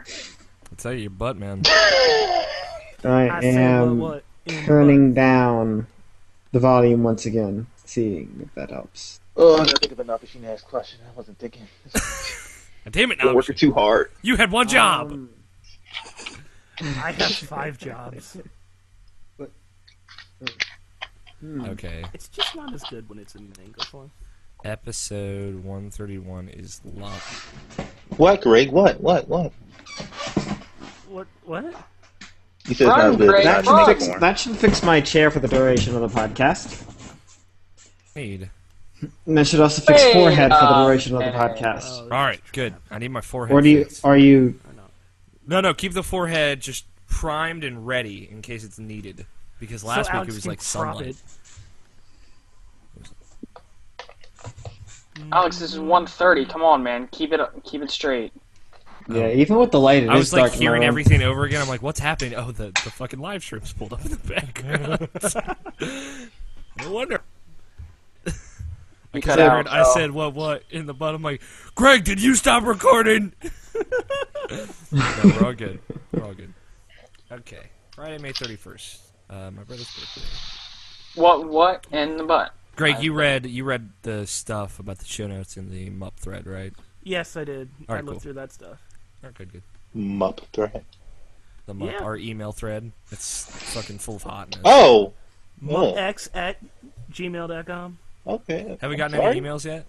I'll tell you, your butt, man. I am turning down the volume once again, seeing if that helps. Oh, I gotta think of an opportunity to ask question. I wasn't thinking. Damn it, You're working too hard. You had one job. I have 5 jobs. Okay. It's just not as good when it's in mango form. Episode 131 is locked. What, Greg? What? What? You said Run, it's not good. Greg, Not run. anymore. That should fix my chair for the duration of the podcast. Need. And that should also fix Wait, forehead for the duration of the okay. podcast. Oh, Alright, good. I need my forehead Or fixed. are you... No, keep the forehead just primed and ready in case it's needed. Because last week Alex it was can like crop sunlight. it. Alex, this is 1:30. Come on, man. Keep it straight. Yeah, even with the light, it I is was like dark in my hearing room. everything over again. I'm like, what's happening? Oh, the fucking live stream's pulled up in the background. No wonder. cut out, I said, what? In the bottom, like, Greg, did you stop recording? No, we're all good. We're all good. Okay. Friday, May 31st. My brother's birthday. What in the butt? Greg, you read the stuff about the show notes in the MUP thread, right? Yes, I did. All I right, looked cool. through that stuff. Oh, good. Mup threat. The MUP, Yeah. our email thread. It's fucking full of hotness. Oh! X@gmail.com. Okay. Have we gotten Sorry? any emails yet?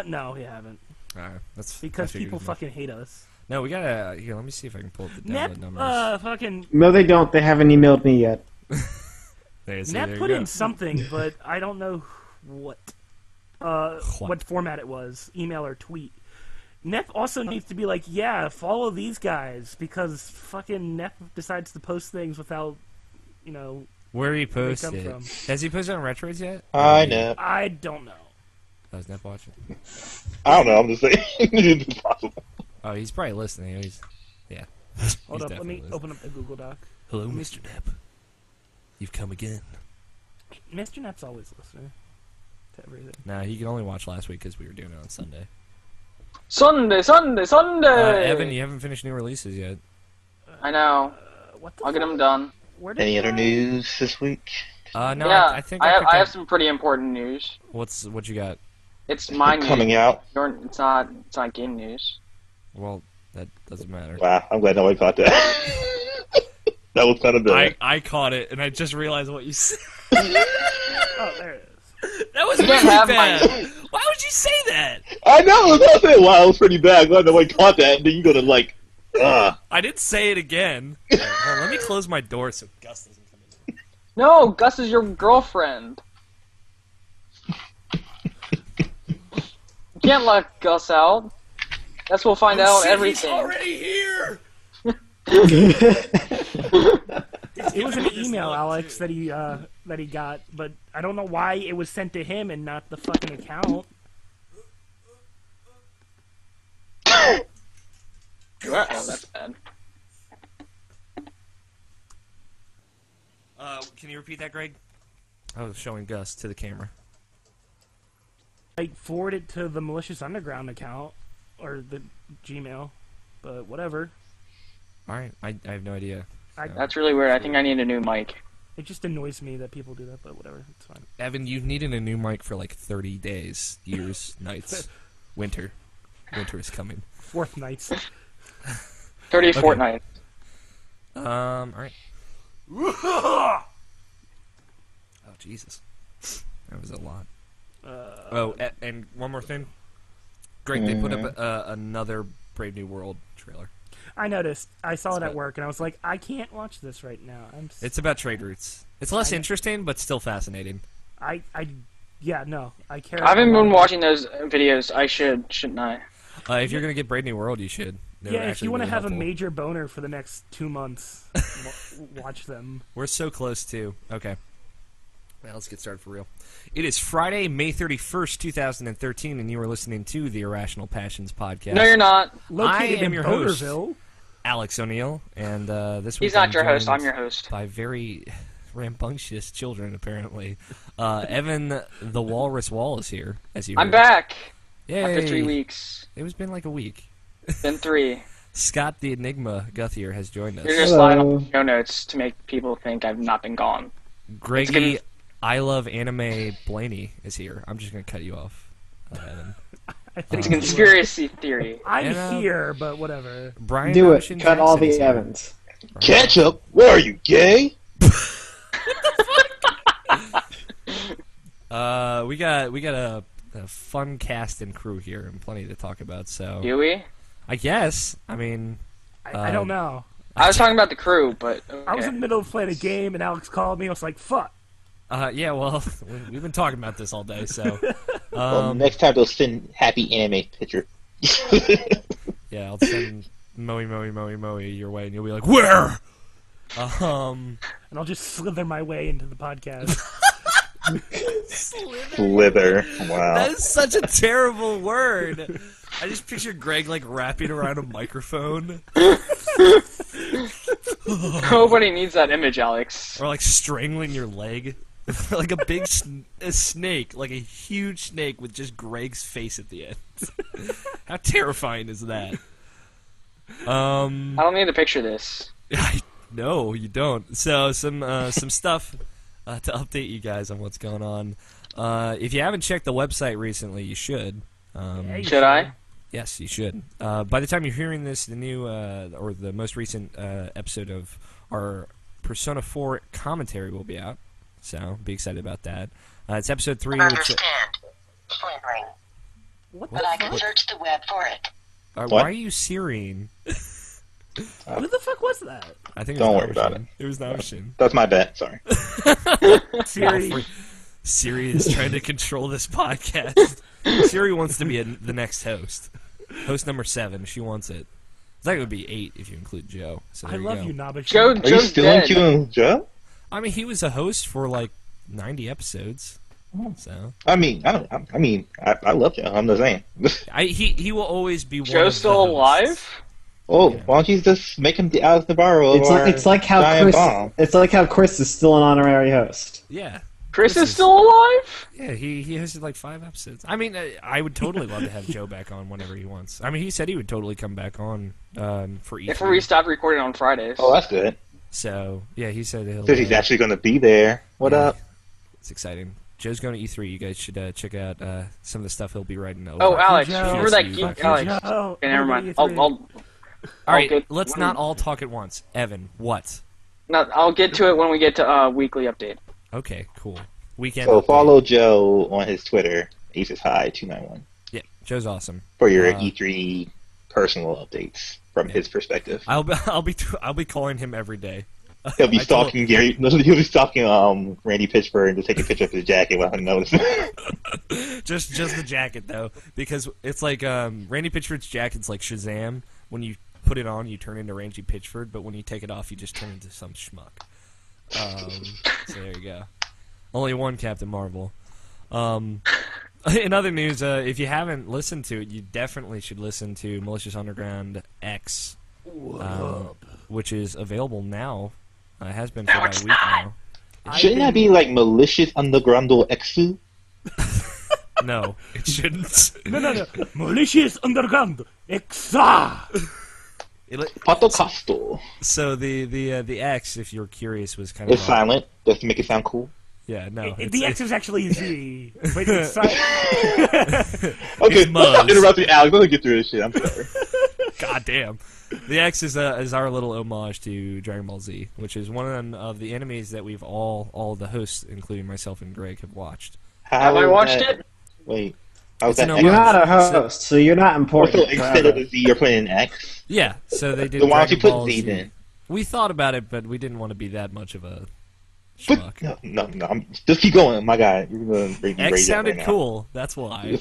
No, we haven't. Alright, that's Because I figured people as much. fucking hate us. No, we gotta. Here, let me see if I can pull up the Nep, download numbers. fucking... No, they don't. They haven't emailed me yet. There Nep you put go. in something, but I don't know what format it was, email or tweet. Nep also needs to be like, yeah, follow these guys, because fucking Nep decides to post things without, Where he where they come posted? from. Has he posted on Retroids yet? I know. I don't know. Oh, is Nep watching? I don't know. I'm just saying. It's possible. Oh, he's probably listening. Yeah. Hold He's up, let me definitely listening. open up the Google Doc. Hello, Mr. Nep. You've come again. Mr. Nep's always listening to everything. Nah, he can only watch last week because we were doing it on Sunday. Sunday. Evan, you haven't finished new releases yet. I know. What the I'll get fuck? them done. Where did Any it other go? news this week? No, yeah, I think I picked have up- some pretty important news. What you got? It's my news. Coming out. It's not game news. Well, that doesn't matter. Wow, I'm glad nobody caught that. That was kind of bad. I caught it, and I just realized what you said. Oh, there it is. That was You really can't have bad. my- Why would you say that? I know. That's it. Wow, it was pretty bad. Glad nobody caught that. And then you go to I didn't say it again. All right, hold on, let me close my door so Gus doesn't come in. No, Gus is your girlfriend. You can't let Gus out. That's we'll find out Shit, everything. He's already here. It was an email, Alex, that he got, but I don't know why it was sent to him and not the fucking account. Oh, that's bad. Can you repeat that, Greg? I was showing Gus to the camera. I forwarded it to the Malicious Underground account, or the Gmail, but whatever. All right, I have no idea. That's really weird. I think I need a new mic. It just annoys me that people do that, but whatever, it's fine. Evan, you've needed a new mic for like 30 days, years, nights, winter. Winter is coming. Fourth nights. 30 Okay. Fortnite. All right. Oh Jesus, that was a lot. And one more thing, Greg. They put up another Brave New World trailer. I noticed. I saw it bad. at work, and I was like, I can't watch this right now. It's about trade routes. It's less interesting, but still fascinating. Yeah, no, I care. I haven't a lot been about- watching those videos. I shouldn't I? If you're gonna get Brave New World, you should. They're Yeah, if actually you want to really have helpful. a major boner for the next 2 months, watch them. We're so close to. Okay. Now let's get started for real. It is Friday, May 31st, 2013, and you are listening to the Irrational Passions podcast. No, you're not. Located am in your host. Bonerville. Alex O'Neill, and this week He's not I'm your host. joined I'm your host. by very rambunctious children, apparently. Evan the Walrus Wall is here, as you I'm heard. back Yay. after 3 weeks. It was been like a week. Been 3. Scott the Enigma Guthier has joined us. You're just lying on the show notes to make people think I've not been gone. Greggy, I love anime Blaney is here. I'm just gonna cut you off. It's a conspiracy theory. I'm here, but whatever. Brian Do it. Ocean Cut all Jackson is the here. Evans. Ketchup? Where are you, gay? We got a fun cast and crew here and plenty to talk about. So Do we? I guess. I mean, I don't know. I was talking about the crew, but okay. I was in the middle of playing a game, and Alex called me. I was like, "Fuck." yeah. Well, we've been talking about this all day. So Well, next time they'll send happy anime picture. yeah, I'll send Moe your way, and you'll be like, where? And I'll just slither my way into the podcast. Slither. Wow. That is such a terrible word. I just picture Greg like wrapping around a microphone, Nobody needs that image, Alex. or like strangling your leg, like a big a snake, like a huge snake with just Greg's face at the end. How terrifying is that? I don't need to picture this. No, you don't. So some stuff to update you guys on what's going on. If you haven't checked the website recently, you should. Should I? Yes, you should. By the time you're hearing this, the new or the most recent episode of our Persona 4 commentary will be out. So be excited about that. It's episode 3. Understand. Slithering. But I can search the web for it. Why are you Syrian? Who the fuck was that? I think. Don't it was worry about Naomi. It was Naomi. That's my bet. Sorry. Siri. Siri is trying to control this podcast. Siri wants to be the next host. Host number 7. She wants it. That would be 8 if you include Joe. So I there you love go. you, Nabashi. Joe, Are you Joe's still dead. in Joe? I mean, he was a host for like 90 episodes. So I mean, I love Joe. I'm just saying. he will always be one of Joe's the still hosts. alive? Oh, why don't you just make him the Alex Navarro? It's like how Giant Chris. Bomb. It's like how Chris is still an honorary host. Yeah. Chris is still alive? Yeah, he hosted like 5 episodes. I mean, I would totally love to have Joe back on whenever he wants. I mean, he said he would totally come back on for E3. If we stop recording on Fridays. Oh, that's good. So, yeah, he said he'll... Because he's actually going to be there. What yeah, up? It's exciting. Joe's going to E3. You guys should check out some of the stuff he'll be writing. Oh, Alex, Joe. remember that Fuck geek, you, Alex? Joe. Okay, never mind. What I'll All right, get- let's when- not all talk at once. Evan, what? No, I'll get to it when we get to weekly update. Okay, cool. Weekend So update. follow Joe on his Twitter, Aces High 291, Yeah, Joe's awesome. for your Uh, E3 personal updates from his perspective. I'll be calling him every day. He'll be I told- stalking Gary. He'll be stalking Randy Pitchford and just take a picture of his jacket without him noticing. just the jacket though, because it's like Randy Pitchford's jacket's like Shazam. When you put it on, you turn into Randy Pitchford, but when you take it off, you just turn into some schmuck. So there you go. Only one Captain Marvel. In other news, if you haven't listened to it, you definitely should listen to Malicious Underground X, which is available now. It has been for No, about it's a week now. Shouldn't that be like Malicious Underground Exu? No, it shouldn't. No. Malicious Underground. Exa! Patocasto. So the X, if you're curious, was kind of It's silent, just to make it sound cool. Yeah, no. The X is actually Z. Wait, it's silent. Okay, It's Muzz. stop interrupting Alex. Let me get through this shit. I'm sorry. God damn. The X is our little homage to Dragon Ball Z, which is one of the enemies that we've all the hosts, including myself and Greg, have watched. Have I watched it? Wait. How's It's that? an You're homage. not a host, so you're not important. Also, instead of the Z, you're putting an X. Yeah, so they did. So why don't you Dragon put Ball Z then? We thought about it, but we didn't want to be that much of a But, schmuck. no. Just keep going, my guy. You're going to break me X rage sounded right now. cool. That's why.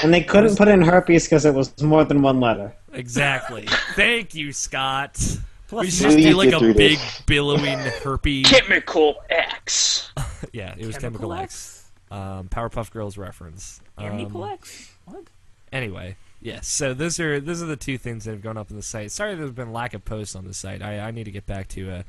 And they couldn't put in herpes because it was more than one letter. Exactly. Thank you, Scott. We Plus, should just Please do like get a through big this. billowing herpes. Chemical X. Yeah, it was Chemical X. Powerpuff Girls reference. Chemical X? What? Anyway, yes. So those are the two things that have gone up on the site. Sorry, there's been lack of posts on the site. I need to get back to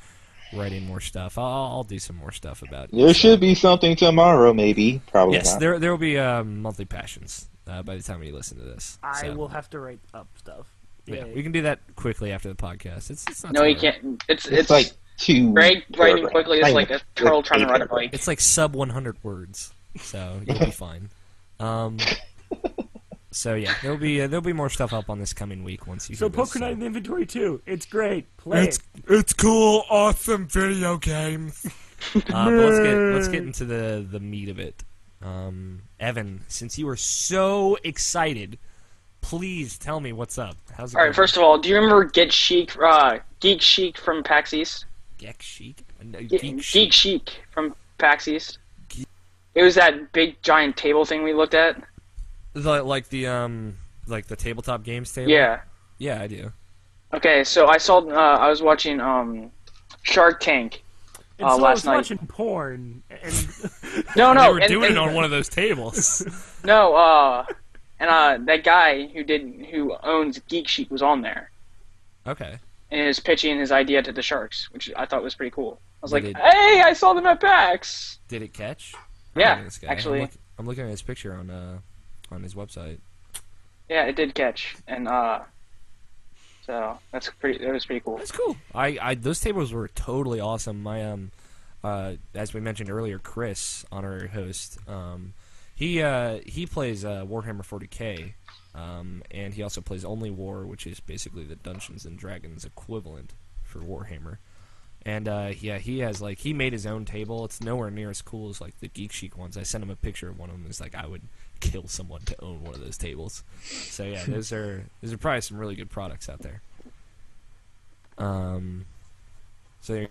writing more stuff. I'll do some more stuff about it. There should be something tomorrow, maybe. Probably Yes, not. there will be monthly passions by the time you listen to this. I So, will have to write up stuff. Yeah, we can do that quickly after the podcast. It's not No, too you hard. can't. It's like 2. Greg writing paragraphs. quickly is like a turtle trying to ride a bike. It's like sub 100 words, so you'll be fine. So yeah, there'll be more stuff up on this coming week once you. So hear this, Poker Night in inventory too. It's great. Play it. It's cool, awesome video games. But let's get into the meat of it. Evan, since you were so excited, please tell me what's up. How's it All right, going? first of all, do you remember Geek Chic from PAX East? Geek Chic? Geek Chic from PAX East. It was that big giant table thing we looked at. Like the tabletop games table. Yeah. Yeah, I do. Okay, so I saw. I was watching Shark Tank And so I last was night. watching porn, and No, They were and, doing and, it on one of those tables. No, and that guy who owns Geek Chic was on there, Okay. and he was pitching his idea to the Sharks, which I thought was pretty cool. I was like, Did it- "Hey, I saw them at PAX." Did it catch? Yeah, I know this guy. actually. I'm looking at his picture on his website. Yeah, it did catch, and so that was pretty cool. That's cool. Those tables were totally awesome. My as we mentioned earlier, Chris, honorary host, he plays Warhammer 40K, and he also plays Only War, which is basically the Dungeons and Dragons equivalent for Warhammer. And he has he made his own table. It's nowhere near as cool as like the Geek Chic ones. I sent him a picture of one of them. He's like, I would kill someone to own one of those tables. So yeah, those are probably some really good products out there. So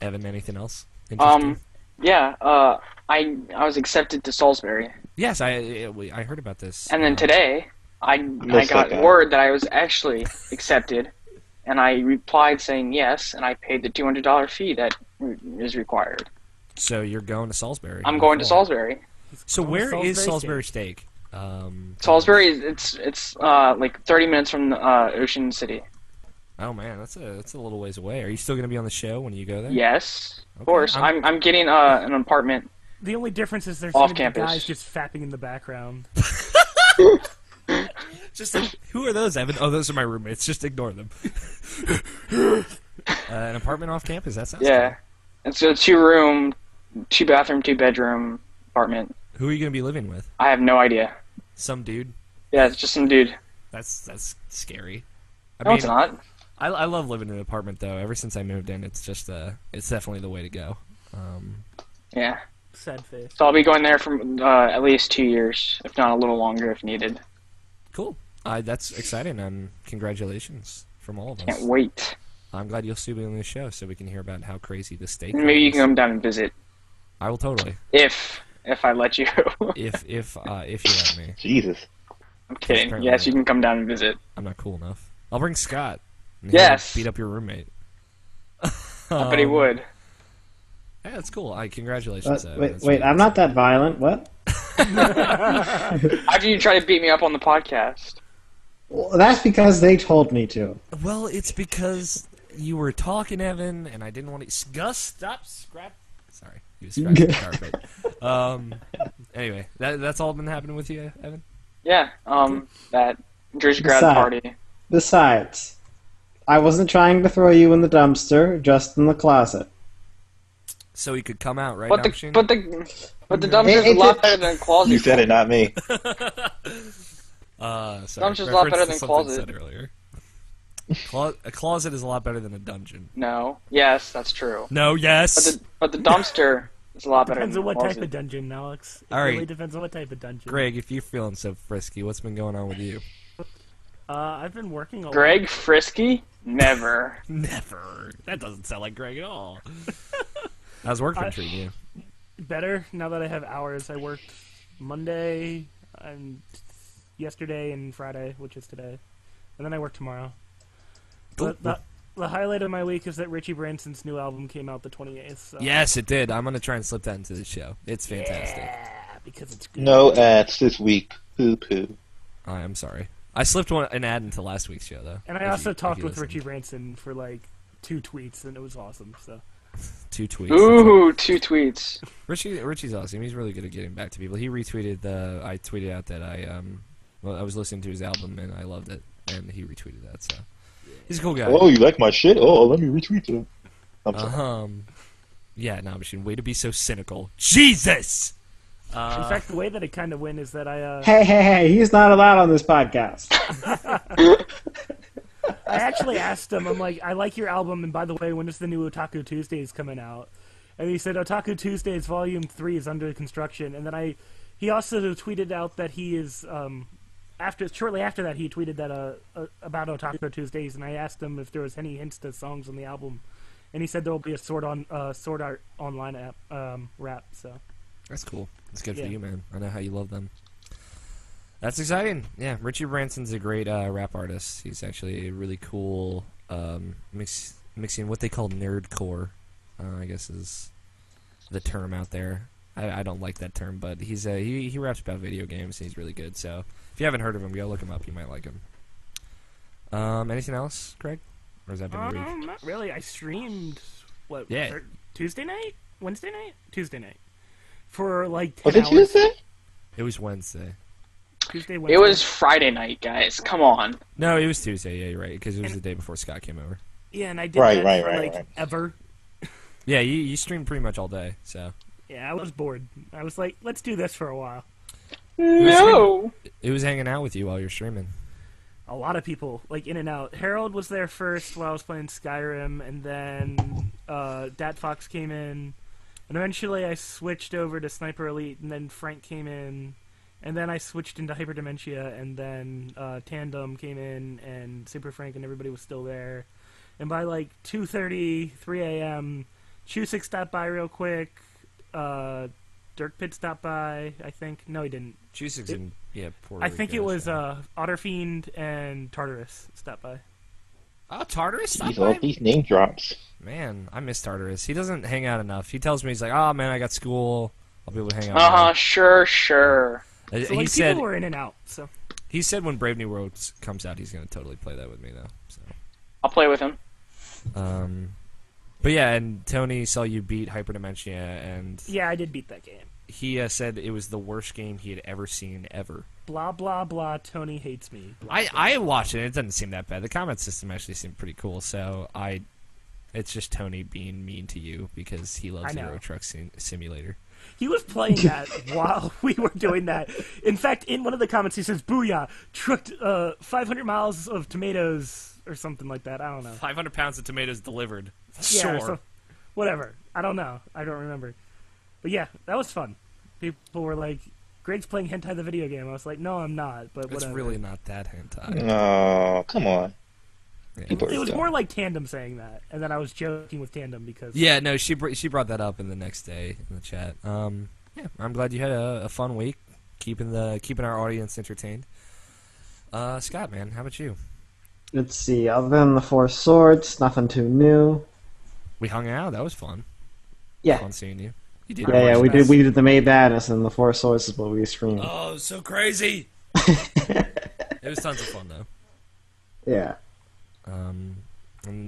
Evan, anything else interesting? Yeah, I was accepted to Salisbury, Yes, I heard about this. and then today I got word that I was actually accepted, and I replied saying yes, and I paid the $200 fee that is required. So you're going to Salisbury. I'm going to Salisbury. So where Salisbury is Steak. Salisbury Steak? Salisbury it's like 30 minutes from Ocean City. Oh man, that's a little ways away. Are you still going to be on the show when you go there? Yes, of Okay. course. I'm getting an apartment. the only difference is there's Off gonna be campus. guys just fapping in the background. Just like, who are those, Evan? Oh, those are my roommates. Just ignore them. An apartment off campus. That sounds Yeah, it's a 2-room, 2-bathroom, 2-bedroom apartment. cool. Who are you going to be living with? I have no idea. Some dude. Yeah, it's just some dude. That's scary. I No, mean, it's not. I love living in an apartment though. Ever since I moved in, it's just it's definitely the way to go. Yeah. Sad face. So I'll be going there for at least 2 years, if not a little longer if needed. Cool. That's exciting, and congratulations from all of us. Can't wait. I'm glad you'll still be on the show so we can hear about how crazy the steak Maybe you is. can come down and visit I will totally. if I let you. If you let me. Jesus. I'm kidding. apparently Yes, not. you can come down and visit. I'm not cool enough. I'll bring Scott. And he'll Yes. Beat up your roommate. I bet he would. Yeah, that's cool. Congratulations. Evan. Wait, That's wait, really I'm not that violent. What? After you try to beat me up on the podcast. Well, that's because they told me to. Well, it's because you were talking, Evan, and I didn't want to. Gus, stop scrap. Sorry, he was scratching the carpet. Anyway, that's all been happening with you, Evan. Yeah, that Jersey grad Besides- party. Besides, I wasn't trying to throw you in the dumpster, just in the closet. So he could come out, right? But the Augustine? dumpster's a lot better than a closet. You said it, not me. Sorry, Dumpster's a lot better reference to than something closet. said earlier. A closet is a lot better than a dungeon. No. Yes, that's true. No, yes. But the dumpster is a lot better Depends than on what the type closet. of dungeon, Alex. It All right. really depends on what type of dungeon. Greg, if you're feeling so frisky, what's been going on with you? I've been working a lot. Greg Frisky? Never. Never. That doesn't sound like Greg at all. How's work been treating you? Better now that I have hours. I worked Monday and yesterday and Friday, which is today, and then I work tomorrow. Cool. But the highlight of my week is that Richie Branson's new album came out the 28th. So. Yes, it did. I'm going to try and slip that into the show. It's fantastic. Yeah, because it's good. No ads this week. Poo poo. I'm sorry. I slipped an ad into last week's show, though. And I if also you talked with listened. Richie Branson for like 2 tweets, and it was awesome. So 2 tweets. Ooh, 2 tweets. Richie's awesome. He's really good at getting back to people. He retweeted I tweeted out that I was listening to his album and I loved it. and he retweeted that. So he's a cool guy. Oh, you like my shit? Oh, let me retweet it. I'm sorry. Yeah, no, Machine. Way to be so cynical. Jesus. In fact, the way that it kind of went is that I. Hey! He's not allowed on this podcast. I actually asked him. I'm like, I like your album, and by the way, when is the new Otaku Tuesdays coming out? And he said Otaku Tuesdays Volume 3 is under construction, and then he also tweeted out that he is shortly after that he tweeted that about Otaku Tuesdays, and I asked him if there was any hints to songs on the album, and he said there will be a Sword Art Online app rap. So that's cool. That's good for you, man. I know how you love them. That's exciting. Yeah, Richie Branson's a great rap artist. He's actually a really cool mixing what they call nerdcore. I guess is the term out there. I don't like that term, but he raps about video games and he's really good. So if you haven't heard of him, go look him up. You might like him. Anything else, Craig? Or has that been your week? Not really. I streamed Tuesday night, Wednesday night, Tuesday night for like 10 Was it hours. Tuesday? It was Wednesday. Tuesday, Wednesday. It was Friday night, guys. Come on. No, it was Tuesday. Yeah, you're right. Because it was the day before Scott came over. Yeah, and I did that for ever. Yeah, you streamed pretty much all day. So. Yeah, I was bored. I was like, let's do this for a while. No. It was hanging out with you while you're streaming. A lot of people, like, in and out. Harold was there first while I was playing Skyrim, and then Dat Fox came in. And eventually I switched over to Sniper Elite, and then Frank came in. And then I switched into Hyperdementia, and then Tandem came in, and Super Frank, and everybody was still there. And by, like, 2:30, 3 a.m., Chusik stopped by real quick. Dirk Pitt stopped by, I think. No, he didn't. Chusik's in, Puerto I think Rico, it was so. Otterfiend and Tartarus stopped by. Oh, Tartarus stopped Jeez, by? all these name drops. Man, I miss Tartarus. He doesn't hang out enough. He tells me, he's like, oh, man, I got school. I'll be able to hang out. Sure. So, he like, said, people were in and out, so. He said when Brave New World comes out, he's going to totally play that with me, though. So. I'll play with him. But yeah, and Tony saw you beat Hyperdementia, and... Yeah, I did beat that game. He said it was the worst game he had ever seen, ever. Blah, blah, blah, Tony hates me. Blah, I watched it, and it doesn't seem that bad. The combat system actually seemed pretty cool, so it's just Tony being mean to you because he loves Euro Truck Simulator. He was playing that while we were doing that. In fact, in one of the comments, he says, "Booyah! Trucked 500 miles of tomatoes," or something like that. I don't know. 500 pounds of tomatoes delivered. Yeah, Sure. Whatever. I don't know. I don't remember. But yeah, that was fun. People were like, "Greg's playing Hentai the video game." I was like, "No, I'm not." But it's whatever. really not that hentai. No, come on. Yeah. It was more like Tandem saying that, and then I was joking with Tandem because... Yeah, no, she brought that up in the next day in the chat. Yeah, I'm glad you had a fun week, keeping our audience entertained. Scott, man, how about you? Let's see. Other than the Four Swords, nothing too new. We hung out. That was fun. Yeah. Fun seeing you. You did. Yeah, we did. We did the May Badness, and the Four Swords is what we streamed. Oh, so crazy! It was tons of fun though. Yeah. Yeah,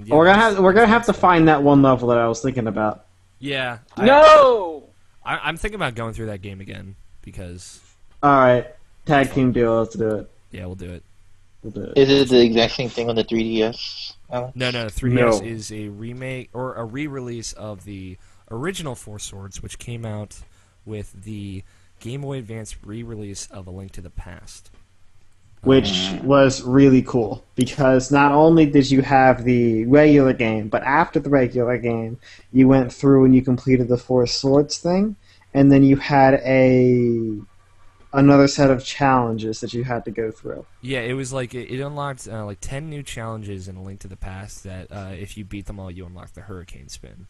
we're gonna have to find that one level that I was thinking about. Yeah. No. I'm thinking about going through that game again because. All right, tag team deal. Let's do it. Yeah, we'll do it. Is it the exact same thing on the 3DS? Alex? No, 3DS is a remake or a re-release of the original Four Swords, which came out with the Game Boy Advance re-release of A Link to the Past. Which was really cool, because not only did you have the regular game, but after the regular game, you went through and you completed the Four Swords thing, and then you had another set of challenges that you had to go through. Yeah, it was like it unlocked like 10 new challenges in A Link to the Past that if you beat them all, you unlock the Hurricane Spin.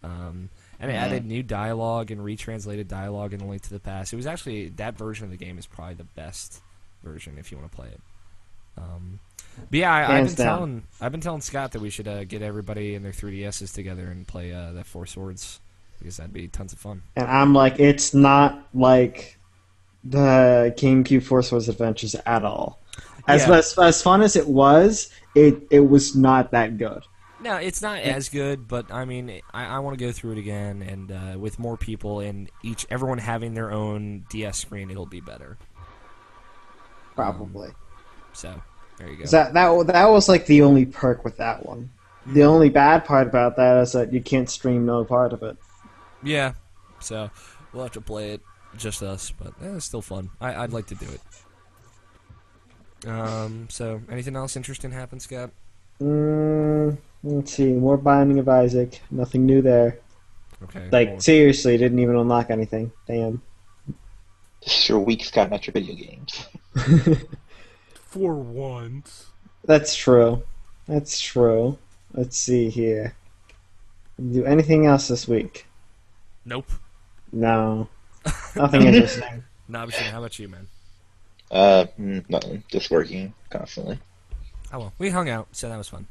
And it added new dialogue and retranslated dialogue in A Link to the Past. It was actually, that version of the game is probably the best version if you want to play it. But yeah, I've been telling Scott that we should get everybody and their 3DSs together and play that Four Swords, because that'd be tons of fun. And I'm like, it's not like the GameCube Four Swords Adventures at all. As fun as it was not that good. No, it's not as good, but I mean, I want to go through it again, and with more people and everyone having their own DS screen, it'll be better. Probably. So, There you go. That was like the only perk with that one. The only bad part about that is that you can't stream no part of it. Yeah, so we'll have to play it, just us, but it's still fun. I'd like to do it. So anything else interesting happen, Scott? Let's see. More Binding of Isaac. Nothing new there. Okay. Like, seriously, didn't even unlock anything. Damn. This is your week, Scott, not your video games. For once. That's true. That's true. Let's see here. Do anything else this week? Nope. No. Nothing interesting. Nabishin, how about you, man? Nothing. Just working constantly. Oh well, we hung out, so that was fun.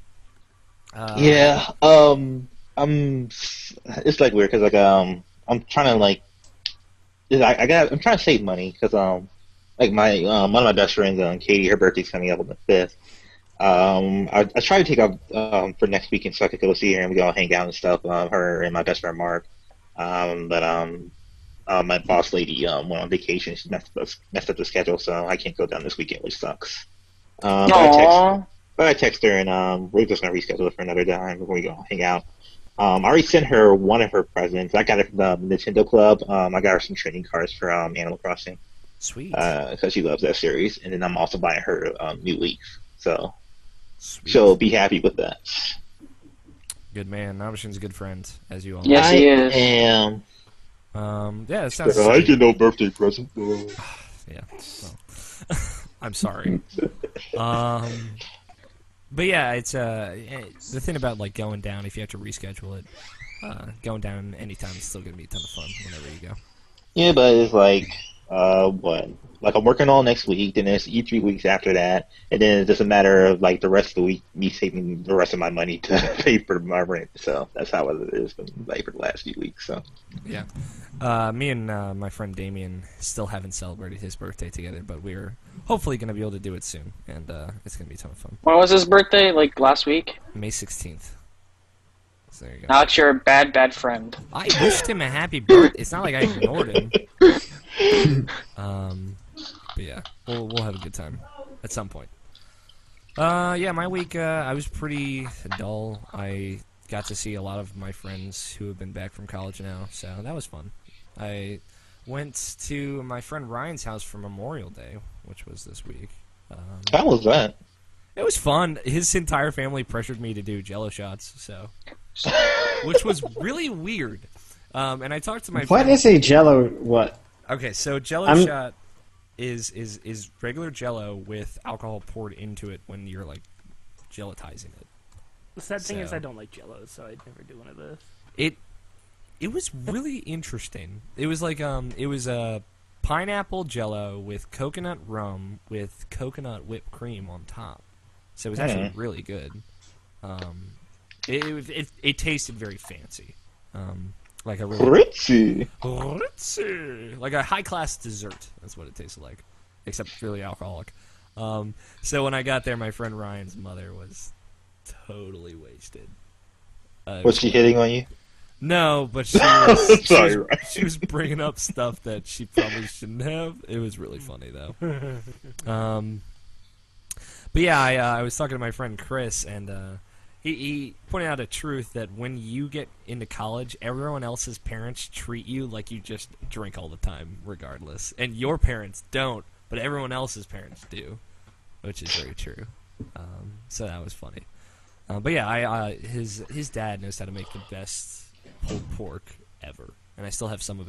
Yeah. It's like weird because like I'm trying to like, I'm trying to save money because like my one of my best friends, Katie, her birthday's coming up on the 5th. I tried to take off for next weekend so I could go see her and we go hang out and stuff. Her and my best friend Mark. But my boss lady went on vacation. She messed up the schedule, so I can't go down this weekend, which sucks. But I text her and we're just gonna reschedule it for another time before we go hang out. I already sent her one of her presents. I got it from the Nintendo Club. I got her some trading cards for Animal Crossing. Sweet. Because she loves that series, and then I'm also buying her New Leaf. So Sweet. she'll be happy with that. Good man. Nabishin's a good friend, as you all know. Yes, he is. And Yeah, it sounds. I get no birthday present. Yeah. Well, I'm sorry. But yeah, it's the thing about like going down. If you have to reschedule it, going down anytime is still gonna be a ton of fun whenever you go. Yeah, but it's like what? Like I'm working all next week, then there's 3 weeks after that, and then it's just a matter of like the rest of the week me saving the rest of my money to pay for my rent. So that's how it has been like for the last few weeks. So Yeah. Me and my friend Damien still haven't celebrated his birthday together, but we're hopefully going to be able to do it soon, and it's going to be a ton of fun. When was his birthday? Like last week? May 16th. So there you go. Now it's your bad friend. I wished him a happy birthday. It's not like I ignored him. But yeah, we'll have a good time at some point. Yeah, my week, I was pretty dull. I got to see a lot of my friends who have been back from college now, so that was fun. I went to my friend Ryan's house for Memorial Day, which was this week. how was that? It was fun. His entire family pressured me to do Jello shots, so which was really weird. And I talked to my What friend. is a Jello? What? Okay, so Jello shot is regular Jello with alcohol poured into it when you're like gelatizing it. The sad thing is So- I don't like Jello, so I'd never do one of those. It was really interesting. It was like it was a pineapple Jello with coconut rum with coconut whipped cream on top. So it was actually really good. It tasted very fancy. Like a really ritzy, like a high class dessert. That's what it tasted like, except really alcoholic. So when I got there, my friend Ryan's mother was totally wasted. Was she hitting on you? No, but she was, Sorry, she was bringing up stuff that she probably shouldn't have. It was really funny though. But yeah, I was talking to my friend Chris, and he pointed out a truth that when you get into college, everyone else's parents treat you like you just drink all the time, regardless, and your parents don't, but everyone else's parents do, which is very true. So that was funny. But yeah, his dad knows how to make the best pulled pork ever, and I still have some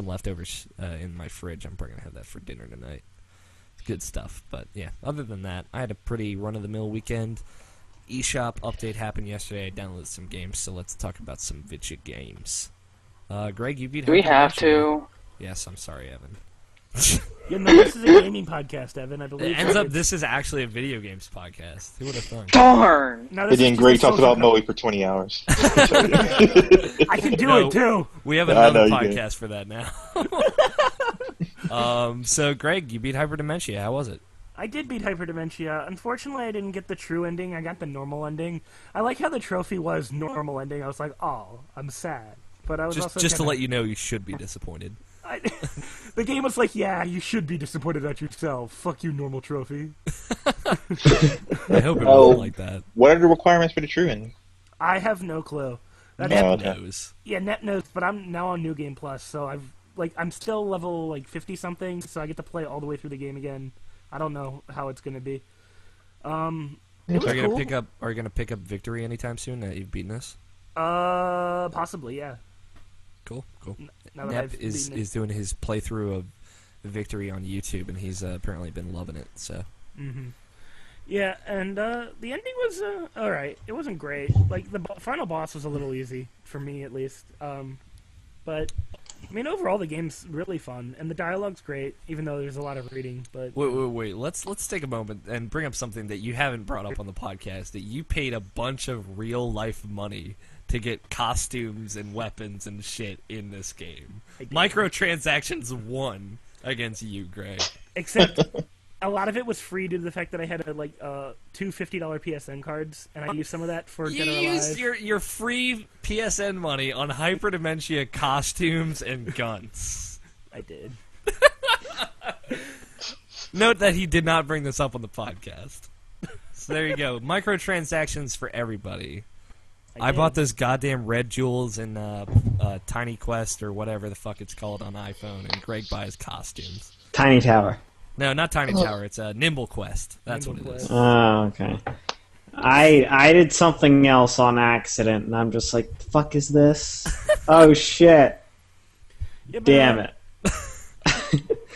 leftovers in my fridge. I'm probably gonna have that for dinner tonight. Good stuff. But yeah, other than that, I had a pretty run-of-the-mill weekend. eShop update happened yesterday. I downloaded some games, so let's talk about some video games. Greg, you beat. Do we have to? Yes, I'm sorry, Evan. Yeah, no, this is a gaming podcast, Evan. I believe. It ends up this is actually a video games podcast. Who would have thought? Darn! No, And this then is Greg just a talked social about Moe for 20 hours. I can do No. it too. We have I another know you podcast for that now. So Greg, you beat Hyperdementia. How was it? I did beat Hyperdementia. Unfortunately, I didn't get the true ending. I got the normal ending. I like how the trophy was normal ending. I was like, oh, I'm sad. But I was also Just to kinda- let you know, you should be disappointed. The game was like, yeah, you should be disappointed at yourself. Fuck you, normal trophy. I hope it wasn't like that. What are the requirements for the true end? I have no clue. Nep knows. Yeah, Net knows, but I'm now on New Game Plus, so I'm still level 50 something, so I get to play all the way through the game again. I don't know how it's gonna be. Are you gonna pick up Victory anytime soon that you've beaten this? Possibly, yeah. Cool. Nep is doing his playthrough of Victory on YouTube, and he's apparently been loving it. So. Mm-hmm. Yeah, and the ending was all right. It wasn't great. Like the final boss was a little easy for me, at least. But I mean, overall, the game's really fun, and the dialogue's great, even though there's a lot of reading. But wait. Let's take a moment and bring up something that you haven't brought up on the podcast. That you paid a bunch of real life money to get costumes and weapons and shit in this game. Microtransactions won against you, Greg. Except a lot of it was free due to the fact that I had two $50 PSN cards, and I used some of that for Dead or Alive. You used your free PSN money on hyperdementia costumes and guns. I did. Note that he did not bring this up on the podcast. So there you go. Microtransactions for everybody. I bought those goddamn red jewels in Tiny Quest or whatever the fuck it's called on iPhone, and Greg buys costumes. Tiny Tower. No, not Tiny Tower. It's Nimble Quest. That's what it is. Oh, okay. I did something else on accident, and I'm just like, the fuck is this? Oh, shit. Yeah, damn it.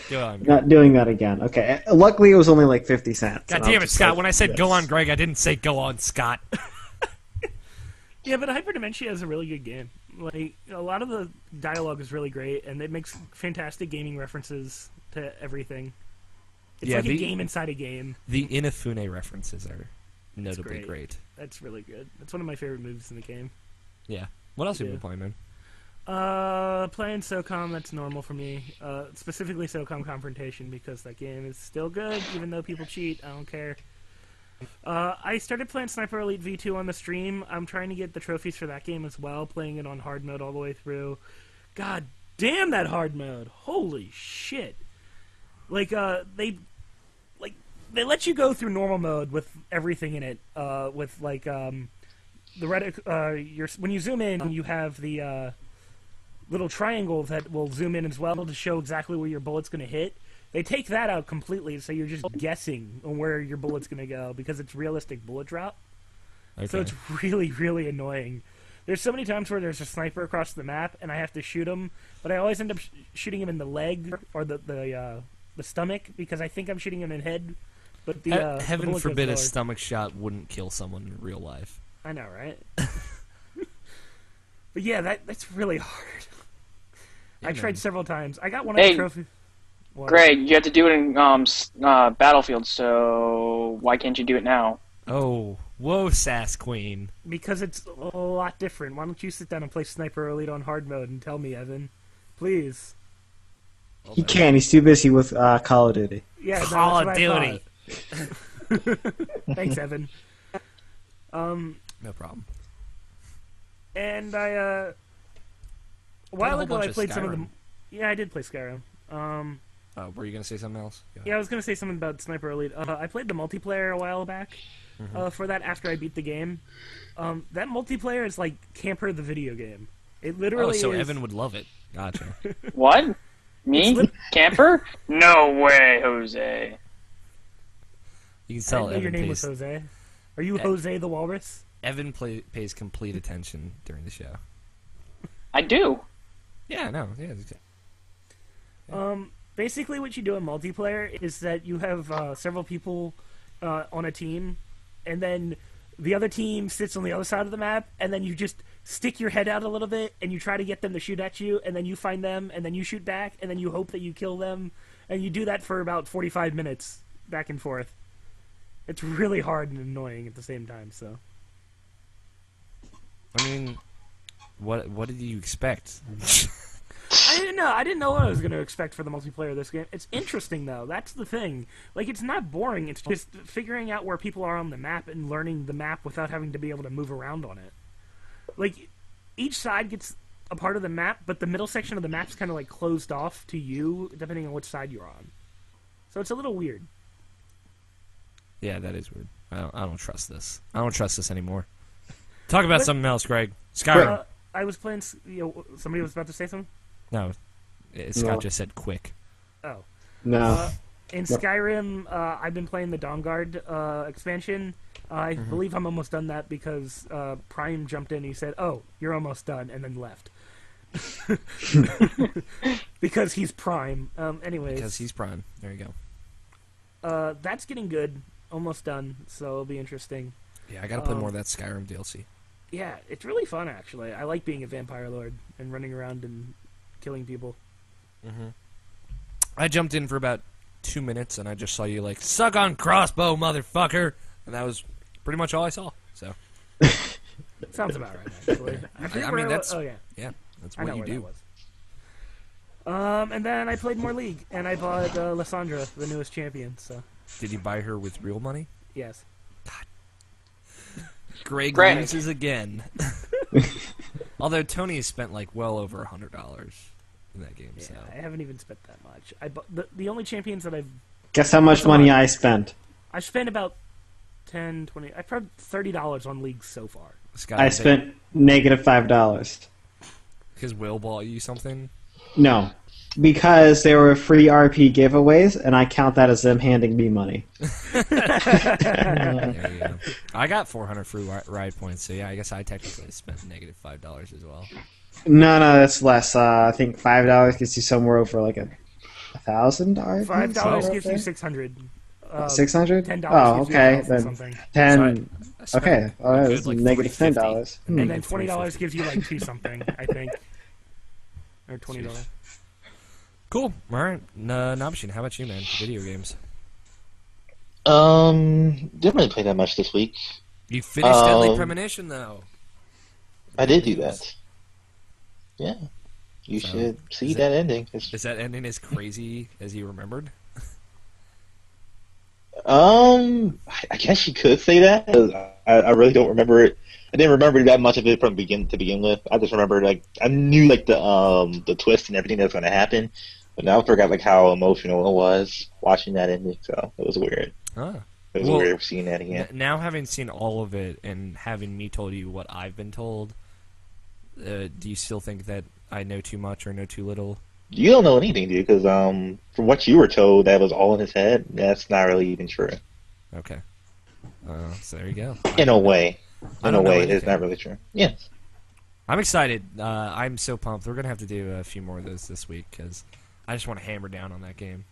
Go on, Greg. Not doing that again. Okay. Luckily, it was only like 50 cents. God damn it, Scott. When I said go on, Greg, I didn't say go on, Scott. Yeah, but Hyperdementia is a really good game. Like, a lot of the dialogue is really great, and it makes fantastic gaming references to everything. It's like a game inside a game. The Inafune references are notably great. That's really good. That's one of my favorite moves in the game. Yeah. What else have you been playing, man? Playing SOCOM, that's normal for me. Specifically SOCOM Confrontation, because that game is still good, even though people cheat. I don't care. I started playing Sniper Elite V2 on the stream. I'm trying to get the trophies for that game as well, playing it on hard mode all the way through. God damn that hard mode. Holy shit. Like, they let you go through normal mode with everything in it. With, like, the when you zoom in, you have the little triangle that will zoom in as well to show exactly where your bullet's going to hit. They take that out completely, so you're just guessing on where your bullet's going to go, because it's realistic bullet drop. Okay. So it's really, really annoying. There's so many times where there's a sniper across the map, and I have to shoot him, but I always end up shooting him in the leg or the stomach, because I think I'm shooting him in the head. But heaven forbid a stomach shot wouldn't kill someone in real life. I know, right? But yeah, that's really hard. I tried several times. I got one of the trophies. What? Greg, you have to do it in Battlefield, so why can't you do it now? Oh, whoa, Sass Queen. Because it's a lot different. Why don't you sit down and play Sniper Elite on hard mode and tell me, Evan? Please. He can't. He's too busy with Call of Duty. Yeah, Call of Duty. Thanks, Evan. No problem. And a while ago I played some of them. Yeah, I did play Skyrim. Were you going to say something else? Yeah, I was going to say something about Sniper Elite. I played the multiplayer a while back for that after I beat the game. That multiplayer is like Camper the video game. It literally so is... Evan would love it. Gotcha. What? Me? Camper? No way, Jose. You can tell your name was Jose. Are you Jose the Walrus? Evan pays complete attention during the show. I do. Yeah, no. Yeah. Basically what you do in multiplayer is that you have several people on a team, and then the other team sits on the other side of the map, and then you just stick your head out a little bit, and you try to get them to shoot at you, and then you find them, and then you shoot back, and then you hope that you kill them, and you do that for about 45 minutes, back and forth. It's really hard and annoying at the same time, so... I mean, what did you expect? I didn't know. I didn't know what I was going to expect for the multiplayer of this game. It's interesting, though. That's the thing. Like, it's not boring. It's just figuring out where people are on the map and learning the map without having to be able to move around on it. Like, each side gets a part of the map, but the middle section of the map's kind of like closed off to you, depending on which side you're on. So it's a little weird. Yeah, that is weird. I don't trust this. I don't trust this anymore. Talk about something else, Greg. Skyrim. I was playing. Somebody was about to say something. No, Scott just said quick. Oh. No. In Skyrim, I've been playing the Dawnguard expansion. I believe I'm almost done that because Prime jumped in and he said, "Oh, you're almost done," and then left. Because he's Prime. Anyways. Because he's Prime. There you go. That's getting good. Almost done, so it'll be interesting. Yeah, I gotta play more of that Skyrim DLC. Yeah, it's really fun, actually. I like being a vampire lord and running around and killing people. Mm-hmm. I jumped in for about 2 minutes, and I just saw you, like, suck on crossbow, motherfucker! And that was pretty much all I saw, so. Sounds about right, actually. I mean, that's... Oh, yeah. Yeah, that's what you do. And then I played more League, and I bought Lysandra, the newest champion, so... Did you buy her with real money? Yes. God. Greg loses again. Although Tony has spent like well over $100 in that game. Yeah, so I haven't even spent that much. I the only champions that I've... Guess how much money I spent? I spent about 10, 20... I probably $30 on League so far. Scott, I spent negative $5. Because Will bought you something? No. Because there were free RP giveaways, and I count that as them handing me money. There you go. I got 400 free ride points, so yeah, I guess I technically spent negative $5 as well. No, that's less. I think $5 gets you somewhere over like $1,000. $5 gives you 600. 600? $10 Oh, gives you okay. 1,000 Then something. 10. So Okay, that's like negative $10. And then $20 gives you like 2 something, I think, or $20. Cool. All right, Nabashin, how about you, man? Video games. Didn't really play that much this week. You finished Deadly Premonition, though. I did do that. Yeah. You should see that ending. Is that ending as crazy as you remembered? I guess you could say that. 'Cause I really don't remember it. I didn't remember that much of it from begin with. I just remember I knew the twist and everything that was going to happen, but now I forgot how emotional it was watching that ending. So it was weird. It was weird seeing that again. Now having seen all of it and having me told you what I've been told, do you still think that I know too much or know too little? You don't know anything, dude, because from what you were told, that was all in his head. That's not really even true. Okay. So there you go. In a way. It's not really true. Yes. I'm excited. I'm so pumped. We're going to have to do a few more of those this week, because I just want to hammer down on that game.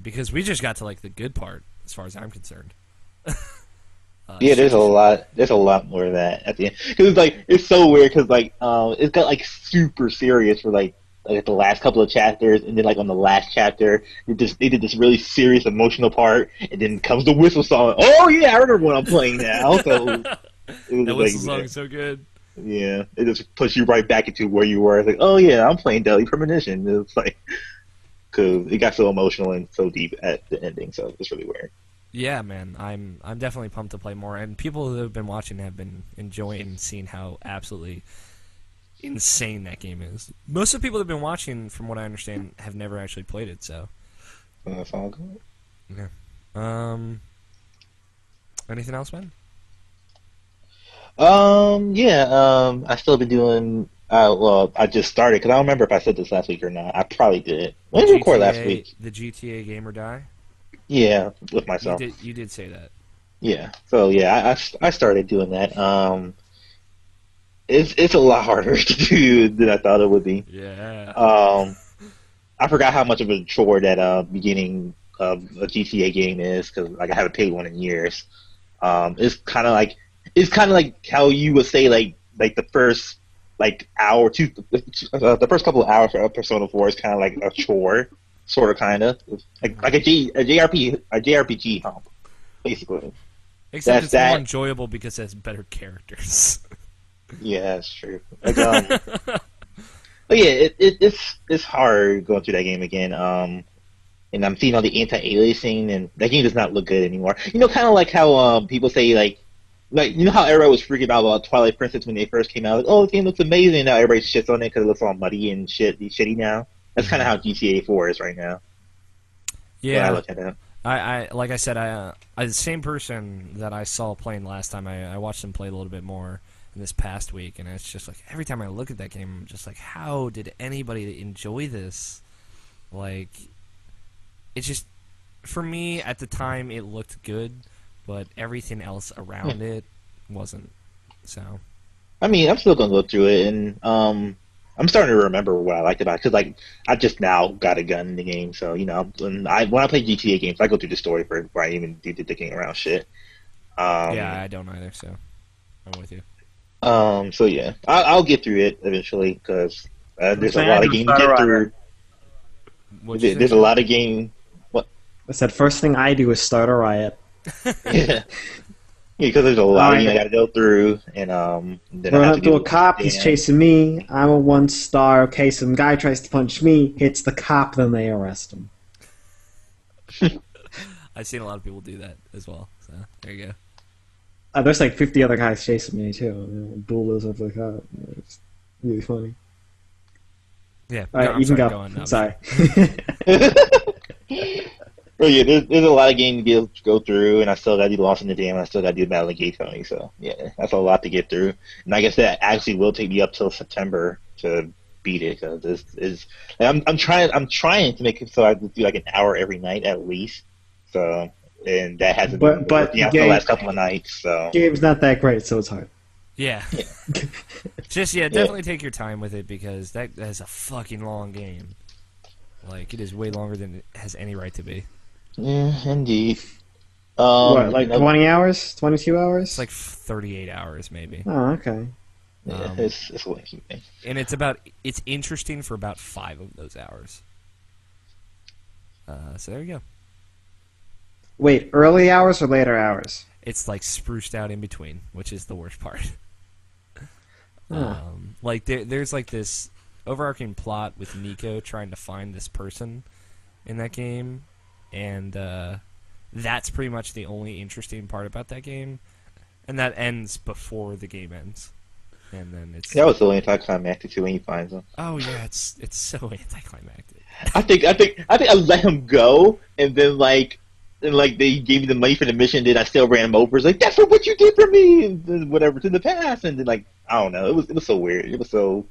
Because we just got to, the good part, as far as I'm concerned. Yeah, there's a lot more of that at the end. Because, it's so weird, because, it got, super serious for, the last couple of chapters, and then on the last chapter, they did this really serious emotional part, and then comes the whistle song. Oh yeah, I remember what I'm playing now. So it was that whistle song is so good. Yeah, it just puts you right back into where you were. It's oh yeah, I'm playing Deadly Premonition. It's because it got so emotional and so deep at the ending, so it's really weird. Yeah, man, I'm definitely pumped to play more, and people who have been watching have been enjoying seeing how absolutely insane that game is. Most of the people that have been watching, from what I understand, have never actually played it, so that's all good. Yeah. Anything else, man? I still been doing I just started, because I don't remember if I said this last week or not. I probably did. When did we record last week? The GTA Game or Die? Yeah, with myself. You did say that. Yeah. So yeah, I started doing that. It's a lot harder to do than I thought it would be. Yeah. I forgot how much of a chore that beginning of a GTA game is, because I haven't played one in years. It's kind of like how you would say the first hour or two, the first couple of hours for Persona 4 is kind of like a chore, sort of, kind of like a JRPG hump, basically. Except it's more enjoyable because it has better characters. Yeah, that's true. But yeah, it's hard going through that game again. And I'm seeing all the anti-aliasing, and that game does not look good anymore. Kind of like how people say like, you know how everybody was freaking out about Twilight Princess when they first came out? Like, oh, the game looks amazing. Now everybody shits on it because it looks all muddy and shitty now. That's kind of how GTA 4 is right now. Yeah. When I look at it. I like I said, the same person that I saw playing last time, I watched him play a little bit more in this past week, and it's just like, every time I look at that game, I'm just like, how did anybody enjoy this? Like, it's just, for me, at the time, it looked good, but everything else around it wasn't, so. I mean, I'm still going to go through it, and I'm starting to remember what I liked about it, because, like, I just now got a gun in the game, so, you know, when I play GTA games, I go through the story before I even do the dicking around shit. Yeah, I don't either, so I'm with you. So yeah, I'll get through it eventually, because there's a lot of games to get through. There's a lot of game. What? I said first thing I do is start a riot. Yeah, because there's a lot of games I got to go through, and then Run I have up to to a cop, he's chasing me. I'm a 1-star. Okay, some guy tries to punch me, hits the cop, then they arrest him. I've seen a lot of people do that as well. So there you go. There's like 50 other guys chasing me too. Bulldoze over the cop. It's really funny. Yeah. All right, you can go. Sorry. Well, yeah, there's a lot of games to go through, and I still got to do Lost in the Dam, and I still got to do Battle of Gay Tony. So yeah, that's a lot to get through. And like I said, it actually will take me up till September to beat it, because this is. I'm trying to make it so I do like an hour every night at least. So. And that hasn't been working out the last couple of nights. So game's not that great, so it's hard. Yeah. Just definitely take your time with it, because that is a fucking long game. Like, it is way longer than it has any right to be. Yeah, indeed. What, like 20 hours? 22 hours? It's like 38 hours, maybe. Oh, okay. Yeah, it's a lengthy thing. And it's interesting for about 5 of those hours. So there you go. Wait, early hours or later hours? It's like spruced out in between, which is the worst part. Huh. Like there's like this overarching plot with Nico trying to find this person in that game, and that's pretty much the only interesting part about that game, and that ends before the game ends, and then it's that was so anticlimactic too when he finds him. Oh yeah, it's so anticlimactic. I think I let him go, and then they gave me the money for the mission, then I still ran him over. It's like, that's for what you did for me, and then whatever, to the past, and then, like, I don't know, it was so weird. It was so,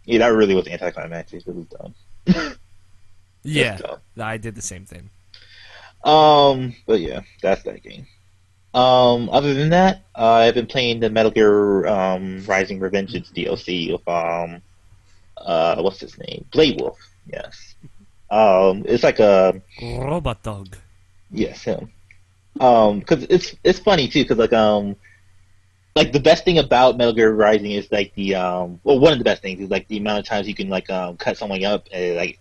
yeah, that really was anticlimactic. It was dumb. Yeah, dumb. I did the same thing. But yeah, that's that game. Other than that, I've been playing the Metal Gear Rising Revengeance DLC with what's his name? Blade Wolf. Yes. It's like a robot dog. Yes, him. Because it's funny too, because like the best thing about Metal Gear Rising is like one of the best things is like the amount of times you can like cut someone up as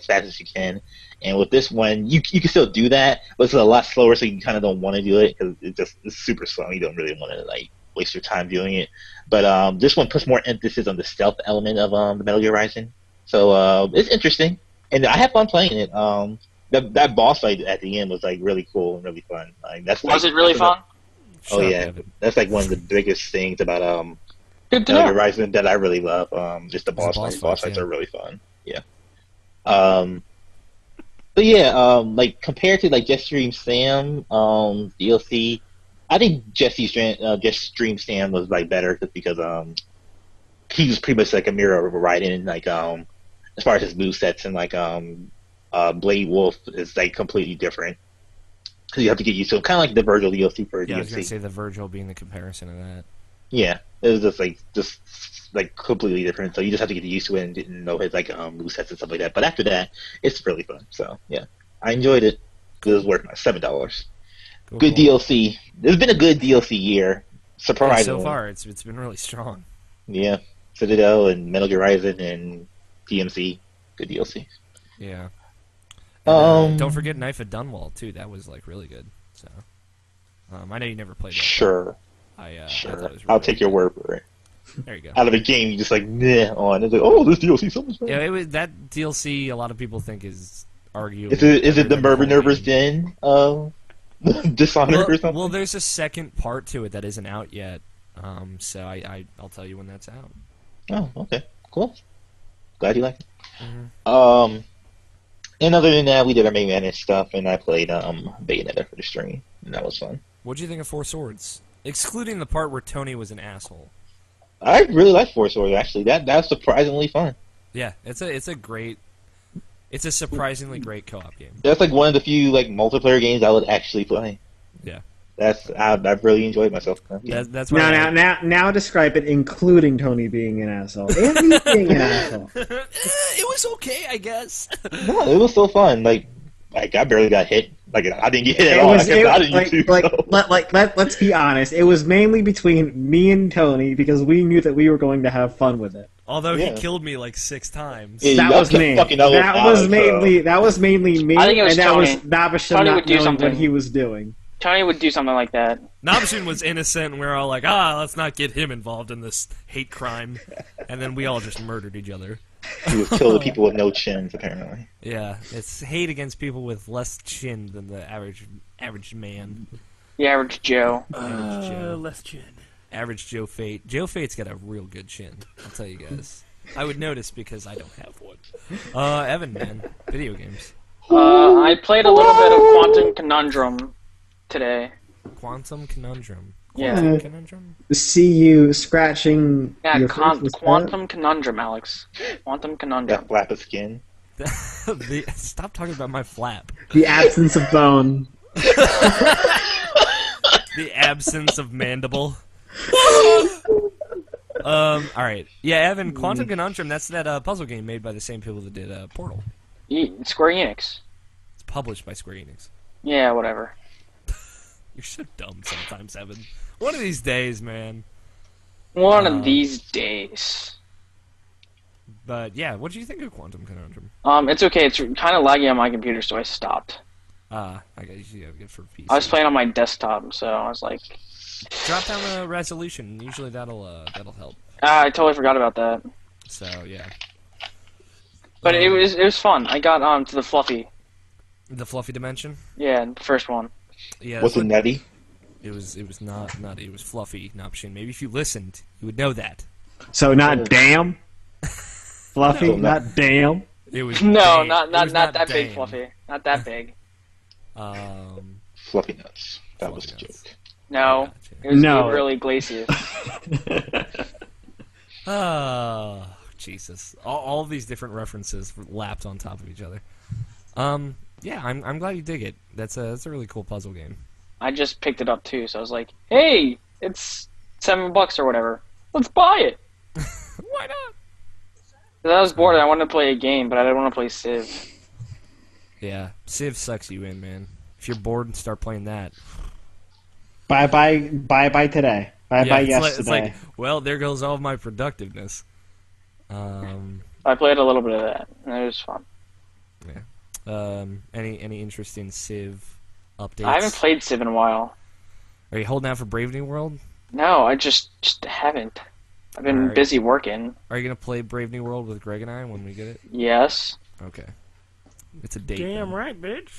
fast as you can. And with this one, you can still do that, but it's a lot slower, so you kind of don't want to do it because it's super slow. You don't really want to like waste your time doing it. But this one puts more emphasis on the stealth element of the Metal Gear Rising, so it's interesting, and I have fun playing it. That boss fight at the end was like really cool and really fun. Like, was it really fun? Oh yeah, that's like one of the biggest things about Good to Metal Gear know. Rising that I really love. Just the boss fights. Boss fights are really fun. Yeah. But yeah, like compared to like Just Stream Sam DLC, I think Just Stream Sam was like better just because he was pretty much like a mirror of Raiden, like as far as his movesets, and like Blade Wolf is like completely different because you have to get used to it. Kind of like the Virgil DLC for DLC. I was gonna DLC. say the Virgil being the comparison of that. Yeah, it was just like completely different. So you just have to get used to it and didn't know his like movesets and stuff like that. But after that, it's really fun. So yeah, I enjoyed it. It was worth my $7. Good DLC. It's been a good DLC year. Surprisingly, so far it's been really strong. Yeah, Citadel and Metal Gear Rising and DMC, good DLC. Yeah. And, don't forget Knife of Dunwall too. That was like really good. So I know you never played that. Sure. Sure. Really I'll take your word for it. There you go. Out of a game, you just like meh on. It's like, oh, this DLC so much fun. Yeah, it was that DLC. A lot of people think is arguably. Is it the Murder Nervous Den? Dishonored or something? Well, there's a second part to it that isn't out yet. So I'll tell you when that's out. Oh, okay. Cool. Glad you like it. Mm-hmm. And other than that, we did our main man stuff, and I played Bayonetta for the stream, and that was fun. What'd you think of Four Swords? Excluding the part where Tony was an asshole. I really like Four Swords, actually. That was surprisingly fun. Yeah, it's a surprisingly great co-op game. That's like one of the few like multiplayer games I would actually play. Yeah. I've really enjoyed myself. That's why now describe it, including Tony being an asshole and me being an asshole. It was okay, I guess. No, it was so fun. Like I barely got hit. Like I didn't get hit at all. Let's be honest. It was mainly between me and Tony because we knew that we were going to have fun with it. Although he killed me like 6 times. Yeah, that was me. That was mainly me. I think it was and Tony. That was Nabashin Tony not would do knowing something. what he was doing. Tony would do something like that. Nabashin was innocent, and we were all like, let's not get him involved in this hate crime. And then we all just murdered each other. He was killing people with no chins, apparently. Yeah, it's hate against people with less chin than the average man. The average Joe. Average Joe. Less chin. Average Joe Fate. Joe Fate's got a real good chin, I'll tell you guys. I would notice because I don't have one. Evan, man, video games. I played a little bit of Quantum Conundrum today. Quantum Conundrum. Yeah. Quantum Conundrum? See you scratching Yeah, your face with Quantum Conundrum, Alex. Quantum Conundrum. That flap of skin. Stop talking about my flap. the absence of bone. The absence of mandible. Alright. Yeah, Evan, Quantum Conundrum, that's that puzzle game made by the same people that did Portal. Square Enix. It's published by Square Enix. Yeah, whatever. You're so dumb sometimes, Evan. One of these days, man. One of these days. But yeah, what do you think of Quantum Conundrum? It's okay. It's kind of laggy on my computer, so I stopped. I guess you have good for PC. I was playing on my desktop, so I was like, drop down the resolution. Usually that'll help. I totally forgot about that. So yeah. But it was fun. I got to the fluffy. The fluffy dimension. Yeah, the first one. Yeah. Was it nutty? It was not nutty. It was fluffy, not machine. Maybe if you listened, you would know that. So not damn. Fluffy, No. not damn. It was No, damn. not It was that big, damn. fluffy. Not that big. Fluffy nuts. That was a Fluffy nuts. joke. No, Gotcha. it was No. really glacier. Oh, Jesus! All these different references lapped on top of each other. Yeah, I'm glad you dig it. That's a really cool puzzle game. I just picked it up too, so I was like, "Hey, it's $7 or whatever. Let's buy it." Why not? 'Cause I was bored and I wanted to play a game, but I didn't want to play Civ. Yeah, Civ sucks you in, man. If you're bored, start playing that. Bye today. Bye Yeah, yesterday. it's like, well, there goes all of my productiveness. I played a little bit of that, and it was fun. Any interesting Civ updates? I haven't played Civ in a while. Are you holding out for Brave New World? No, I just haven't. I've been Alright. busy working. Are you gonna play Brave New World with Greg and I when we get it? Yes. Okay. It's a date. Damn then. right, bitch.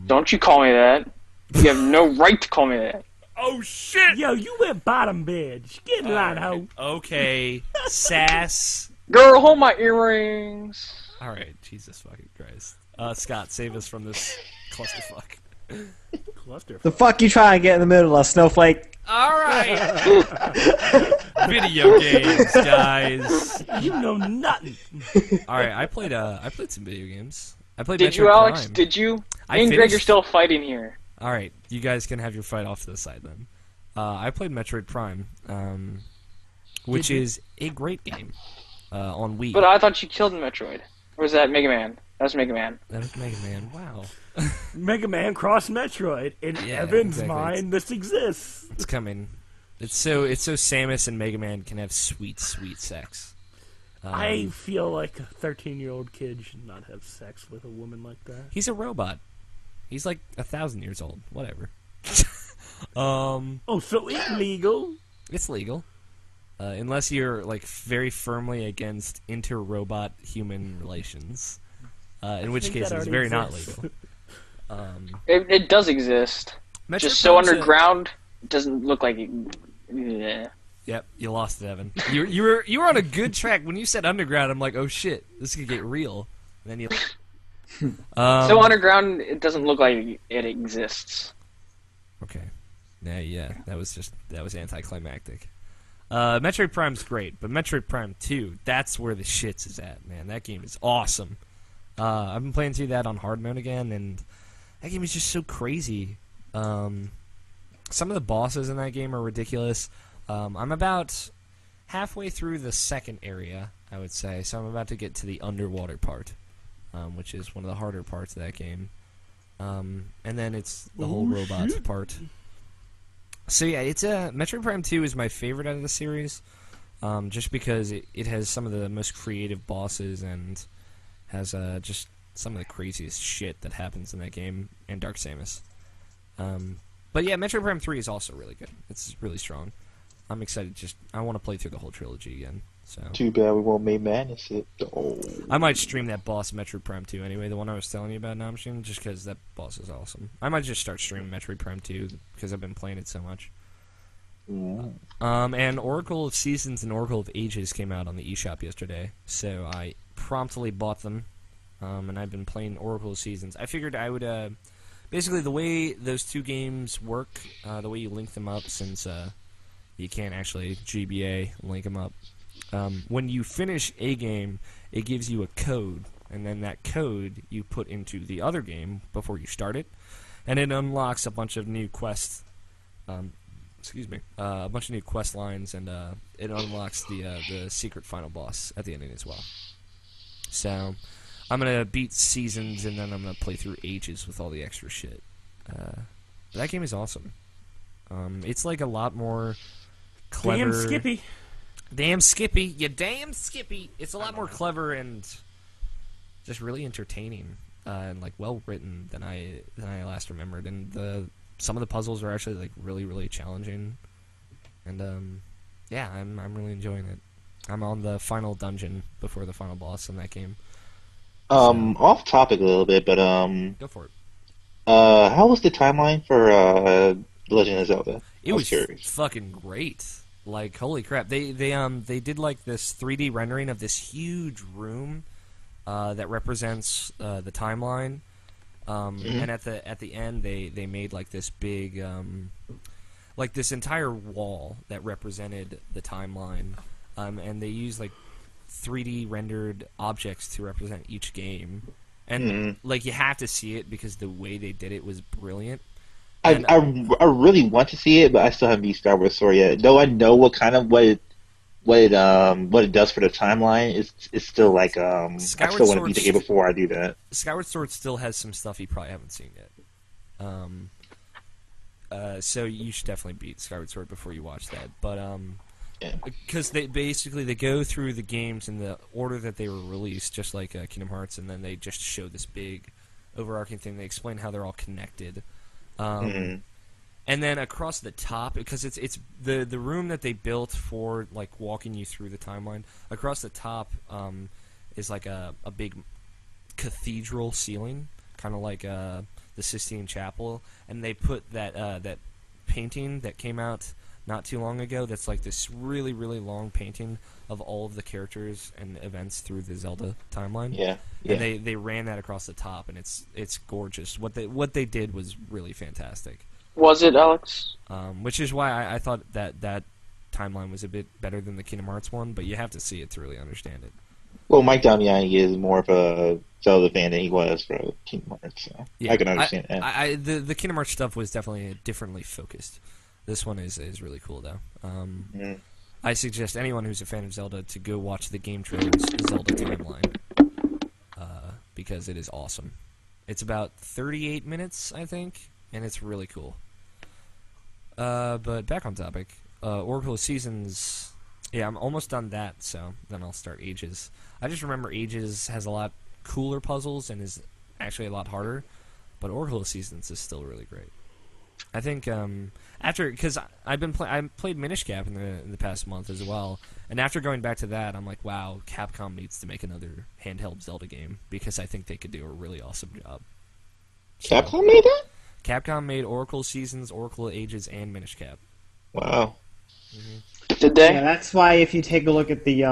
Don't you call me that. You have no right to call me that. Oh shit! Yo, you wear bottom bitch. Get in line, ho. Okay, sass. Girl, hold my earrings. All right, Jesus fucking Christ. Scott, save us from this clusterfuck. Cluster. The fuck you trying to get in the middle of, Snowflake? All right. Video games, guys. You know nothing. All right, I played some video games. I played. Did Metroid you, Alex? Prime. Did you? I Me and Greg are finished- still fighting here. All right, you guys can have your fight off to the side then. I played Metroid Prime, which is a great game on Wii. But I thought you killed Metroid. Or was that Mega Man? That was Mega Man. That was Mega Man. Wow. Mega Man cross Metroid. In Yeah, Evan's exactly. mind, this exists. It's coming. It's so Samus and Mega Man can have sweet, sweet sex. I feel like a 13-year-old kid should not have sex with a woman like that. He's a robot. He's like 1,000 years old. Whatever. Oh, so it's legal? It's legal. Unless you're like very firmly against inter-robot human relations. In which think case that it's already very not exists. legal. It does exist. Metroid Just so Prime's underground, it doesn't look like it. Yeah. Yep, you lost it, Evan. You were on a good track. When you said underground, I'm like, oh shit, this could get real. And then you. So underground, it doesn't look like it exists. Okay. Yeah, that was anticlimactic. Metroid Prime's great, but Metroid Prime 2, that's where the shits is at, man. That game is awesome. I've been playing through that on hard mode again, and that game is just so crazy. Some of the bosses in that game are ridiculous. I'm about halfway through the second area, I would say, so I'm about to get to the underwater part, which is one of the harder parts of that game. And then it's the whole robots part. So yeah, it's Metroid Prime 2 is my favorite out of the series, just because it has some of the most creative bosses and has just some of the craziest shit that happens in that game, and Dark Samus. But yeah, Metroid Prime 3 is also really good. It's really strong. I'm excited. I want to play through the whole trilogy again. So too bad we won't make Madness it. Oh. I might stream that boss in Metroid Prime 2 anyway, the one I was telling you about now, machine, just because that boss is awesome. I might just start streaming Metroid Prime 2 because I've been playing it so much. Yeah. And Oracle of Seasons and Oracle of Ages came out on the eShop yesterday, so I promptly bought them, and I've been playing Oracle of Seasons. I figured I would, basically the way those two games work, the way you link them up, since you can't actually GBA link them up. When you finish a game, it gives you a code, and then that code you put into the other game before you start it, and it unlocks a bunch of new quests. A bunch of new quest lines, and it unlocks the secret final boss at the ending as well. So I'm gonna beat Seasons, and then I'm gonna play through Ages with all the extra shit. That game is awesome. It's like a lot more clever. Damn Skippy. Damn Skippy. You damn Skippy. It's a lot more clever and just really entertaining and like well written than I last remembered. And some of the puzzles are actually like really, really challenging. And yeah, I'm really enjoying it. I'm on the final dungeon before the final boss in that game. Off topic a little bit, but Go for it. How was the timeline for The Legend of Zelda? It was fucking great. Like, holy crap! They did like this 3D rendering of this huge room that represents the timeline, and at the end they made like this big like this entire wall that represented the timeline, and they used like 3D rendered objects to represent each game, and like you have to see it because the way they did it was brilliant. I really want to see it, but I still haven't beat Star Wars Sword yet. Though I know what it does for the timeline. It's still like I still want to beat the game before I do that. Skyward Sword still has some stuff you probably haven't seen yet. So you should definitely beat Skyward Sword before you watch that. But because they go through the games in the order that they were released, just like Kingdom Hearts, and then they just show this big overarching thing. They explain how they're all connected. And then across the top, because it's the room that they built for like walking you through the timeline. Across the top is like a big cathedral ceiling, kind of like the Sistine Chapel, and they put that painting that came out not too long ago. That's like this really, really long painting of all of the characters and events through the Zelda timeline. Yeah. And they ran that across the top, and it's gorgeous. What they did was really fantastic. Was it, Alex? Which is why I thought that timeline was a bit better than the Kingdom Hearts one, but you have to see it to really understand it. Well, Mike Damiani is more of a Zelda fan than he was for Kingdom Hearts, so yeah, I can understand that. The Kingdom Hearts stuff was definitely differently focused. This one is really cool, though. I suggest anyone who's a fan of Zelda to go watch the Game Trailer's Zelda timeline, because it is awesome. It's about 38 minutes, I think, and it's really cool. But back on topic, Oracle of Seasons. Yeah, I'm almost done that, so then I'll start Ages. I just remember Ages has a lot cooler puzzles and is actually a lot harder, but Oracle of Seasons is still really great. I think because I played Minish Cap in the past month as well, and after going back to that, I'm like, wow, Capcom needs to make another handheld Zelda game because I think they could do a really awesome job. So, Capcom made that? Capcom made Oracle Seasons, Oracle Ages, and Minish Cap. Wow. Did they? Yeah, that's why if you take a look at the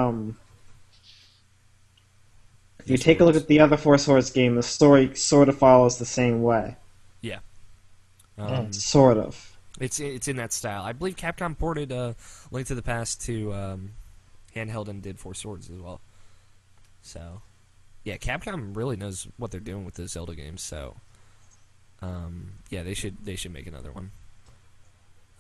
if you take a look at the other Four Swords game, the story sort of follows the same way. Yeah. Sort of. It's in that style. I believe Capcom ported Link to the Past to handheld and did Four Swords as well. So, yeah, Capcom really knows what they're doing with the Zelda games. So, yeah, they should make another one.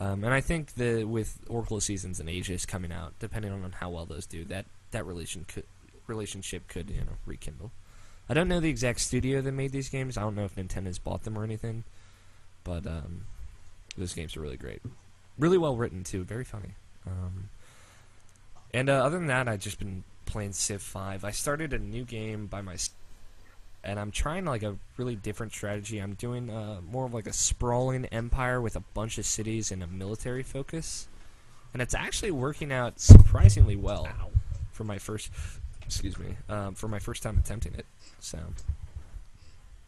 And I think with Oracle of Seasons and Aegis coming out, depending on how well those do, that relationship could rekindle. I don't know the exact studio that made these games. I don't know if Nintendo's bought them or anything, but those games are really great, really well written too, very funny. And other than that, I've just been playing Civ 5. I started a new game by myself, and I'm trying like a really different strategy. I'm doing more of like a sprawling empire with a bunch of cities and a military focus, and it's actually working out surprisingly well for my first. Excuse me, for my first time attempting it. So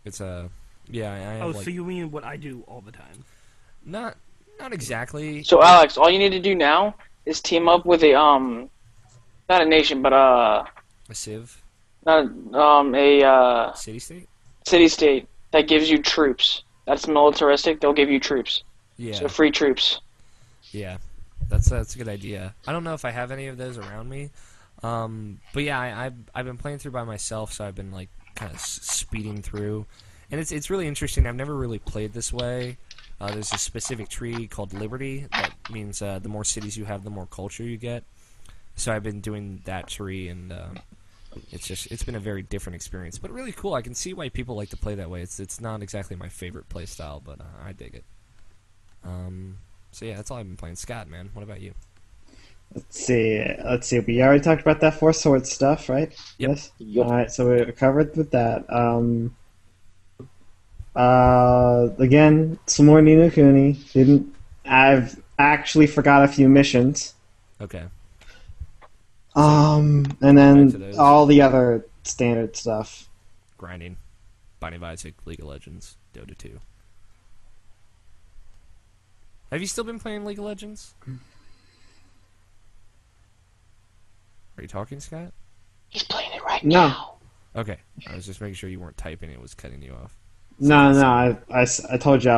it's yeah. I have, so you mean what I do all the time? Not exactly. So Alex, all you need to do now is team up with a not a nation, but a civ. Not a city-state? City-state that gives you troops. That's militaristic. They'll give you troops. Yeah. So free troops. Yeah, that's a good idea. I don't know if I have any of those around me, but yeah, I've been playing through by myself, so I've been like kind of speeding through, and it's really interesting. I've never really played this way. There's a specific tree called Liberty that means the more cities you have, the more culture you get. So I've been doing that tree, and it's been a very different experience, but really cool. I can see why people like to play that way. It's not exactly my favorite play style, but I dig it. So yeah, that's all I've been playing. Scott, man, what about you? Let's see. We already talked about that Four Swords stuff, right? Yep. Yes. Yep. All right, so we're covered with that. Again, some more Ni no Kuni. I've actually forgot a few missions. Okay. And Back to then those. all the other standard stuff. Grinding, Binding of Isaac, League of Legends, Dota 2. Have you still been playing League of Legends? Are you talking, Scott? He's playing it right No. now. Okay, I was just making sure you weren't typing. It was cutting you off. No. I told you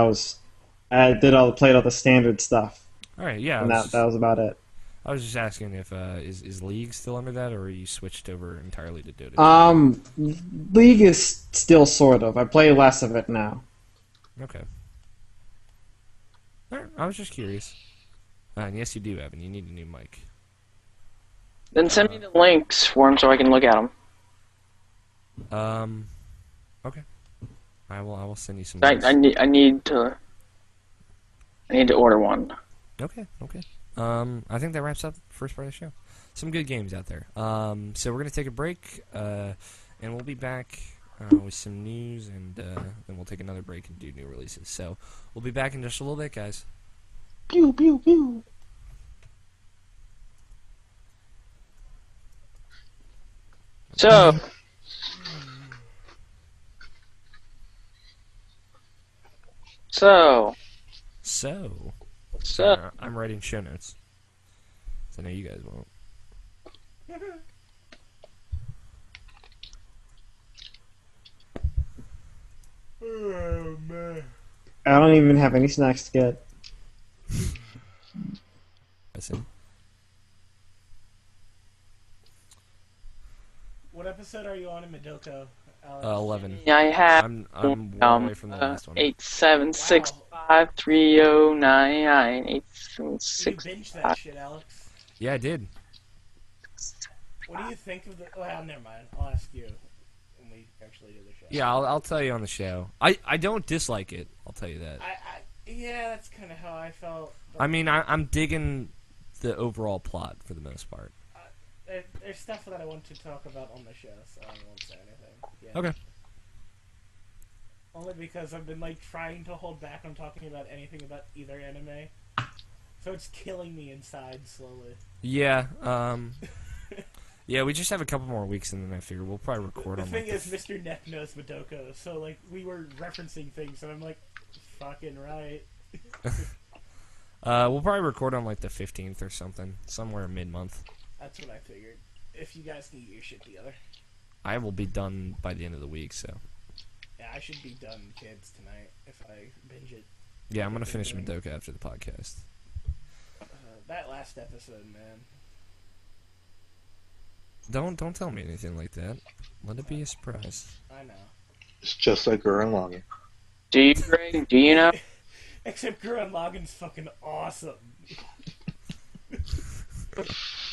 I played all the standard stuff, All right, yeah. and that was about it. I was just asking if is League still under that, or are you switched over entirely to Dota? League is still sort of. I play less of it now. Okay. All right, I was just curious. And yes, you do, Evan. You need a new mic. Then send me the links for them so I can look at them. Okay. I will send you some. I need to order one. Okay. I think that wraps up the first part of the show. Some good games out there. So we're gonna take a break, and we'll be back with some news, and then we'll take another break and do new releases. So we'll be back in just a little bit, guys. Pew pew pew. So I'm writing show notes. So I know you guys won't. Oh, man. I don't even have any snacks to get. Listen. What episode are you on in Midoko, Alex? 11. yeah, I have I'm one away from the last one. 8765309 You binged that shit, Alex. Yeah, I did. What do you think of the... Well, never mind. I'll ask you when we actually do the show. Yeah, I'll tell you on the show. I don't dislike it. I'll tell you that. Yeah, that's kind of how I felt. I mean, I'm digging the overall plot for the most part. There's stuff that I want to talk about on the show, so I won't say anything. Yeah. Okay. Only because I've been trying to hold back on talking about anything about either anime, so it's killing me inside slowly. Yeah. Yeah, we just have a couple more weeks, and then I figure we'll probably record the on. The thing is, Mr. Neck knows Madoko, so like we were referencing things, and I'm like, fucking right. We'll probably record on like the 15th or something, somewhere mid-month. That's what I figured. If you guys can get your shit together. I will be done by the end of the week, so. Yeah, I should be done, kids, tonight if I binge it. Yeah, I'm gonna finish Madoka after the podcast. That last episode, man. Don't tell me anything like that. Let it be a surprise. I know. It's just like Gurren Lagann. Do you, Greg? Do you know? Except Gurren Lagann's fucking awesome.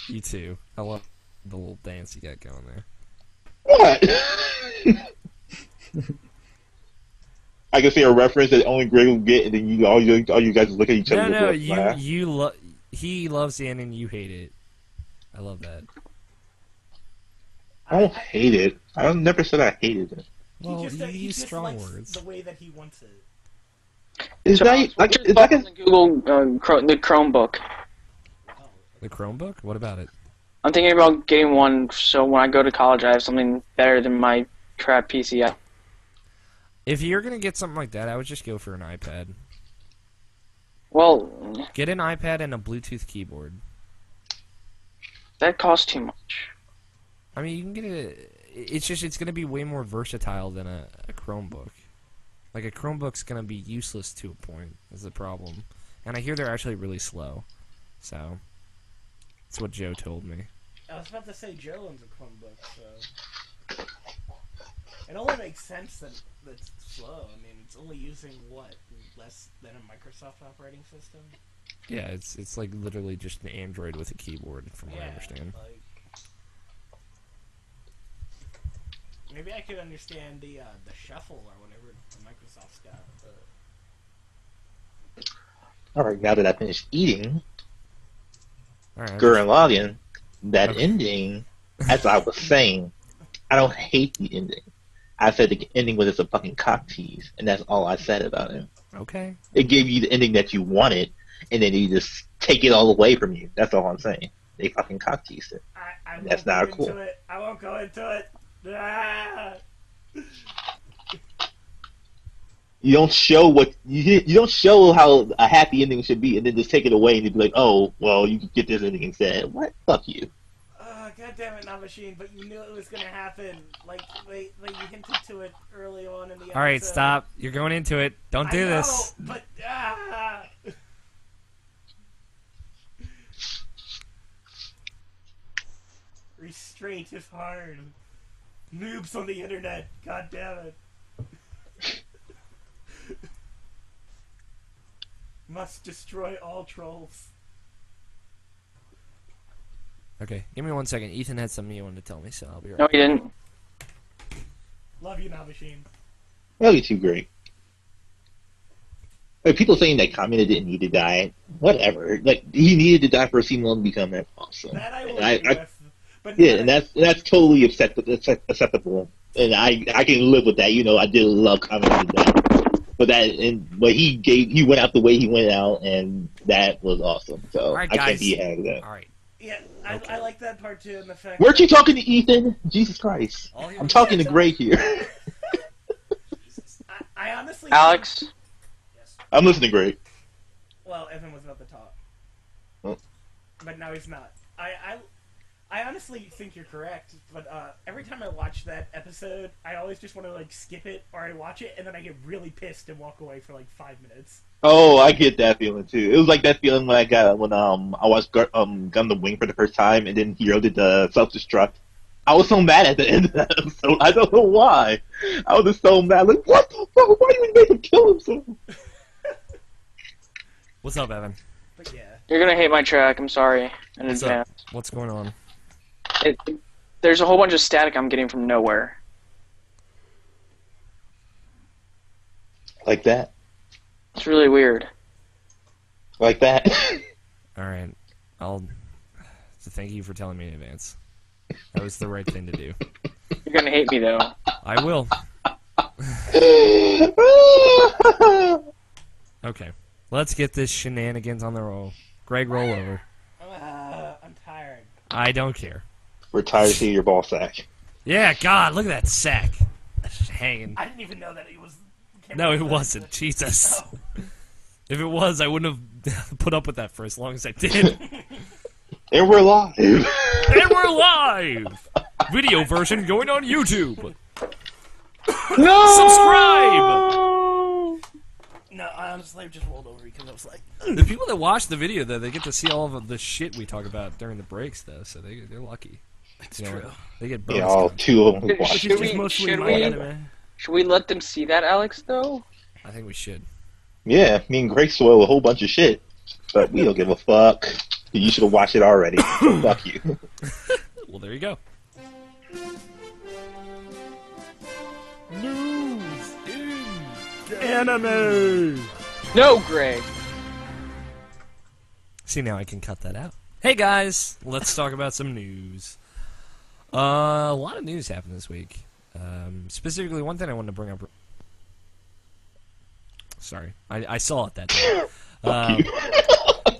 You too. I love the little dance you got going there. What? I can see a reference that only Greg will get, and then all you guys look at each other. No, laugh. he loves the ending, you hate it. I love that. I don't hate it. I never said I hated it. Well, he just strong likes words. the way that he wants it. Is So, that what's like? your Is that thought on the Google the Chromebook? The Chromebook? What about it? I'm thinking about getting one, so when I go to college, I have something better than my crap PC. If you're gonna get something like that, I would just go for an iPad. Well, Get an iPad and a Bluetooth keyboard. that costs too much. I mean, you can get it's gonna be way more versatile than a Chromebook. Like, a Chromebook's gonna be useless to a point, is the problem. And I hear they're actually really slow. So, that's what Joe told me. I was about to say Joe owns a Chromebook, so... It only makes sense that it's slow. I mean, it's only using, what, less than a Microsoft operating system? Yeah, it's like literally just an Android with a keyboard, from what I understand. Like... Maybe I could understand the shuffle or whatever Microsoft's got. But... Alright, now that I finished eating, Alright, Gurren Lagann, that ending, as I was saying, I don't hate the ending. I said the ending was just a fucking cock tease, and that's all I said about it. okay. It gave you the ending that you wanted, and then you just take it all away from you. That's all I'm saying. They fucking cock teased it. That's not cool. I won't go into it. Ah! You don't show you don't show how a happy ending should be, and then just take it away and you'd be like, oh, well, you can get this ending instead. What? Fuck you. God damn it, Navashine, but you knew it was gonna happen. Like you hinted to it early on in the episode. Alright, stop. You're going into it. Don't do this. But restraint is hard. Noobs on the internet. God damn it. Must destroy all trolls. Okay, give me 1 second. Ethan had something he wanted to tell me, so I'll be right No, back. he didn't. Love you, Navashine. Well, you're too great. Like, people saying that Kamina didn't need to die, whatever. Like, he needed to die for Simon to become that awesome. That I will And agree with. But yeah, and that's totally acceptable. And I can live with that. You know, I did love Kamina to die. But he went out the way he went out, and that was awesome. So Alright, I can't guys. be happy with that. Alright. yeah, I like that part too, and the fact. Weren't you talking to Ethan? Jesus Christ. All he I'm was talking to saying- Greg here. I honestly. Alex, I'm listening, Greg. Well, Evan was about to talk. Oh. But now he's not. I honestly think you're correct, but every time I watch that episode, I always just want to like skip it, or I watch it and then I get really pissed and walk away for like 5 minutes. Oh, I get that feeling too. It was like that feeling when I got when I watched Gundam Wing for the first time, and then Hero did the self-destruct. I was so mad at the end of that episode. I don't know why. I was just so mad. Like, what the fuck? Why do you make him kill himself? What's up, Evan? But yeah, you're gonna hate my track. I'm sorry in What's up? advance. What's going on? There's a whole bunch of static I'm getting from nowhere. Like that. It's really weird. Like that. Alright. So thank you for telling me in advance. That was the right thing to do. You're gonna hate me though. I will. Okay. Let's get this shenanigans on the roll. Greg, roll over. I'm tired. I don't care. We're tired to see your ball sack. Yeah, God, look at that sack. That's just hanging. I didn't even know that it was. No, it wasn't. Jesus. Oh. If it was, I wouldn't have put up with that for as long as I did. And we're live. And we're live! Video version going on YouTube. No! Subscribe! No, I honestly just rolled over because I was like, The people that watch the video, though, they get to see all of the shit we talk about during the breaks, though, so they're lucky. it's You know, true. They get bonus Yeah, all content. two of them Should watch. Which we- is just mostly should my we- anime. Should we let them see that, Alex, though? I think we should. Yeah, me and Greg spoil a whole bunch of shit. But we don't give a fuck. You should have watched it already. So fuck you. Well, there you go. News in anime. No, Greg. See, now I can cut that out. Hey, guys, let's talk about some news. A lot of news happened this week. Specifically, one thing I wanted to bring up. Sorry, I saw it that day. Fuck you.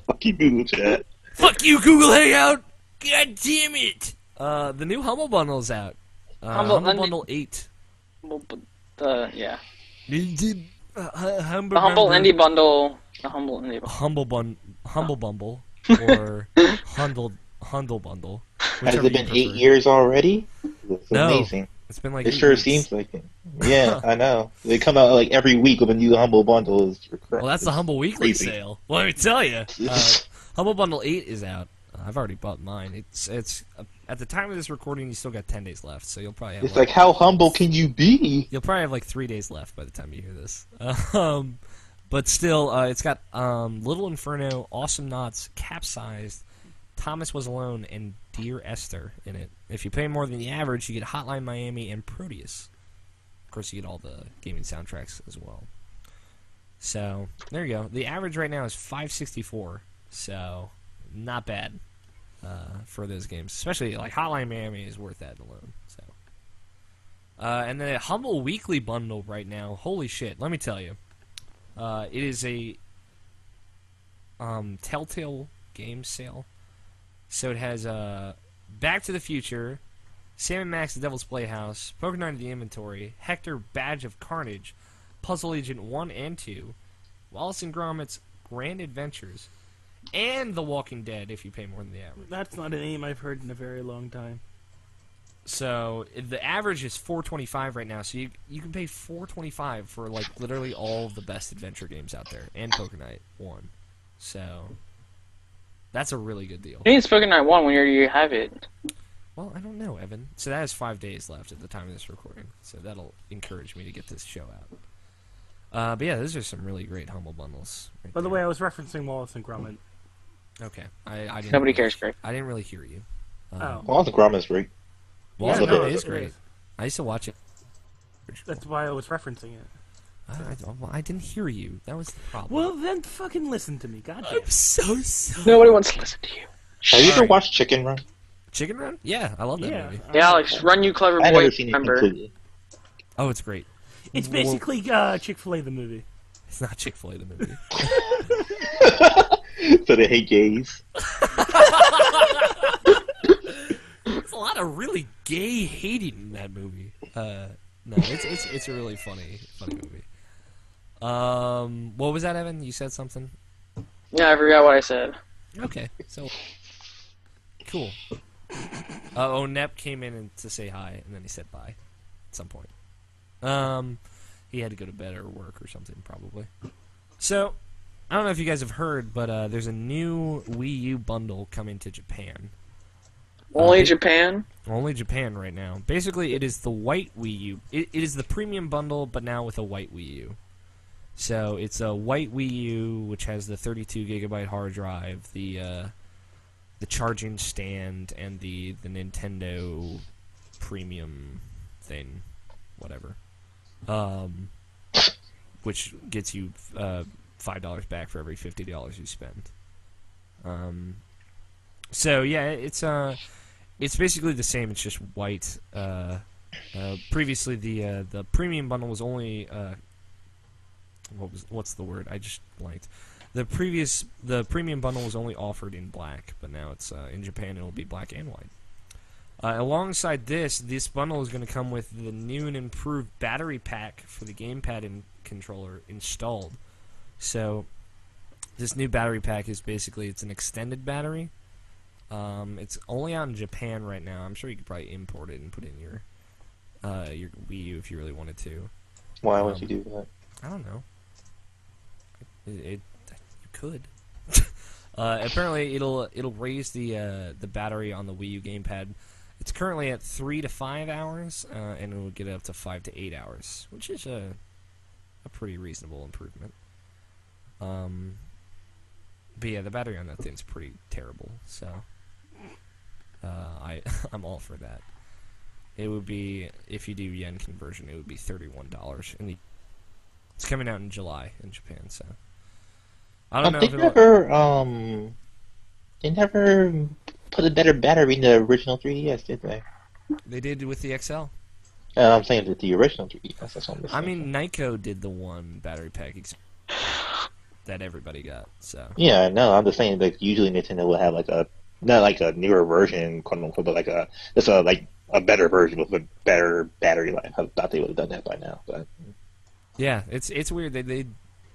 Fuck you, Google Chat. Fuck you, Google Hangout! God damn it! The new Humble Bundle is out. Humble Bundle 8. Well, but yeah. The The Humble Indie Bundle. The Humble Indie Bundle. Humble Bundle, or Hundle Bundle. Has whichever it been you 8 prefer. years already? It's No. amazing. It's been like It 8 sure weeks. seems like it. Yeah, I know. They come out like every week with a new Humble Bundle. Well, that's the Humble Weekly crazy. sale. Well, let me tell you, Humble Bundle 8 is out. I've already bought mine. It's at the time of this recording, you still got 10 days left, so you'll probably have It's like, how humble can you be? you'll probably have like 3 days left by the time you hear this. But still, it's got Little Inferno, Awesome Knots, Capsized, Thomas Was Alone, and Dear Esther in it. If you pay more than the average, you get Hotline Miami and Proteus. Of course, you get all the gaming soundtracks as well. So there you go. The average right now is 564, so not bad for those games. Especially like Hotline Miami is worth that alone. So, and the Humble Weekly Bundle right now. Holy shit! Let me tell you, it is a Telltale Games sale. So it has Back to the Future, Sam & Max The Devil's Playhouse, Pokemon The Inventory, Hector Badge of Carnage, Puzzle Agent 1 and 2, Wallace and Gromit's Grand Adventures, and The Walking Dead if you pay more than the average. That's not a name I've heard in a very long time. So the average is $4.25 right now, so you can pay $4.25 for like literally all of the best adventure games out there, and Pokemon 1. So that's a really good deal. I think it's Pokemon 1 when you have it. Well, I don't know, Evan. So that has 5 days left at the time of this recording. So that'll encourage me to get this show out. But yeah, those are some really great Humble Bundles. Right By the there. way, I was referencing Wallace and Gromit. Okay. I didn't Nobody really, cares, Greg. I didn't really hear you. Oh. Well, the Grommet's great. Wallace Yeah, and no, Gromit it is it great. is. I used to watch it. That's why I was referencing it. I didn't hear you. That was the problem. Well, then fucking listen to me, goddamn. I'm so sorry. Nobody wants to listen to you. Have you ever Alright. watched Chicken Run? Chicken Run? Yeah, I love that Yeah. movie. Hey, Alex, run you clever I've boy. never seen it Remember. completely. Oh, it's great. It's Well, basically Chick-fil-A the movie. It's not Chick-fil-A the movie. So they hate gays. There's a lot of really gay hating in that movie. No, it's a really funny movie. What was that, Evan? You said something? Yeah, I forgot what I said. Okay, so cool. Nep came in to say hi, and then he said bye at some point. He had to go to bed or work or something, probably. So, I don't know if you guys have heard, but there's a new Wii U bundle coming to Japan. Only Japan? Only Japan right now. Basically, it is the white Wii U. It is the premium bundle, but now with a white Wii U. So it's a white Wii U, which has the 32GB hard drive, the charging stand, and the Nintendo premium thing, whatever. Which gets you $5 back for every $50 you spend. So yeah, it's basically the same. It's just white. Previously, the premium bundle was only what's the word? I just blanked. The premium bundle was only offered in black, but now it's in Japan. It'll be black and white. Alongside this bundle is going to come with the new and improved battery pack for the gamepad and controller installed. So this new battery pack is basically it's an extended battery. It's only out in Japan right now. I'm sure you could probably import it and put it in your Wii U if you really wanted to. Why would you do that? I don't know. You could. Apparently, it'll raise the battery on the Wii U gamepad. It's currently at 3 to 5 hours, and it will get up to 5 to 8 hours, which is a pretty reasonable improvement. But yeah, the battery on that thing's pretty terrible. So I'm all for that. It would be, if you do yen conversion, it would be $31. It's coming out in July in Japan, so I don't know. They never put a better battery in the original 3DS, did they? They did with the XL. I'm saying with the original 3DS. That's what I mean, Nyko did the one battery pack that everybody got. So yeah, no, I'm just saying that usually Nintendo will have like not like a newer version, quote unquote, but like a better version with a better battery life. I thought they would have done that by now, but yeah, it's weird they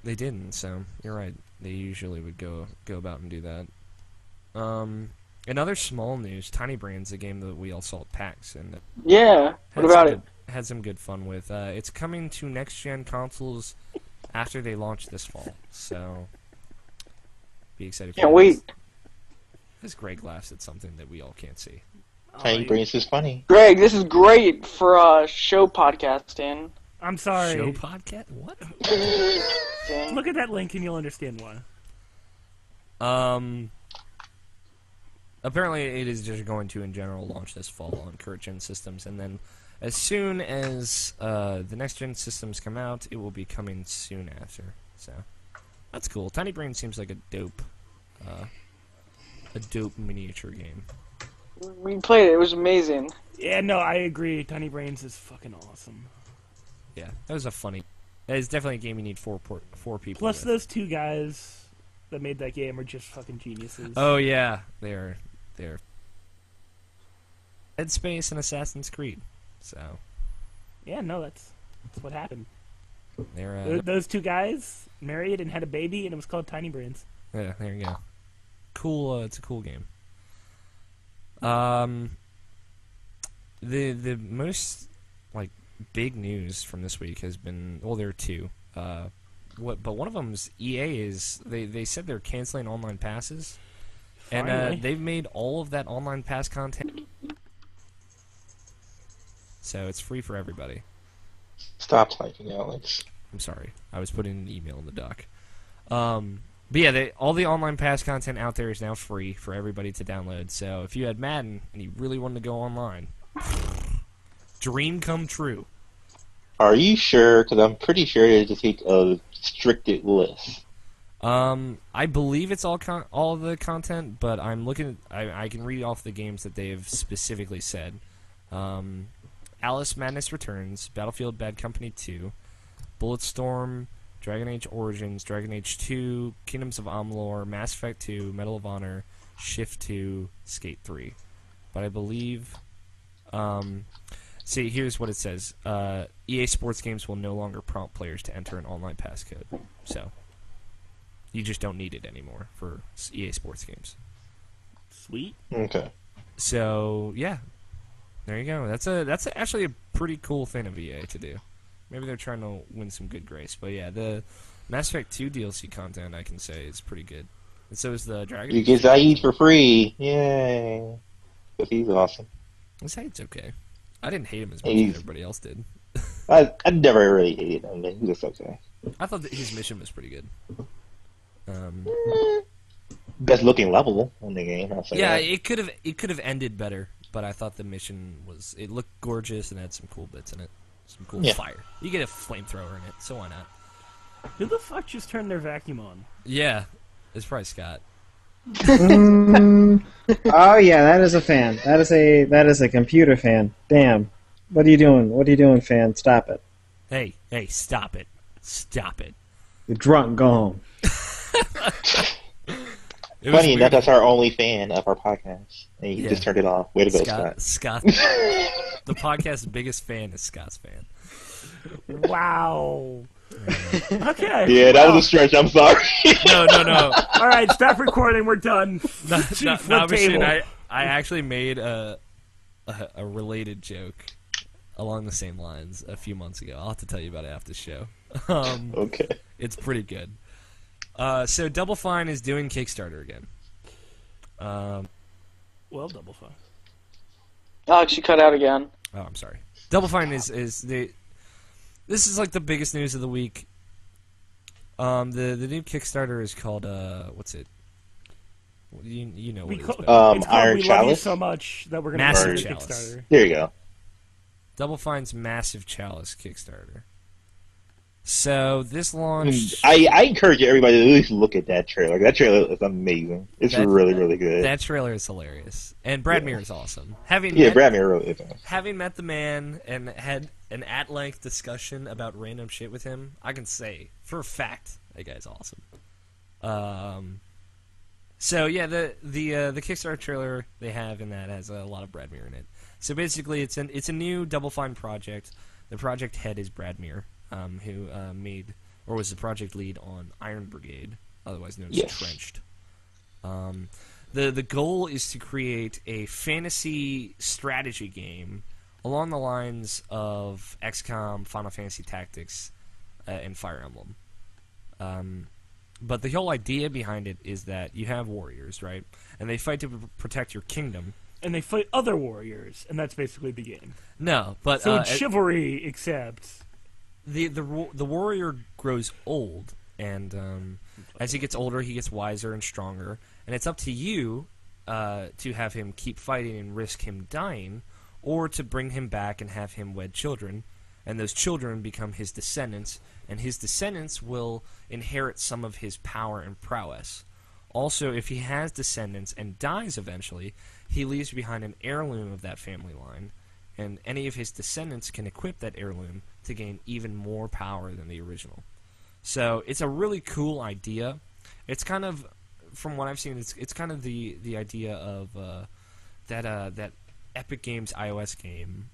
didn't. So you're right. They usually would go about and do that. In other small news, Tiny Brains, a game that we all saw at PAX, and yeah, what about it? Had some good fun with. It's coming to next-gen consoles after they launch this fall, so be excited for Can't wait. Because Greg laughs at something that we all can't see. Tiny Brains is funny. Greg, this is great for show podcasting. I'm sorry. Show podcast? What? Look at that link and you'll understand why. Apparently it is just going to, in general, launch this fall on current-gen systems, and then as soon as the next-gen systems come out, it will be coming soon after. So that's cool. Tiny Brain seems like a dope miniature game. We played it. It was amazing. Yeah, no, I agree. Tiny Brains is fucking awesome. Yeah, that was that is definitely a game you need four people. Plus, with. those two guys that made that game are just fucking geniuses. Oh yeah, they're Dead Space and Assassin's Creed. So yeah, no, that's what happened. They're those two guys married and had a baby, and it was called Tiny Brains. Yeah, there you go. Cool. It's a cool game. The most like big news from this week has been, well, there are two. But one of them is EA is they said they're canceling online passes, Finally. and they've made all of that online pass content, so it's free for everybody. Stop typing, Alex. I'm sorry, I was putting an email in the doc. But yeah, all the online pass content out there is now free for everybody to download. So if you had Madden and you really wanted to go online, dream come true. Are you sure? Because I'm pretty sure they just take a restricted list. I believe it's all the content, but I'm looking. I can read off the games that they have specifically said. Alice Madness Returns, Battlefield Bad Company 2, Bulletstorm, Dragon Age Origins, Dragon Age 2, Kingdoms of Amalur, Mass Effect 2, Medal of Honor, Shift 2, Skate 3. But I believe... see, here's what it says. EA Sports games will no longer prompt players to enter an online passcode. So, you just don't need it anymore for EA Sports games. Sweet. Okay. So, yeah. There you go. That's actually a pretty cool thing of EA to do. Maybe they're trying to win some good grace. But yeah, the Mass Effect 2 DLC content, I can say, is pretty good. And so is the Dragon Age. You get Zaid for free. Yay. Because he's awesome. Zaid's okay. I didn't hate him as much as everybody else did. I never really hated him. He was okay. I thought that his mission was pretty good. Best looking level in the game. I'll say Yeah, that. it could have ended better, but I thought the mission it looked gorgeous and had some cool bits in it. Some cool fire. You get a flamethrower in it, so why not? Who the fuck just turned their vacuum on? Yeah, it's probably Scott. Oh yeah, that is a fan. That is a computer fan. Damn. What are you doing? What are you doing, fan? Stop it. Hey, stop it. Stop it. You're drunk, go home. Funny enough, that's our only fan of our podcast. And he just turned it off. Way to go, Scott. Scott. The podcast's biggest fan is Scott's fan. Wow. Okay. Yeah, that was a stretch. I'm sorry. No. All right, stop recording. We're done. I actually made a related joke along the same lines a few months ago. I'll have to tell you about it after the show. Okay. It's pretty good. So Double Fine is doing Kickstarter again. Well, Double Fine. Alex, you cut out again. Oh, I'm sorry. Double Fine is the. This is like the biggest news of the week. The new Kickstarter is called what's it? You know what it is. It's called Iron We Chalice? Love You So Much that we're going to Massive do Chalice. Kickstarter. There you go. Double Fine's Massive Chalice Kickstarter. So this launched. I encourage everybody to at least look at that trailer. That trailer is amazing. It's really, really good. That trailer is hilarious, and Brad Muir is awesome. Brad Muir really is awesome. Having met the man and had an at-length discussion about random shit with him, I can say for a fact that guy's awesome. So yeah, the Kickstarter trailer they have in that has a lot of Brad Muir in it. So basically, it's a new Double Fine project. The project head is Brad Muir, who made or was the project lead on Iron Brigade, otherwise known as Trenched. The goal is to create a fantasy strategy game along the lines of XCOM, Final Fantasy Tactics, and Fire Emblem. But the whole idea behind it is that you have warriors, right? And they fight to protect your kingdom. And they fight other warriors, and that's basically the game. No, but so it's chivalry, except the warrior grows old, and as he gets older, he gets wiser and stronger. And it's up to you to have him keep fighting and risk him dying, or to bring him back and have him wed children, and those children become his descendants, and his descendants will inherit some of his power and prowess. Also, if he has descendants and dies eventually, he leaves behind an heirloom of that family line, and any of his descendants can equip that heirloom to gain even more power than the original. So it's a really cool idea. It's kind of, from what I've seen, it's kind of the idea of that Epic Games iOS game.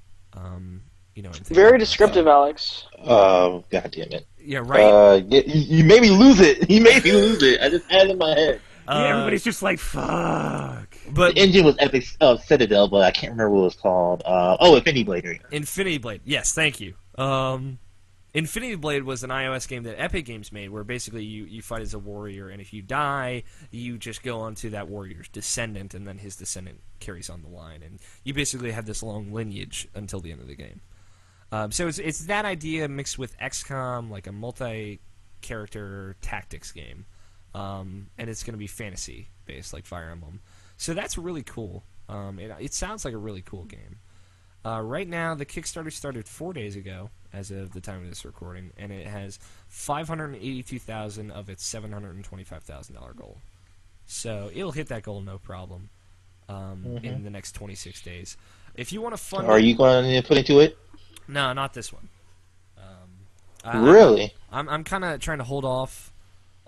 Very descriptive, Alex. Oh, God damn it. Yeah, right. You made me lose it. You made me lose it. I just had it in my head. Everybody's just like, fuck. But the engine was Epic Citadel, but I can't remember what it was called. Infinity Blade. Infinity Blade. Yes, thank you. Infinity Blade was an iOS game that Epic Games made, where basically you fight as a warrior, and if you die, you just go on to that warrior's descendant, and then his descendant carries on the line, and you basically have this long lineage until the end of the game. So it's that idea mixed with XCOM, like a multi-character tactics game, and it's going to be fantasy-based, like Fire Emblem. So that's really cool. It sounds like a really cool game. Right now, the Kickstarter started 4 days ago, as of the time of this recording, and it has $582,000 of its $725,000 goal. So it'll hit that goal no problem in the next 26 days. If you want to fund Are you going to put into it? No, not this one. Really? I'm kind of trying to hold off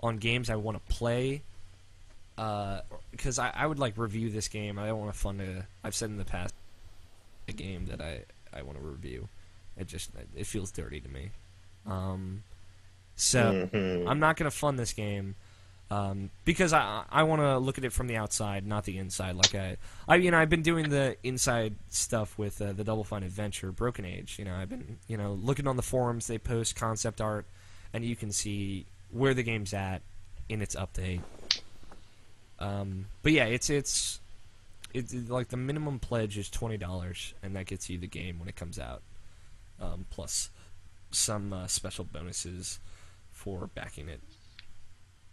on games I want to play, because I would like review this game. I don't want to fund I've said in the past a game that I want to review. It feels dirty to me. So I'm not going to fund this game because I want to look at it from the outside, not the inside. Like I've been doing the inside stuff with the Double Fine adventure, Broken Age. I've been looking on the forums. They post concept art, and you can see where the game's at in its update. But yeah, it's like the minimum pledge is $20, and that gets you the game when it comes out, plus some special bonuses for backing it.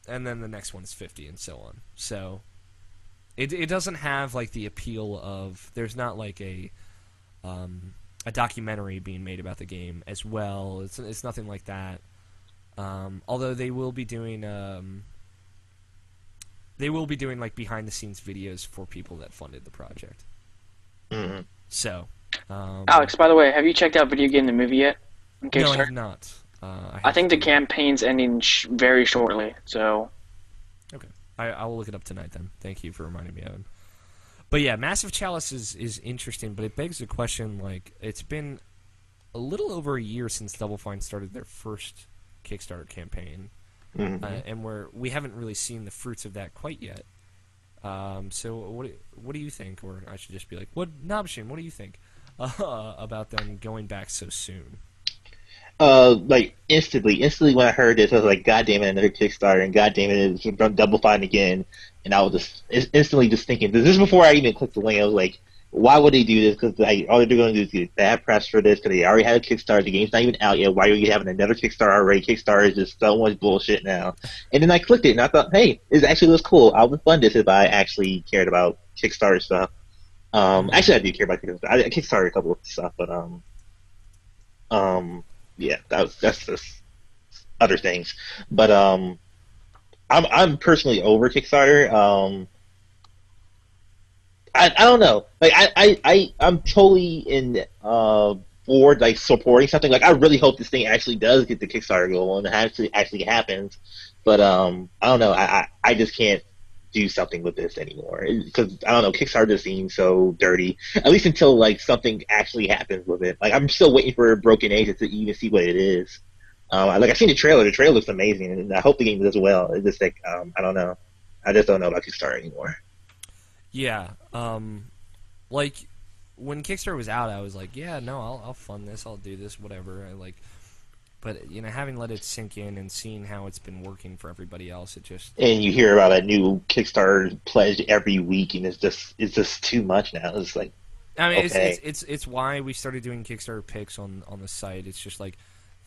And then the next one's $50, and so on. So it doesn't have like the appeal of, there's not like a documentary being made about the game as well. It's nothing like that. Although they will be doing like behind the scenes videos for people that funded the project. Mm-hmm. So, Alex, by the way, have you checked out Video Game the Movie yet? No, I have not. I think the campaign's ending very shortly, so... Okay. I will look it up tonight then. Thank you for reminding me, Evan. But yeah, Massive Chalice is interesting, but it begs the question, like, it's been a little over a year since Double Fine started their first Kickstarter campaign, and we haven't really seen the fruits of that quite yet. So what do you think? Or I should just be like, Nobshin, what do you think about them going back so soon? Like instantly when I heard this, I was like, God damn it, another Kickstarter, and God damn it, it's Double Fine again. And I was just instantly just thinking, this is before I even clicked the link. I was like, why would they do this? Because all they're going to do is get bad press for this, because they already had a Kickstarter. The game's not even out yet. Why are you having another Kickstarter already? Kickstarter is just so much bullshit now. And then I clicked it, and I thought, hey, this actually looks cool. I would fund this if I actually cared about Kickstarter stuff. Actually, I do care about Kickstarter. I Kickstarted a couple of stuff, but yeah, that's just other things. But I'm personally over Kickstarter. I don't know. Like I'm totally in board like supporting something. Like I really hope this thing actually does get the Kickstarter goal and it actually happens. But I don't know. I just can't do something with this anymore because I don't know. Kickstarter just seems so dirty. At least until like something actually happens with it. Like I'm still waiting for Broken Age to even see what it is. Like I've seen the trailer. The trailer looks amazing, and I hope the game does well. It's just like I don't know. I just don't know about Kickstarter anymore. Yeah, like when Kickstarter was out, I was like, yeah, no, I'll fund this, I'll do this, whatever. But having let it sink in and seeing how it's been working for everybody else, it just and you hear about a new Kickstarter pledge every week, and it's just too much now. It's like, I mean, okay. it's why we started doing Kickstarter picks on the site. It's just like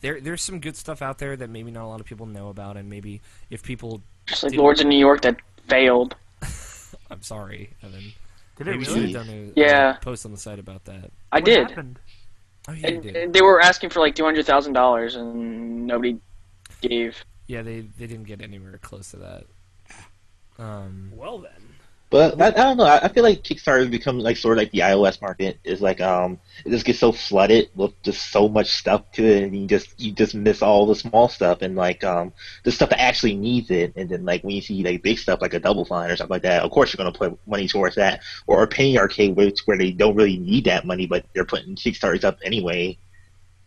there's some good stuff out there that maybe not a lot of people know about, and maybe if people just like Lords of New York that failed. I'm sorry, Evan. Did it Maybe really? you should have done a post on the site about that. I What did. happened? Oh, yeah, you did. They were asking for like $200,000, and nobody gave. Yeah, they didn't get anywhere close to that. Well then. But I don't know. I feel like Kickstarter has become like sort of like the iOS market. Is like it just gets so flooded with just so much stuff to it, and you just miss all the small stuff and like the stuff that actually needs it. And then like when you see like big stuff like a Double Fine or something like that, of course you're gonna put money towards that. Or a Penny Arcade, where they don't really need that money, but they're putting Kickstarters up anyway.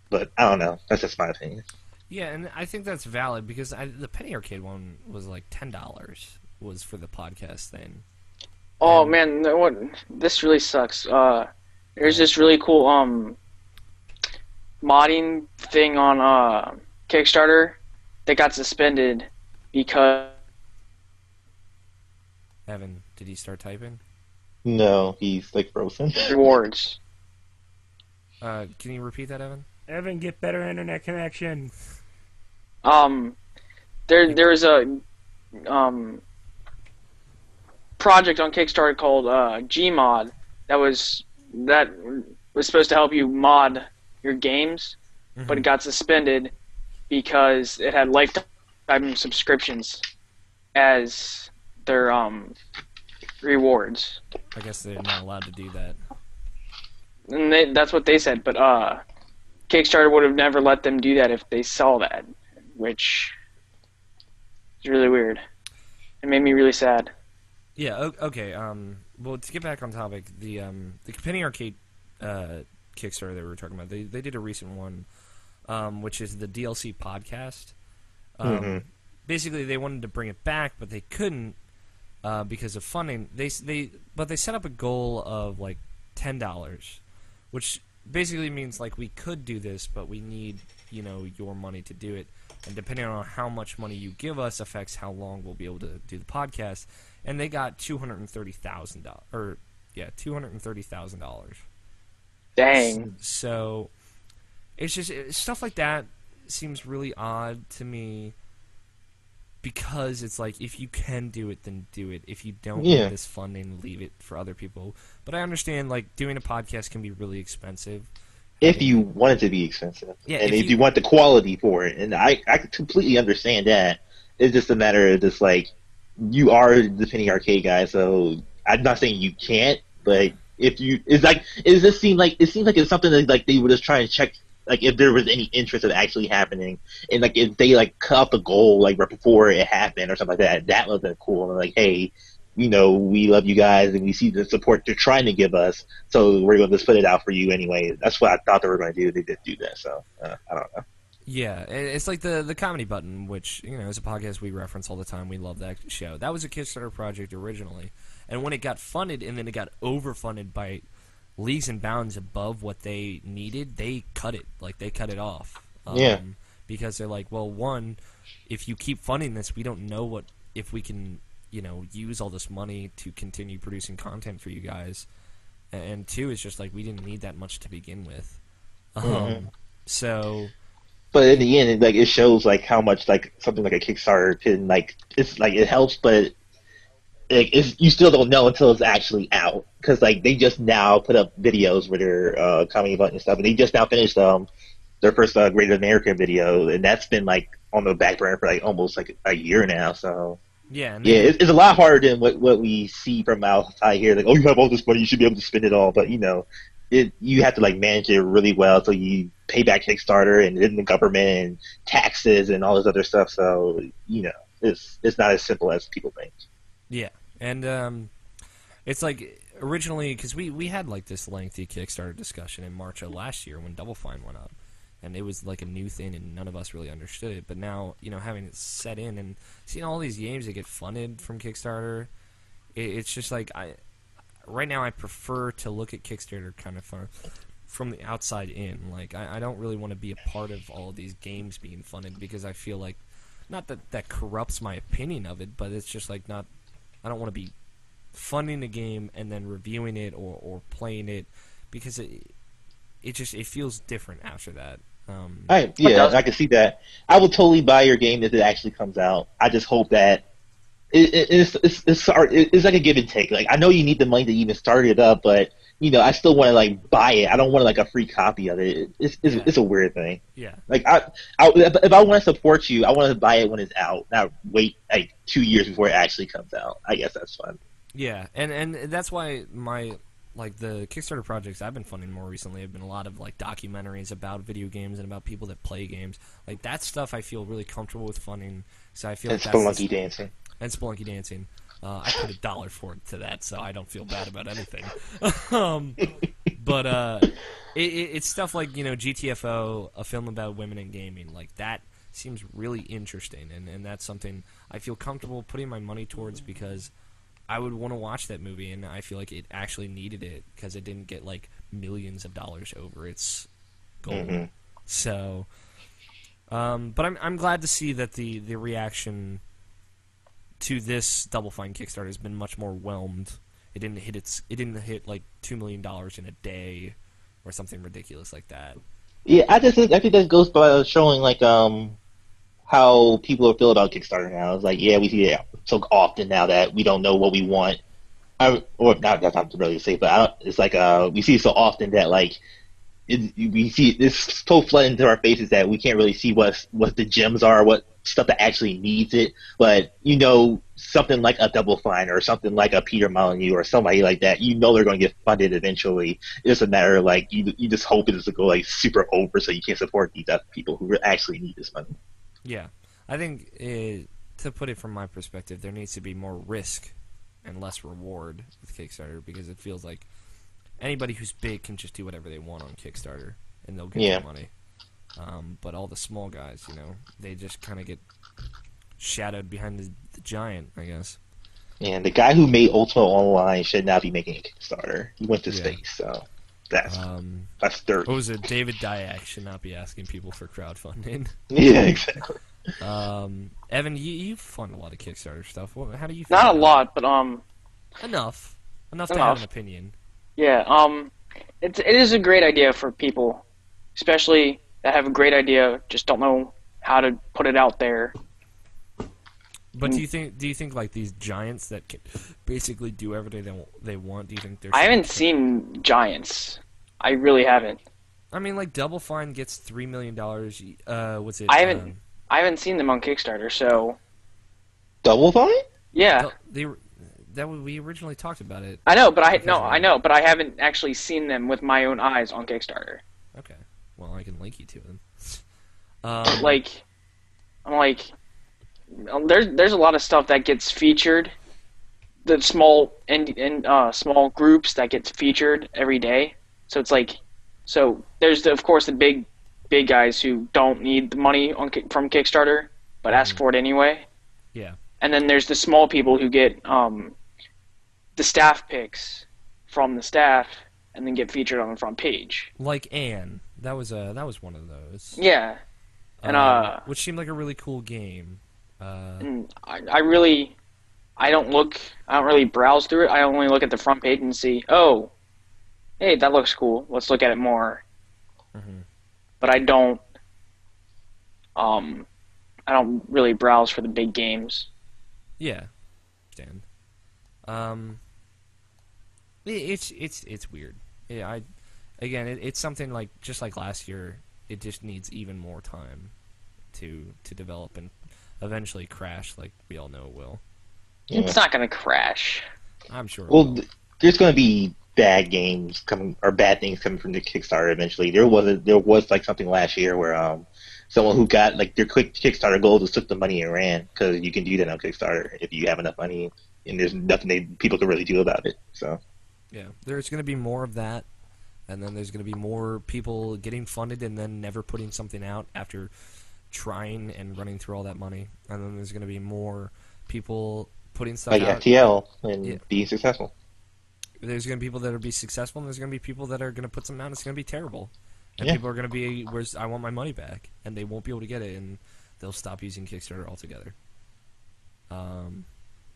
But I don't know. That's just my opinion. Yeah, and I think that's valid because the Penny Arcade one was like $10 was for the podcast thing. Oh man, this really sucks. There's this really cool modding thing on Kickstarter that got suspended because Evan, did he start typing? No, he's like frozen. rewards. Can you repeat that, Evan? Evan, get better internet connection. There's a project on Kickstarter called Gmod that was supposed to help you mod your games, but it got suspended because it had lifetime subscriptions as their rewards. I guess they're not allowed to do that. And that's what they said, but Kickstarter would have never let them do that if they saw that, which is really weird. It made me really sad. Yeah. Okay. Well, to get back on topic, the Penny Arcade Kickstarter that we were talking about, they did a recent one, which is the DLC podcast. Basically, they wanted to bring it back, but they couldn't because of funding. They set up a goal of like $10, which basically means like we could do this, but we need your money to do it, and depending on how much money you give us affects how long we'll be able to do the podcast. And they got $230,000, $230,000. Dang. So it's just stuff like that seems really odd to me because it's like if you can do it, then do it. If you don't get this funding, leave it for other people. But I understand like doing a podcast can be really expensive. If you want it to be expensive, yeah, and if you want the quality for it, and I completely understand that. It's just a matter of just like. You are the Penny Arcade guy, so I'm not saying you can't, but if you, it seems like it's something that like they were just trying to check like if there was any interest of actually happening, and like if they like cut off the goal like right before it happened or something like that, that would have been cool. And like, hey, we love you guys and we see the support they're trying to give us, so we're going to split it out for you anyway. That's what I thought they were going to do. They did do that, so I don't know. Yeah, it's like the Comedy Button, which, is a podcast we reference all the time. We love that show. That was a Kickstarter project originally, and when it got funded and then it got overfunded by leagues and bounds above what they needed, they cut it. Like, they cut it off. Because they're like, well, one, if you keep funding this, we don't know if we can, use all this money to continue producing content for you guys. And two, it's just like we didn't need that much to begin with. So... But in the end, it shows like how much like something like a Kickstarter can it's like it helps, but you still don't know until it's actually out, because like they just now put up videos with their comedy button and stuff, and they just now finished their first Great American video, and that's been like on the back burner for like almost like a year now. So it's a lot harder than what we see from outside here. Like, oh, you have all this money, you should be able to spend it all, but you have to like manage it really well, so you pay back Kickstarter and then the government and taxes and all this other stuff. So it's not as simple as people think. Yeah, and it's like originally, because we had like this lengthy Kickstarter discussion in March of last year when Double Fine went up, and it was like a new thing and none of us really understood it. But now having it set in and seeing all these games that get funded from Kickstarter, it's just like right now I prefer to look at Kickstarter kind of from the outside in. Like, I don't really want to be a part of all of these games being funded, because I feel like, not that corrupts my opinion of it, but it's just like I don't want to be funding a game and then reviewing it or playing it, because it feels different after that. I can see that. I will totally buy your game if it actually comes out. I just hope that it's like a give and take. Like, I know you need the money to even start it up, but I still want to like buy it. I don't want like a free copy of it. It's a weird thing. Yeah. Like if I want to support you, I want to buy it when it's out, not wait like 2 years before it actually comes out. I guess that's fun. Yeah, and that's why the Kickstarter projects I've been funding more recently have been a lot of like documentaries about video games and about people that play games. Like, that stuff I feel really comfortable with funding. So I feel and Spelunky Dancing. And Spelunky Dancing. I put $1 to that, so I don't feel bad about anything. But it's stuff like GTFO, a film about women in gaming. Like, that seems really interesting, and that's something I feel comfortable putting my money towards, because I would want to watch that movie, and I feel like it actually needed it, because it didn't get like millions of dollars over its goal. Mm-hmm. So, but I'm glad to see that the reaction to this Double Fine Kickstarter has been much more whelmed. It didn't hit like $2 million in a day or something ridiculous like that. Yeah, I think that goes by showing like how people feel about Kickstarter now. It's like, yeah, we see it so often now that we don't know what we want, or not. That's not really safe, but it's like we see it so often that like we see it's so flooded into our faces that we can't really see what the gems are, what stuff that actually needs it. But something like a Double Fine or something like a Peter Molyneux or somebody like that, they're going to get funded eventually. It's a matter of like you just hope it doesn't go like super over, so you can't support these people who actually need this money. Yeah, I think to put it from my perspective, there needs to be more risk and less reward with Kickstarter, because it feels like anybody who's big can just do whatever they want on Kickstarter and they'll get their money. But all the small guys, they just kind of get shadowed behind the giant, I guess. And the guy who made Ultima Online should not be making a Kickstarter. He went to space, so that's dirty. What was it? David Dyack should not be asking people for crowdfunding. Yeah, exactly. Evan, you fund a lot of Kickstarter stuff. How do you? Not a lot, but enough to have an opinion. Yeah, it is a great idea for people, especially that have a great idea, just don't know how to put it out there. But do you think like these giants that can basically do everything they want? Do you think they're? I haven't seen giants. I really haven't. I mean, like Double Fine gets $3 million. What's it? I haven't seen them on Kickstarter, so. Double Fine? Yeah. We originally talked about it. I know, but I know, but I haven't actually seen them with my own eyes on Kickstarter. Okay. Well, I can link you to them. Like, I'm like, there's a lot of stuff that gets featured. The small small groups that gets featured every day. So it's like, so there's of course the big guys who don't need the money from Kickstarter but ask for it anyway. Yeah. And then there's the small people who get the staff picks from the staff and then get featured on the front page. Like Anne, that was one of those. Yeah. And which seemed like a really cool game. And I don't really browse through it. I only look at the front page and see, oh, hey, that looks cool. Let's look at it more. Mm-hmm. But I don't really browse for the big games. Yeah, understand. It's weird. Yeah, it's something like just like last year. It just needs even more time to develop and eventually crash, like we all know it will. Yeah. It's not going to crash. I'm sure. Well, there's going to be bad games coming or bad things coming from the Kickstarter eventually. There was like something last year where someone who got like their quick Kickstarter goal just took the money and ran, because you can do that on Kickstarter if you have enough money and there's nothing people can really do about it. So yeah, there's going to be more of that, and then there's going to be more people getting funded and then never putting something out after trying and running through all that money, and then there's going to be more people putting stuff like out. FTL and being successful. There's going to be people that will be successful, and there's going to be people that are going to put something out and it's going to be terrible. And people are going to be, I want my money back, and they won't be able to get it, and they'll stop using Kickstarter altogether.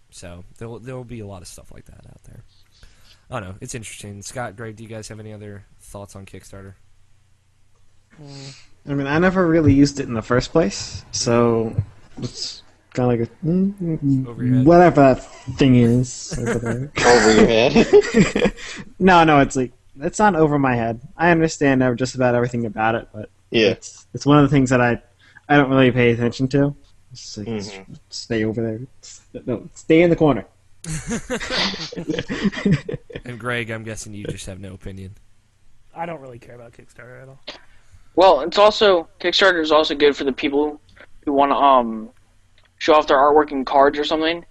So there will be a lot of stuff like that out there. I don't know. It's interesting. Scott, Greg, do you guys have any other thoughts on Kickstarter? I mean, I never really used it in the first place, so it's kind of like Over your head. whatever that thing is. Over there. Over your head. No, it's like, it's not over my head. I understand just about everything about it, but Yeah. it's one of the things that I don't really pay attention to. It's like, stay over there. No, stay in the corner. And Greg, I'm guessing you just have no opinion. I don't really care about Kickstarter at all. Well, Kickstarter is also good for the people who want to show off their artwork in cards or something,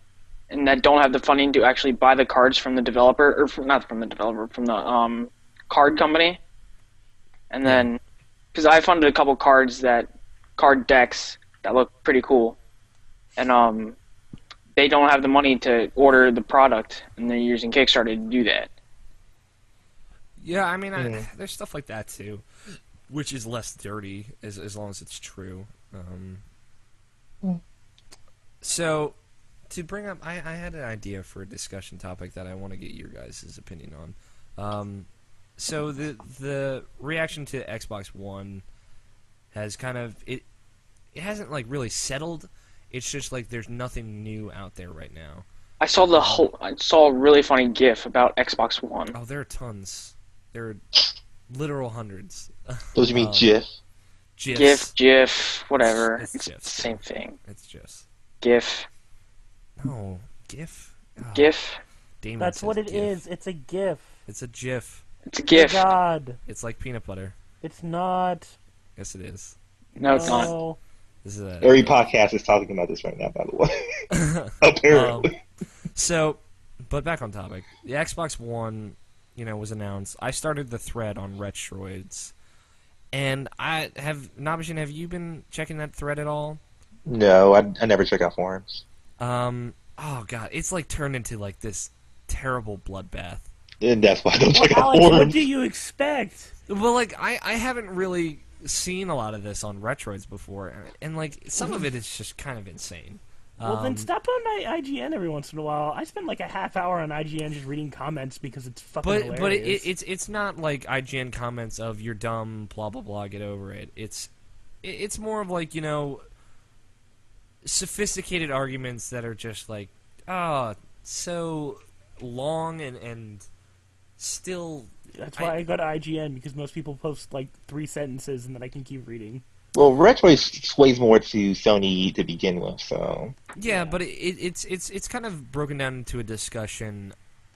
and that don't have the funding to actually buy the cards from the developer, or not from the developer, from the card company. And then, because I funded a couple card decks that look pretty cool, and they don't have the money to order the product, and they're using Kickstarter to do that. Yeah, I mean, there's stuff like that too, which is less dirty as long as it's true. So, to bring up, I had an idea for a discussion topic that I want to get your guys' opinion on. So the reaction to Xbox One has kind of it hasn't like really settled. It's just like there's nothing new out there right now. I saw a really funny GIF about Xbox One. Oh, there are tons. There are literal hundreds. Those you mean GIF? GIF, whatever. It's It's GIFs. the same thing. It's just GIF. no GIF. Oh, GIF. Damon That's says what it GIF. is. It's a GIF. It's a GIF. It's a GIF. Oh, God. It's like peanut butter. It's not. Yes, it is. No, it's not. No. This is a Every podcast is talking about this right now, by the way. Apparently. So, but back on topic. The Xbox One, was announced. I started the thread on Retroids, and Nabishin, have you been checking that thread at all? No, I never check out forums. Oh god, it's like turned into like this terrible bloodbath. And that's why I don't check out Alex, what forums. do you expect? Well, like I haven't really seen a lot of this on Retroids before, and like some of it is just kind of insane. Well, then stop on IGN every once in a while. I spend like a half hour on IGN just reading comments because it's fucking hilarious. But it's not like IGN comments of "you're dumb," blah blah blah, get over it. It's more of like sophisticated arguments that are just like so long and still. That's why I go to IGN, because most people post like 3 sentences and then I can keep reading. Well, Retroid sways more to Sony to begin with, so... Yeah, but it's kind of broken down into a discussion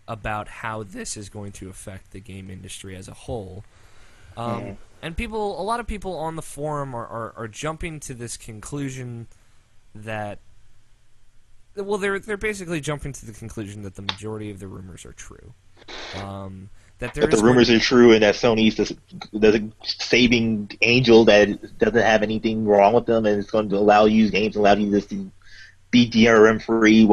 about how this is going to affect the game industry as a whole. And a lot of people on the forum are jumping to this conclusion that, well, they're basically jumping to the conclusion that the majority of the rumors are true. That the rumors are true, and that Sony's the saving angel that doesn't have anything wrong with them, and it's going to allow you games, allow you this to be DRM free.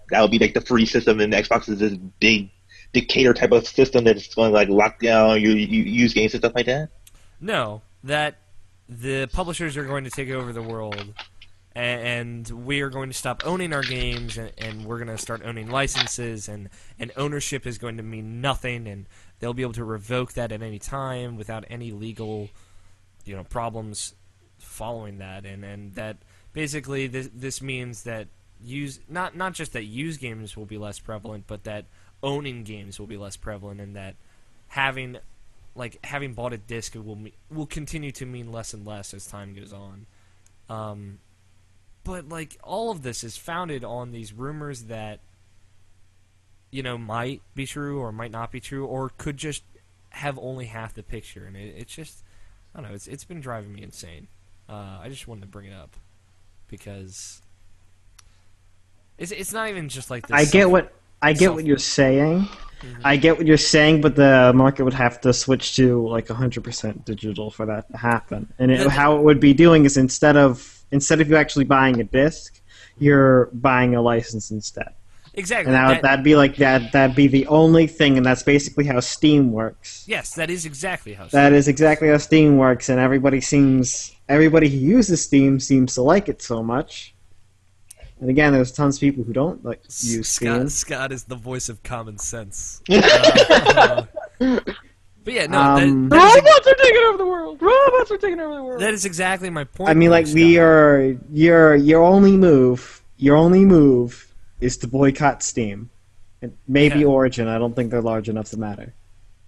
That'll be like the free system, and Xbox is this big dictator type of system that's going to like lock down you use games and stuff like that. No, that the publishers are going to take over the world, and we are going to stop owning our games, and we're going to start owning licenses, and ownership is going to mean nothing, and they'll be able to revoke that at any time without any legal, problems following that, and that basically this means that not just that used games will be less prevalent, but that owning games will be less prevalent, and that having bought a disc will continue to mean less and less as time goes on. But all of this is founded on these rumors that might be true or might not be true, or could just have only half the picture, and it's just, I don't know, it's been driving me insane. I just wanted to bring it up because it's not even just like this. I get what you're saying. Mm-hmm. I get what you're saying, but the market would have to switch to 100% digital for that to happen. And how it would be doing is instead of you actually buying a disc, you're buying a license instead. Exactly. And that'd be like that. That'd be the only thing, and that's basically how Steam works. Yes, that is exactly how. That is exactly how Steam works, and everybody who uses Steam seems to like it so much. And again, there's tons of people who don't use Steam. Scott is the voice of common sense. But yeah, no. Robots are taking over the world. Robots are taking over the world. That is exactly my point. I mean, your only move is to boycott Steam, and maybe Origin. I don't think they're large enough to matter.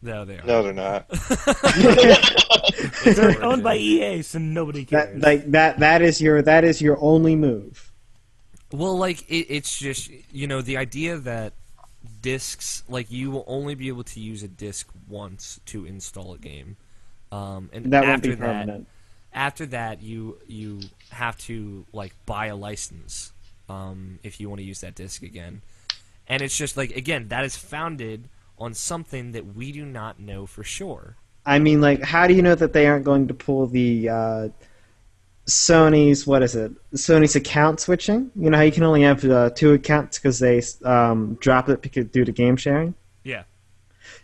No, they are. No, they're not. They're owned by EA, so nobody cares. That is your only move. Well, it's just the idea that discs, you will only be able to use a disc once to install a game, and that won't be permanent. After that, you have to buy a license if you want to use that disc again, and it's just again, that is founded on something that we do not know for sure. I mean, how do you know that they aren't going to pull the Sony's account switching? You know how you can only have 2 accounts because they dropped it due to game sharing? Yeah.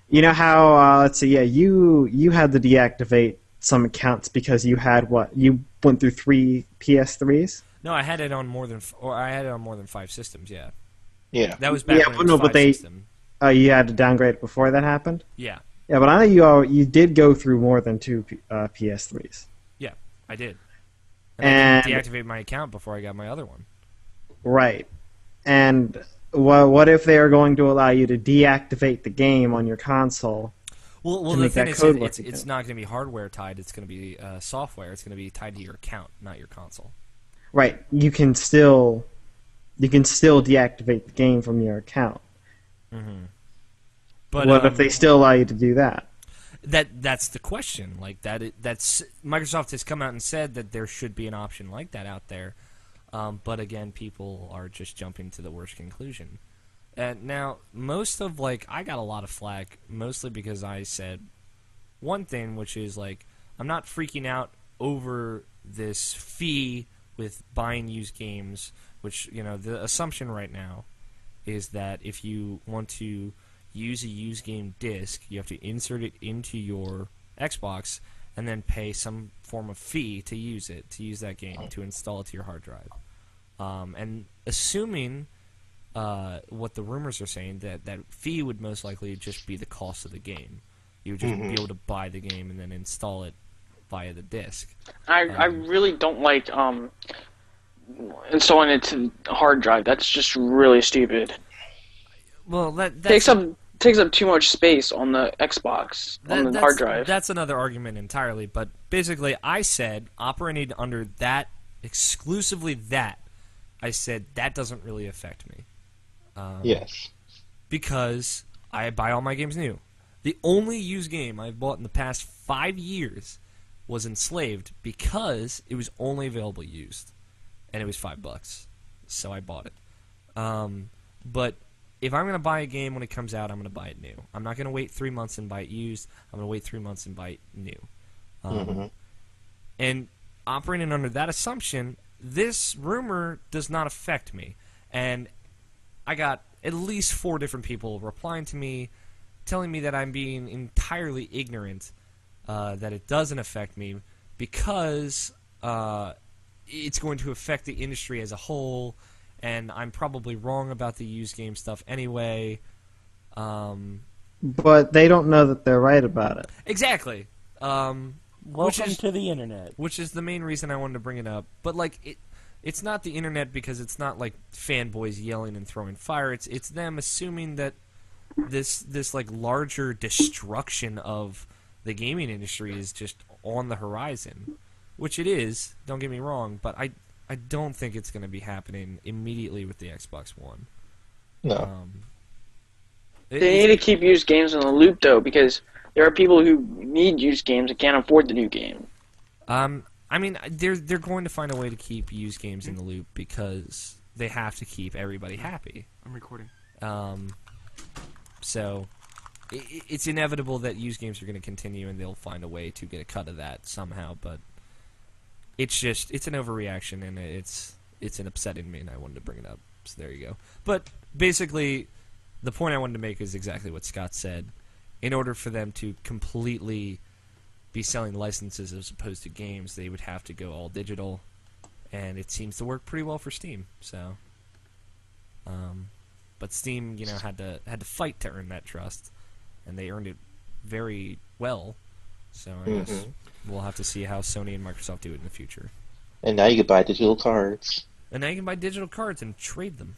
You know how, let's see, you had to deactivate some accounts because you had you went through 3 PS3s? No, I had it on more than 5 systems, yeah. Yeah. That was back when it was 5 system. You had to downgrade it before that happened? Yeah. Yeah, but I know you did go through more than 2 PS3s. Yeah, I did. And I didn't deactivate my account before I got my other one. Right. And what if they are going to allow you to deactivate the game on your console? Well, the thing is, it's not going to be hardware tied. It's going to be software. It's going to be tied to your account, not your console. Right. You can still deactivate the game from your account. Mm-hmm. But what if they still allow you to do that? That's the question. That's Microsoft has come out and said that there should be an option like that out there. But again, people are just jumping to the worst conclusion. Now, most of I got a lot of flack, mostly because I said one thing, which is I'm not freaking out over this fee with buying used games. Which the assumption right now is that if you want to use a used game disc, you have to insert it into your Xbox and then pay some form of fee to use that game, to install it to your hard drive. And assuming what the rumors are saying, that fee would most likely just be the cost of the game. You would just be able to buy the game and then install it via the disc. I really don't like installing it to a hard drive. That's just really stupid. Well, that takes up too much space on the Xbox, on the hard drive. That's another argument entirely, but basically I said, operating under that, exclusively that, I said that doesn't really affect me. Yes. Because I buy all my games new. The only used game I've bought in the past 5 years was enslaved because it was only available used, and it was $5, so I bought it. But if I'm going to buy a game when it comes out, I'm going to buy it new. I'm not going to wait 3 months and buy it used. I'm going to wait 3 months and buy it new. And operating under that assumption, this rumor does not affect me. And I got at least 4 different people replying to me, telling me that I'm being entirely ignorant, that it doesn't affect me because it's going to affect the industry as a whole, and I'm probably wrong about the used game stuff anyway. But they don't know that they're right about it. Exactly. Welcome to the internet. Which is the main reason I wanted to bring it up. But like, it's not the internet because it's not like fanboys yelling and throwing fire. It's them assuming that this like larger destruction of the gaming industry is just on the horizon, which it is. Don't get me wrong, but I don't think it's going to be happening immediately with the Xbox One. No. They need to keep used games on the loop, though, because there are people who need used games and can't afford the new game. I mean, they're going to find a way to keep used games in the loop because they have to keep everybody happy. I'm recording. So it's inevitable that used games are going to continue, and they'll find a way to get a cut of that somehow. But it's an overreaction, and it's an upsetting me, and I wanted to bring it up. So there you go. But basically, the point I wanted to make is exactly what Scott said. In order for them to completely be selling licenses as opposed to games, they would have to go all digital, and it seems to work pretty well for Steam. So, but Steam, had to fight to earn that trust, and they earned it very well. So I guess we'll have to see how Sony and Microsoft do it in the future. And now you can buy digital cards. And now you can buy digital cards and trade them.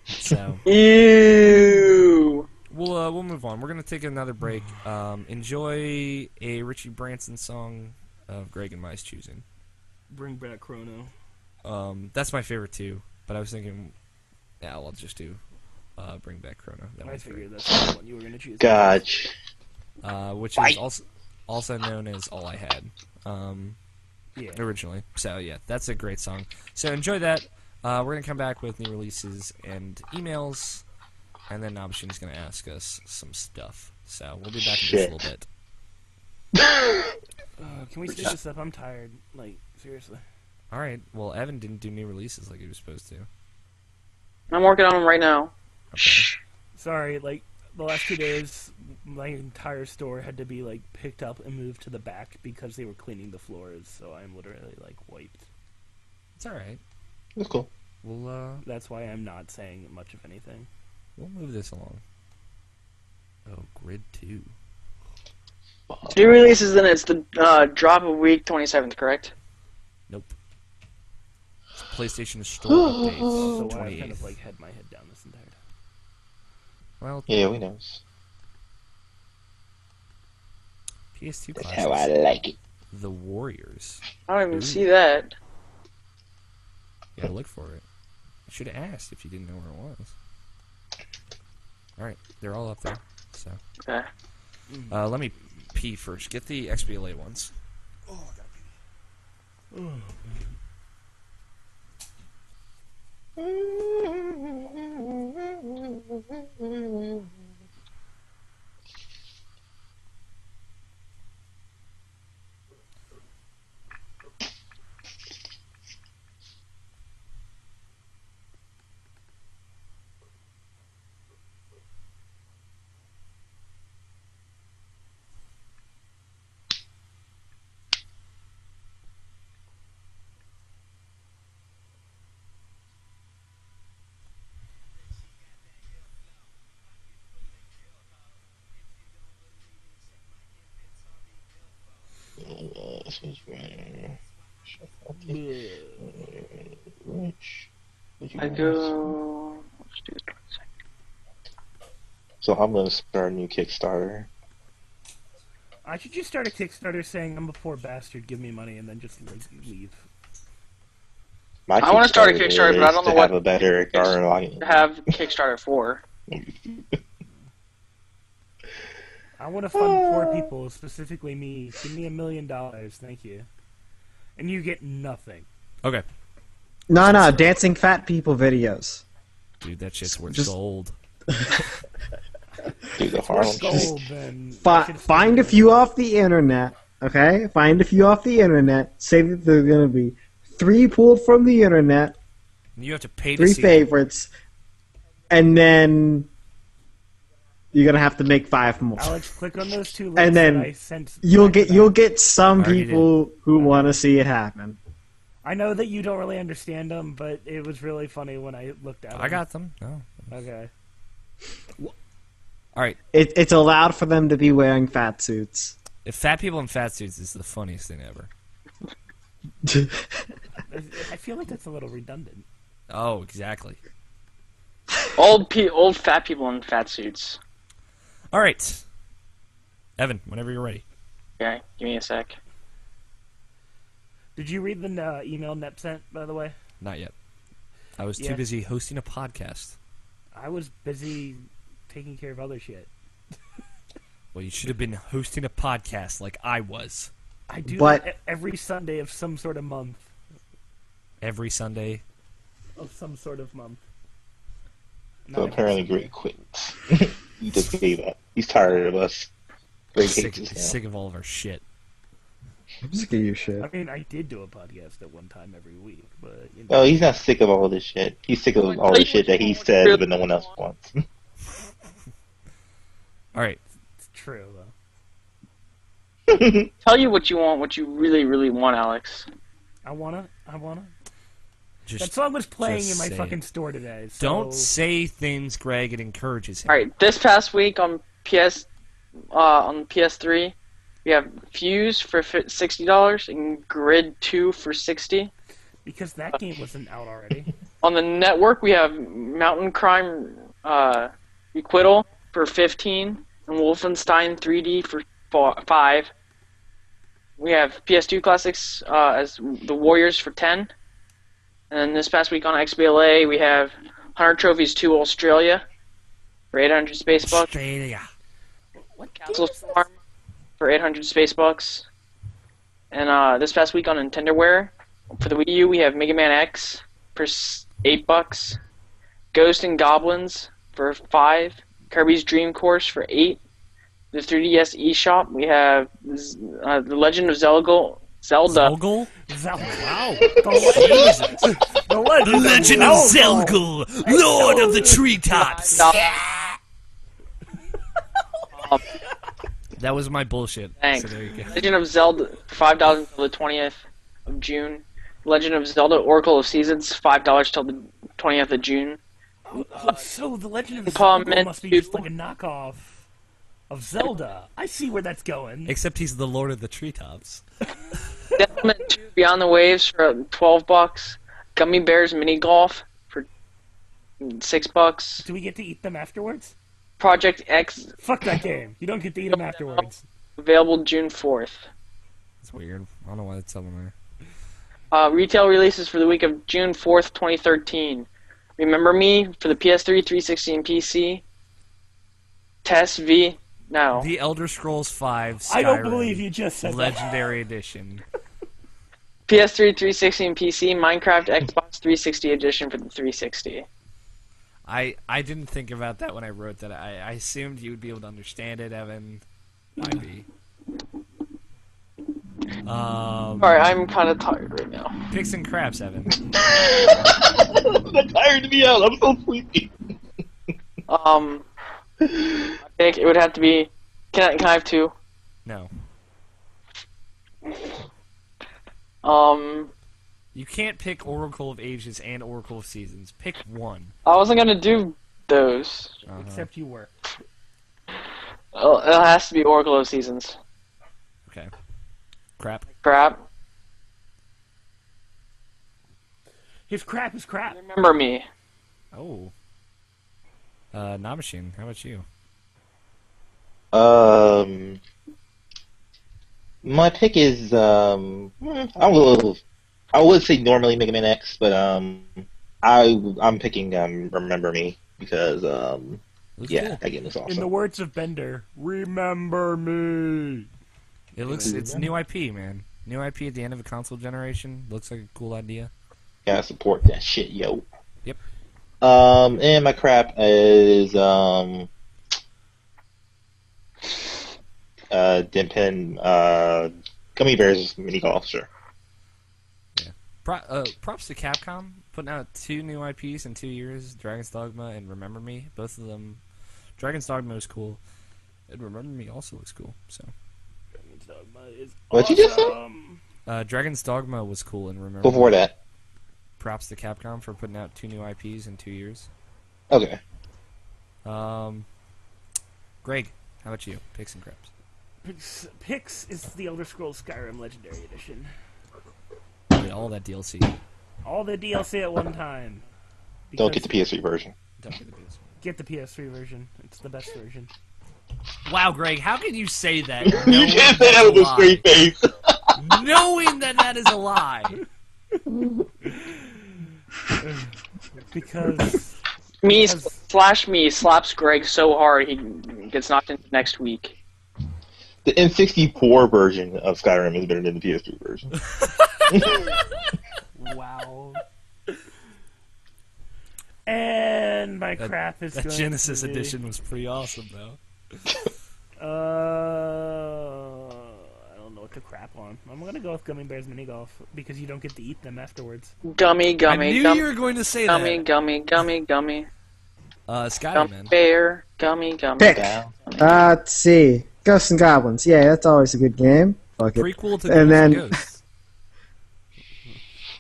So Ew. we'll move on. We're gonna take another break. Enjoy a Richie Branson song of Greg and Mai's choosing. Bring back Chrono. That's my favorite too. But I was thinking, I'll just do Bring Back Chrono. I figured that's the one you were gonna choose. Gotcha. Which is also known as All I Had. Yeah. Originally. So yeah, that's a great song. So enjoy that. We're going to come back with new releases and emails, and then Nabashin's going to ask us some stuff. So we'll be back in just a little bit. Can we speed this up? I'm tired. Like, seriously. Alright, well, Evan didn't do new releases like he was supposed to. I'm working on them right now. Okay. Sorry, like, the last 2 days, my entire store had to be, like, picked up and moved to the back because they were cleaning the floors, so I'm literally, like, wiped. It's alright. That's cool. That's why I'm not saying much of anything. We'll move this along. Oh, Grid 2. 2 releases, then it's the drop of week 27th, correct? Nope. It's PlayStation Store updates. So I 28th. kind of, like, had my head down this entire time. Well, Yeah, we know. PS2 That's classes. how I like it. The Warriors. I don't even Ooh. see that. You gotta look for it. You should have asked if you didn't know where it was. Alright, they're all up there. So, Okay. let me pee first. Get the XBLA ones. Oh, I gotta pee. I go. Let's do it. So I'm gonna start a new Kickstarter. I should just start a Kickstarter saying I'm a poor bastard, give me money, and then just like, leave. I wanna start a Kickstarter, but I don't know to what have a better garden audience. Have Kickstarter for. I want to fund poor people, specifically me. Give me $1 million, thank you. And you get nothing. Okay. No, dancing fat people videos. Dude, that shit's worth Just- gold. Dude, the Harlem Shake. Gold, then. I should Find a few off the internet, okay? Find a few off the internet. Say that they're going to be 3 pulled from the internet, You have to pay to 3 see favorites, and then you're going to have to make 5 more. Alex, click on those 2 links And then that I sent. You'll get some I already people who want to see it happen. I know that you don't really understand them, but it was really funny when I looked at them. I got them. No. Okay. All right. It's allowed for them to be wearing fat suits. If fat people in fat suits is the funniest thing ever. I feel like that's a little redundant. Oh, exactly. Old fat people in fat suits. All right. Evan, whenever you're ready. Okay, give me a sec. Did you read the email Nep sent, by the way? Not yet. I was too Yeah. busy hosting a podcast. I was busy taking care of other shit. Well, you should have been hosting a podcast like I was. I do But- that every Sunday of some sort of month. Every Sunday. Of some sort of month. So Not every apparently Sunday. Greg quit. He just gave up. He's tired of us. Greg Sick, hates us now. sick of all of our shit. I'm sick of your shit. I mean, I did do a podcast at one time every week, but you know. Oh, he's not sick of all this shit. He's sick of all the shit that he says, but no one else wants. All right. It's true, though. Tell you what you want, what you really, really want, Alex. I wanna. Just That song was playing in my say fucking it. store today. So... Don't say things, Greg. It encourages him. All right, this past week on PS3, we have Fuse for $60 and Grid 2 for $60. Because that game wasn't out already. On the network, we have Mountain Crime Requital for $15 and Wolfenstein 3D for $5. We have PS2 classics as The Warriors for $10. And then this past week on XBLA, we have 100 Trophies 2 Australia for 800 space bucks. Australia. What Castle Farm for 800 space bucks. And this past week on Nintendoware, for the Wii U, we have Mega Man X for $8, Ghost and Goblins for $5, Kirby's Dream Course for $8. The 3DS eShop, we have The Legend of Zelda. Zelgul? Wow. The Legend of Zelgul, Lord of the Treetops. That was my bullshit. Thanks. So there you go. Legend of Zelda, $5 until the 20th of June. Legend of Zelda Oracle of Seasons, $5 till the 20th of June. So the Legend of Comment Zelda must be just like a knockoff of Zelda. I see where that's going. Except he's the Lord of the Treetops. Gentleman 2 Beyond the Waves for $12. Gummy Bears Mini Golf for $6. Do we get to eat them afterwards? Project X Fuck that game. You don't get to eat them afterwards. available June 4th. It's weird. I don't know why it's on there. Retail releases for the week of June 4th, 2013. Remember Me for the PS3, 360, and PC. Test V. No. The Elder Scrolls V Skyrim I don't believe you just said that. Legendary Edition. PS3, 360, and PC. Minecraft Xbox 360 edition for the 360. I didn't think about that when I wrote that. I assumed you would be able to understand it, Evan. Might be. Alright, I'm kind of tired right now. Picks and craps, Evan. That tired me out. I'm so sleepy. I think it would have to be. Can I have two? No. You can't pick Oracle of Ages and Oracle of Seasons. Pick one. I wasn't gonna do those. Except you were. It has to be Oracle of Seasons. Okay. Crap. Crap. His crap is crap. Remember Me. Oh. Namashine, how about you? My pick is I would say normally Mega Man X, but I'm picking Remember Me because looks Yeah, cool. that game was awesome. In the words of Bender, remember me. It's new IP, man. New IP at the end of a console generation. Looks like a cool idea. Gotta support that shit, yo. Yep. And my crap is Dimpen Gummy Bears mini golf, sure. Props to Capcom putting out 2 new IPs in 2 years: Dragon's Dogma and Remember Me. Both of them, Dragon's Dogma is cool, and Remember Me also looks cool. So. Dragon's Dogma is What'd you just say? Dragon's Dogma was cool, and Remember. Before Me. that. Props to Capcom for putting out 2 new IPs in 2 years. Okay. Greg, how about you? Picks and craps. Pix is the Elder Scrolls Skyrim Legendary Edition. Get all that DLC. All the DLC at one time. Don't get the Because PS3 version. Don't get the PS. get the PS3 version. It's the best version. Wow, Greg, how can you say that? You can't say that with a straight face. Knowing that is a lie. Because Me slaps Greg so hard he gets knocked into next week. The N64 version of Skyrim is better than the PS3 version. wow. And my crap is that going Genesis to be, edition was pretty awesome, though. I don't know what to crap on. I'm gonna go with Gummy Bears Mini Golf because you don't get to eat them afterwards. Gummy. I knew you were going to say gummy, that. Gummy. Skyrim, Bear. Gummy. Pick. Let's see. Ghosts and Goblins. Yeah, that's always a good game. Fuck it. Prequel to And Ghosts then- and Ghosts.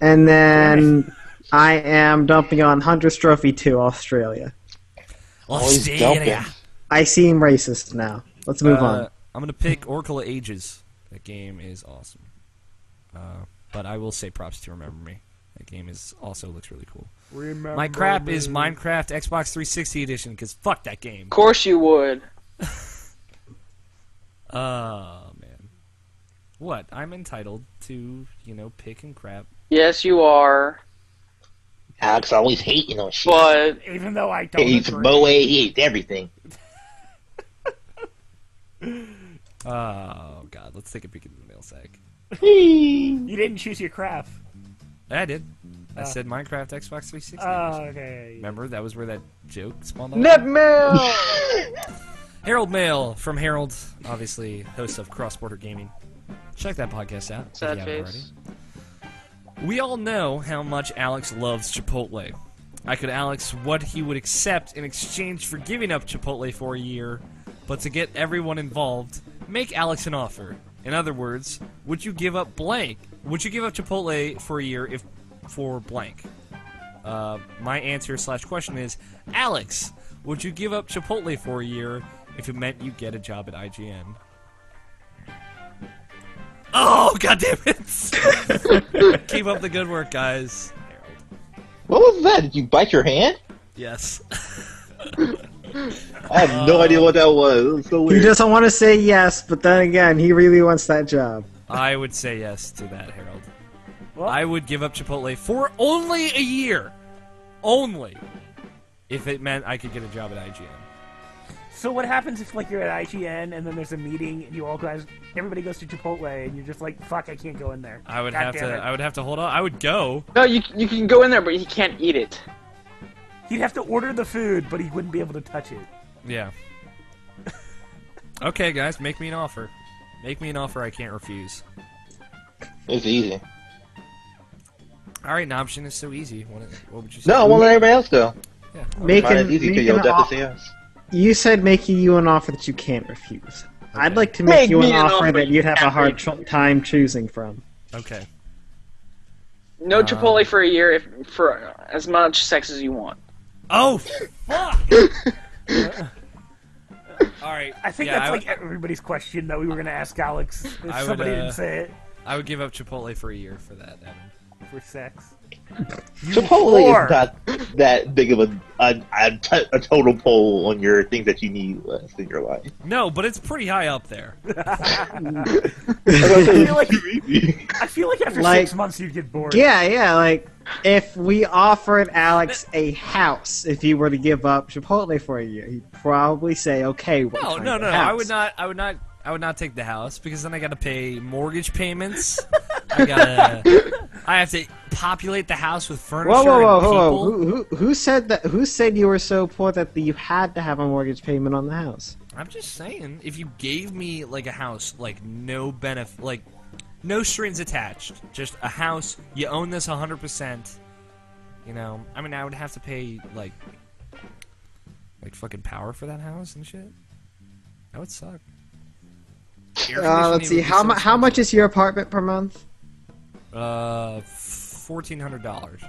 And then I am dumping on Hunter's Trophy 2, Australia. Always dumping. I seem racist now. Let's move on. I'm going to pick Oracle of Ages. That game is awesome. But I will say props to Remember Me. That game also looks really cool. Remember My crap me. is Minecraft Xbox 360 edition, because fuck that game. Of course you would. Oh, man. What? I'm entitled to, pick and crap. Yes, you are. Alex always hating on shit. But Even though I don't He hates agree. Moe, he hates everything. Oh, God. Let's take a peek at the mail sack. You didn't choose your crap. I did. I said Minecraft Xbox 360 Oh, edition. okay. Remember? That was where that joke spawned off. Netmail. Harold Mail from Harold, obviously host of Cross Border Gaming. Check that podcast out if you Sad haven't already. face. We all know how much Alex loves Chipotle. I could Alex what he would accept in exchange for giving up Chipotle for a year, but to get everyone involved, make Alex an offer. In other words, would you give up blank? Would you give up Chipotle for a year if for blank? My answer / question is, Alex, would you give up Chipotle for a year if it meant you get a job at IGN? Oh, goddammit! Keep up the good work, guys. Harold. What was that? Did you bite your hand? Yes. I have no idea what that was. It was so He weird. doesn't want to say yes, but then again, he really wants that job. I would say yes to that, Harold. Well- I would give up Chipotle for only a year. Only. If it meant I could get a job at IGN. So what happens if you're at IGN and then there's a meeting and everybody goes to Chipotle and you're just like, fuck, I can't go in there. I would God have damn to. it. I would have to hold on. I would go. No, you can go in there, but you can't eat it. He'd have to order the food, but he wouldn't be able to touch it. Yeah. Okay, guys, make me an offer. Make me an offer I can't refuse. It's easy. All right, an option is so easy. What would you say? No, I won't let everybody else go. Yeah. Make Mine an, is easy make because you'll an definitely say yes. You said making you an offer that you can't refuse. I'd like to Make make you me an an offer offer that you'd have a you hard can't time choosing from. Okay. No Chipotle for a year for as much sex as you want. Oh, fuck! All right. I think yeah, that's everybody's question that we were going to ask Alex if I would, somebody didn't say it I would give up Chipotle for a year for that, Evan. for sex. Chipotle whore. is not. that big of a total poll on your things that you need less in your life. No, but it's pretty high up there. I feel like after Like- 6 months you'd get bored. Yeah, like if we offered Alex a house, if he were to give up Chipotle for a year, he'd probably say, "Okay, what kind No. of I would house?" not. I would not take the house because then I got to pay mortgage payments. I have to populate the house with furniture Whoa, and people. Who said that? Who said you were so poor that you had to have a mortgage payment on the house? I'm just saying, if you gave me like a house, like no benefit, like no strings attached, just a house, you own this 100%. You know, I mean, I would have to pay like fucking power for that house and shit. That would suck. Let's see. How much is your apartment per month? $1,400.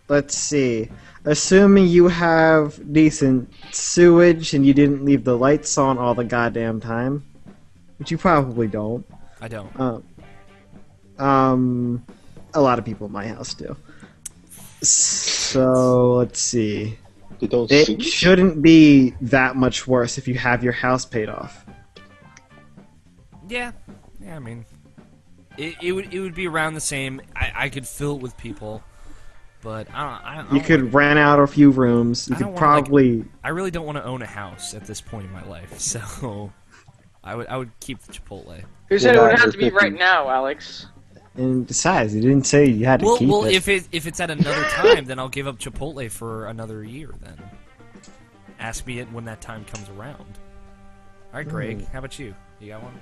Let's see. Assuming you have decent sewage and you didn't leave the lights on all the goddamn time, which you probably don't. I don't. A lot of people in my house do. So let's see. It shouldn't be that much worse if you have your house paid off. Yeah. I mean, it would be around the same. I could fill it with people, but I don't You could rent out a few rooms. You I could don't wanna, probably. I really don't want to own a house at this point in my life, so I would keep the Chipotle. Who said it would have to be right now, Alex? And besides, you didn't say you had to keep Well, it. if it's at another time, then I'll give up Chipotle for another year. Then ask me it when that time comes around. All right, Greg, how about you? You got one?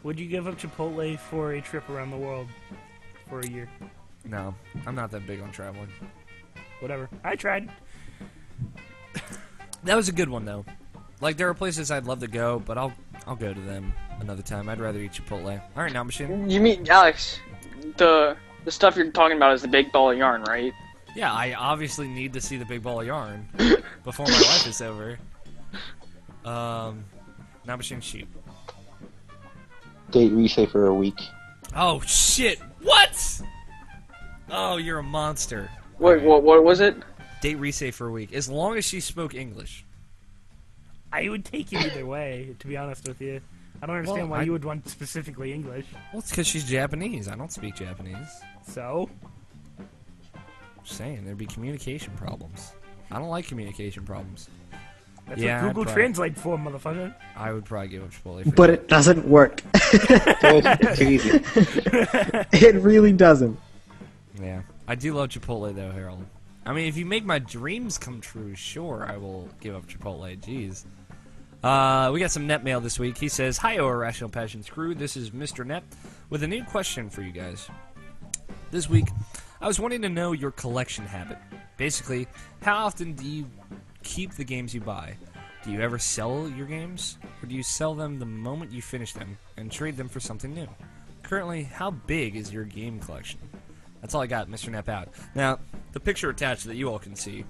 Would you give up Chipotle for a trip around the world for a year? No, I'm not that big on traveling. Whatever. I tried. That was a good one though. Like there are places I'd love to go, but I'll go to them another time. I'd rather eat Chipotle. All right, now machine. You mean, Alex, the stuff you're talking about is the big ball of yarn, right? Yeah, I obviously need to see the big ball of yarn before my life is over. Now machine sheep. Date Risha for a week. Oh shit! What? Oh, you're a monster. Wait, what was it? Date Risha for a week, as long as she spoke English. I would take it either way, to be honest with you. I don't understand why you would want specifically English. Well, it's because she's Japanese. I don't speak Japanese. So? Just saying, there'd be communication problems. I don't like communication problems. That's Yeah, what Google I'd probably- Translate for, motherfucker. I would probably give up Chipotle. For But it doesn't work. It's easy. It really doesn't. Yeah. I do love Chipotle, though, Harold. I mean, if you make my dreams come true, sure, I will give up Chipotle. Jeez. We got some net mail this week. He says, "Hi, Irrational Passions crew. This is Mr. Net with a new question for you guys. This week, I was wanting to know your collection habit. Basically, how often do you keep the games you buy? Do you ever sell your games? Or do you sell them the moment you finish them and trade them for something new? Currently, how big is your game collection?" That's all I got, Mr. Nepp out. Now, the picture attached that you all can see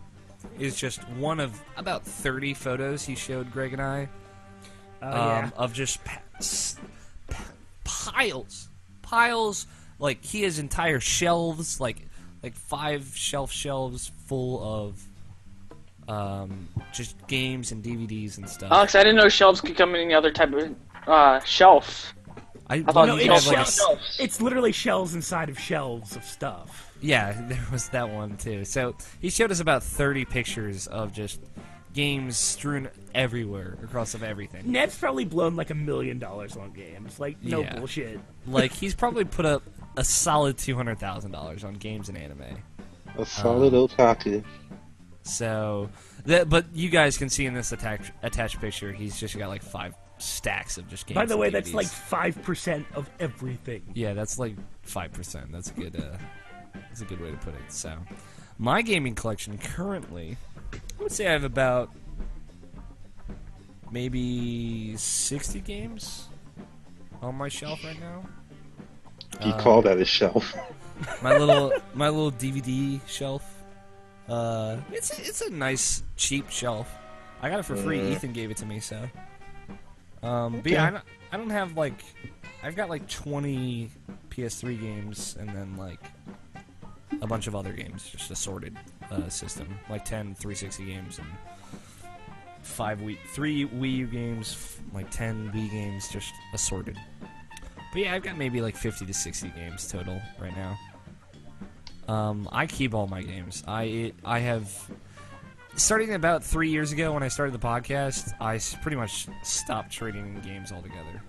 is just one of about 30 photos he showed Greg and I of just piles. Like, he has entire shelves, like 5 shelves full of just games and DVDs and stuff. Alex, I didn't know shelves could come in any other type of shelf. I thought you you could had, have, like, shelves. It's literally shelves inside of shelves of stuff. Yeah, there was that one too. So he showed us about 30 pictures of just games strewn everywhere across of everything. Ned's probably blown like $1 million on games. Like, no Yeah. bullshit. Like, he's probably put up a solid $200,000 on games and anime. A solid otaku. So, but you guys can see in this attached picture, he's just got like 5 stacks of just games. By the and way, that's DVDs. like 5% of everything. Yeah, that's like 5%. That's a good. That's a good way to put it. So, my gaming collection currently, I would say I have about maybe 60 games on my shelf right now. You call that a shelf? My little DVD shelf. It's a nice cheap shelf. I got it for free. Ethan gave it to me, so. But yeah, I don't have like, I've got like 20 PS3 games and then like a bunch of other games, just a sorted system, like 10 360 games and 3 Wii U games, like 10 Wii games, just assorted. But yeah, I've got maybe like 50 to 60 games total right now. I keep all my games. I have, starting about 3 years ago when I started the podcast, I pretty much stopped trading in games altogether.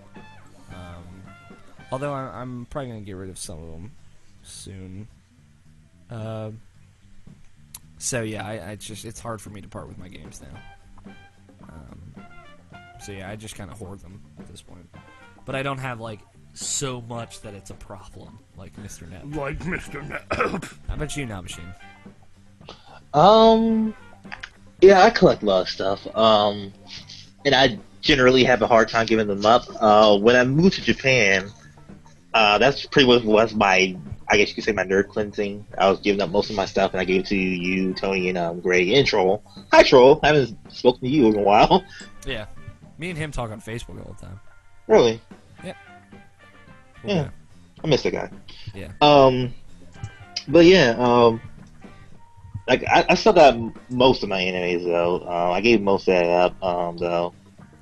Although I'm probably going to get rid of some of them soon. So yeah, it's hard for me to part with my games now. So yeah, I just kind of hoard them at this point. But I don't have like so much that it's a problem, like Mr. Nep. Like Mr. Nep. How about you, Now Machine? Yeah, I collect a lot of stuff. And I generally have a hard time giving them up. When I moved to Japan, that's pretty much was my, I guess you could say, my nerd cleansing. I was giving up most of my stuff, and I gave it to you, Tony, and Greg, and Troll. Hi, Troll. I haven't spoken to you in a while. Yeah. Me and him talk on Facebook all the time. Really? Yep. Yeah. Okay. I miss the guy. Yeah. But yeah, like I still got most of my animes though. I gave most of that up. Though,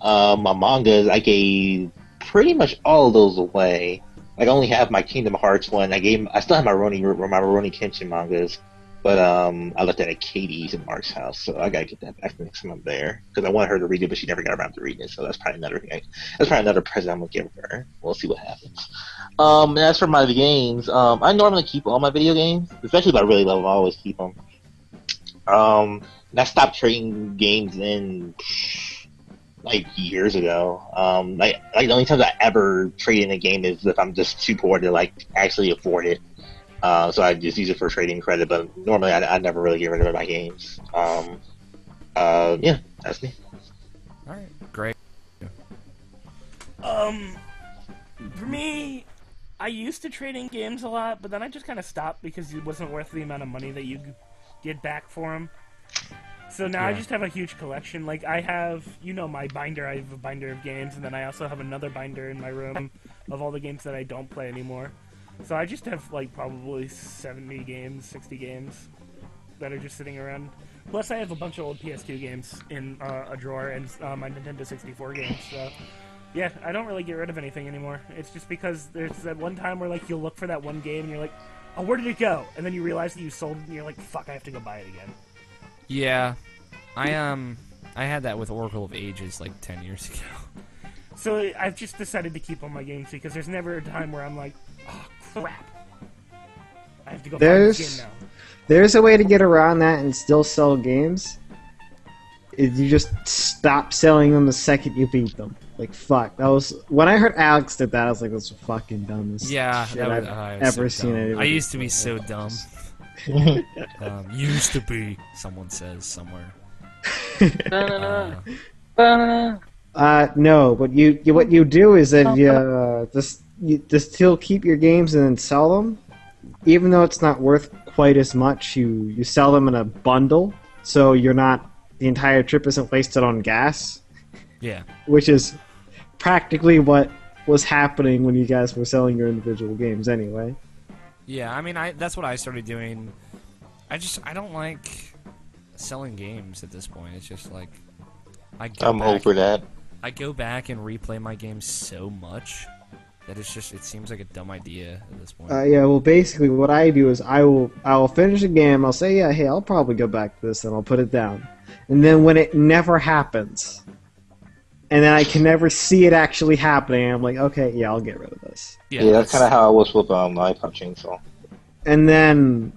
my mangas I gave pretty much all of those away. Like I only have my Kingdom Hearts one. I still have my Rurouni Kenshin mangas, but I left that at Katie's in Mark's house, so I gotta get that back next month there because I wanted her to read it, but she never got around to reading it. So that's probably another thing. That's probably another present I'm gonna give her. We'll see what happens. And as for my games, I normally keep all my video games, especially if I really love them. I always keep them. And I stopped trading games in like years ago. Like the only times I ever trade in a game is if I'm just too poor to like actually afford it. So I just use it for trading credit, but normally I never really get rid of my games. Yeah, that's me. All right, great. For me, I used to trade in games a lot, but then I just kind of stopped because it wasn't worth the amount of money that you get back for them. So now I just have a huge collection. Like I have, my binder. I have a binder of games, and then I also have another binder in my room of all the games that I don't play anymore. So I just have like probably 70 games, 60 games that are just sitting around. Plus I have a bunch of old PS2 games in a drawer and my Nintendo 64 games. So yeah, I don't really get rid of anything anymore. It's just because there's that one time where like you'll look for that one game and you're like, oh, where did it go? And then you realize that you sold it and you're like, fuck, I have to go buy it again. Yeah, I had that with Oracle of Ages like 10 years ago. So I've just decided to keep all my games because there's never a time where I'm like, oh crap, I have to go buy this game now. There's a way to get around that and still sell games. Is you just stop selling them the second you beat them. Like fuck, that was when I heard Alex did that. I was like, "That's fucking dumbest shit I've ever seen." I used to be so dumb. Used to be, someone says somewhere. No, but what you do is that you just still keep your games and then sell them, even though it's not worth quite as much. You sell them in a bundle, so the entire trip isn't wasted on gas. Yeah, which is practically what was happening when you guys were selling your individual games, anyway. Yeah, I mean, that's what I started doing. I don't like selling games at this point. It's just like I'm over that. I go back and replay my games so much that it seems like a dumb idea at this point. Yeah, well, basically what I do is I'll finish a game. I'll say, yeah, hey, I'll probably go back to this, and I'll put it down. And then when it never happens, and then I can never see it actually happening, I'm like, okay, yeah, I'll get rid of this. Yeah, that's kind of how I was with Live Punching, so. And then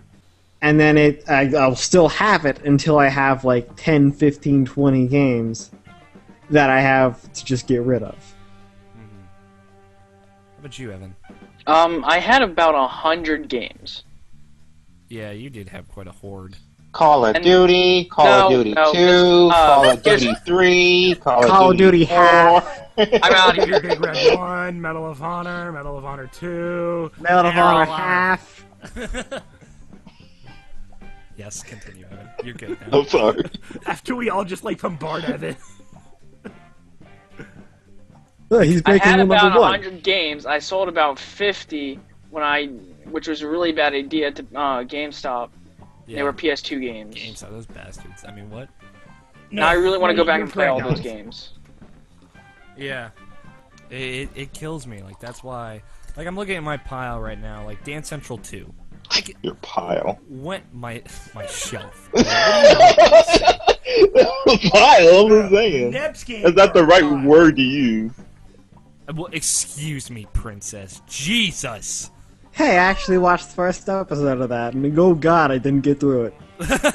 I'll still have it until I have like 10, 15, 20 games that I have to just get rid of. Mm-hmm. How about you, Evan? I had about 100 games. Yeah, you did have quite a horde. Call of Duty, Call of Duty 2, Call of Duty 3, Call of Duty 4. I'm out of here. Big Red 1, Medal of Honor, Medal of Honor 2, Medal of Honor half. Yes, continue, Evan. You're good now. I'm sorry. After we all just like bombard Evan. Look, he's I making had number about one. 100 games. I sold about 50 which was a really bad idea to GameStop. Yeah. They were PS2 games. GameStop, those bastards. I mean, what? Now I really want to go back you're and play all correct, those Alex. games. Yeah. It kills me. Like, that's why. Like, I'm looking at my pile right now. Like, Dance Central 2. Your pile. Went my shelf. Pile, I'm just saying. Neb's game. Is that the right word to use? Well, excuse me, princess. Jesus. Hey, I actually watched the first episode of that, and oh god, I didn't get through it.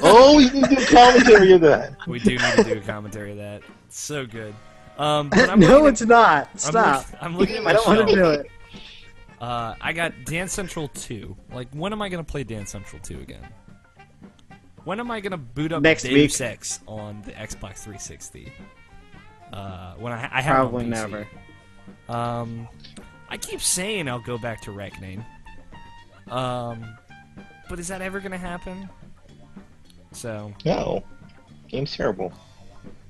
Oh, we need to do commentary of that. We do need to do a commentary of that. It's so good. But I'm No, looking it's not. I'm Stop. I'm looking at my I don't shelf. want to do it. I got Dance Central 2. Like, when am I going to play Dance Central 2 again? When am I going to boot up Next Deus week. Ex on the Xbox 360? When I have Probably it on PC. never. I keep saying I'll go back to Reckoning. But is that ever going to happen? So, No. Game's terrible.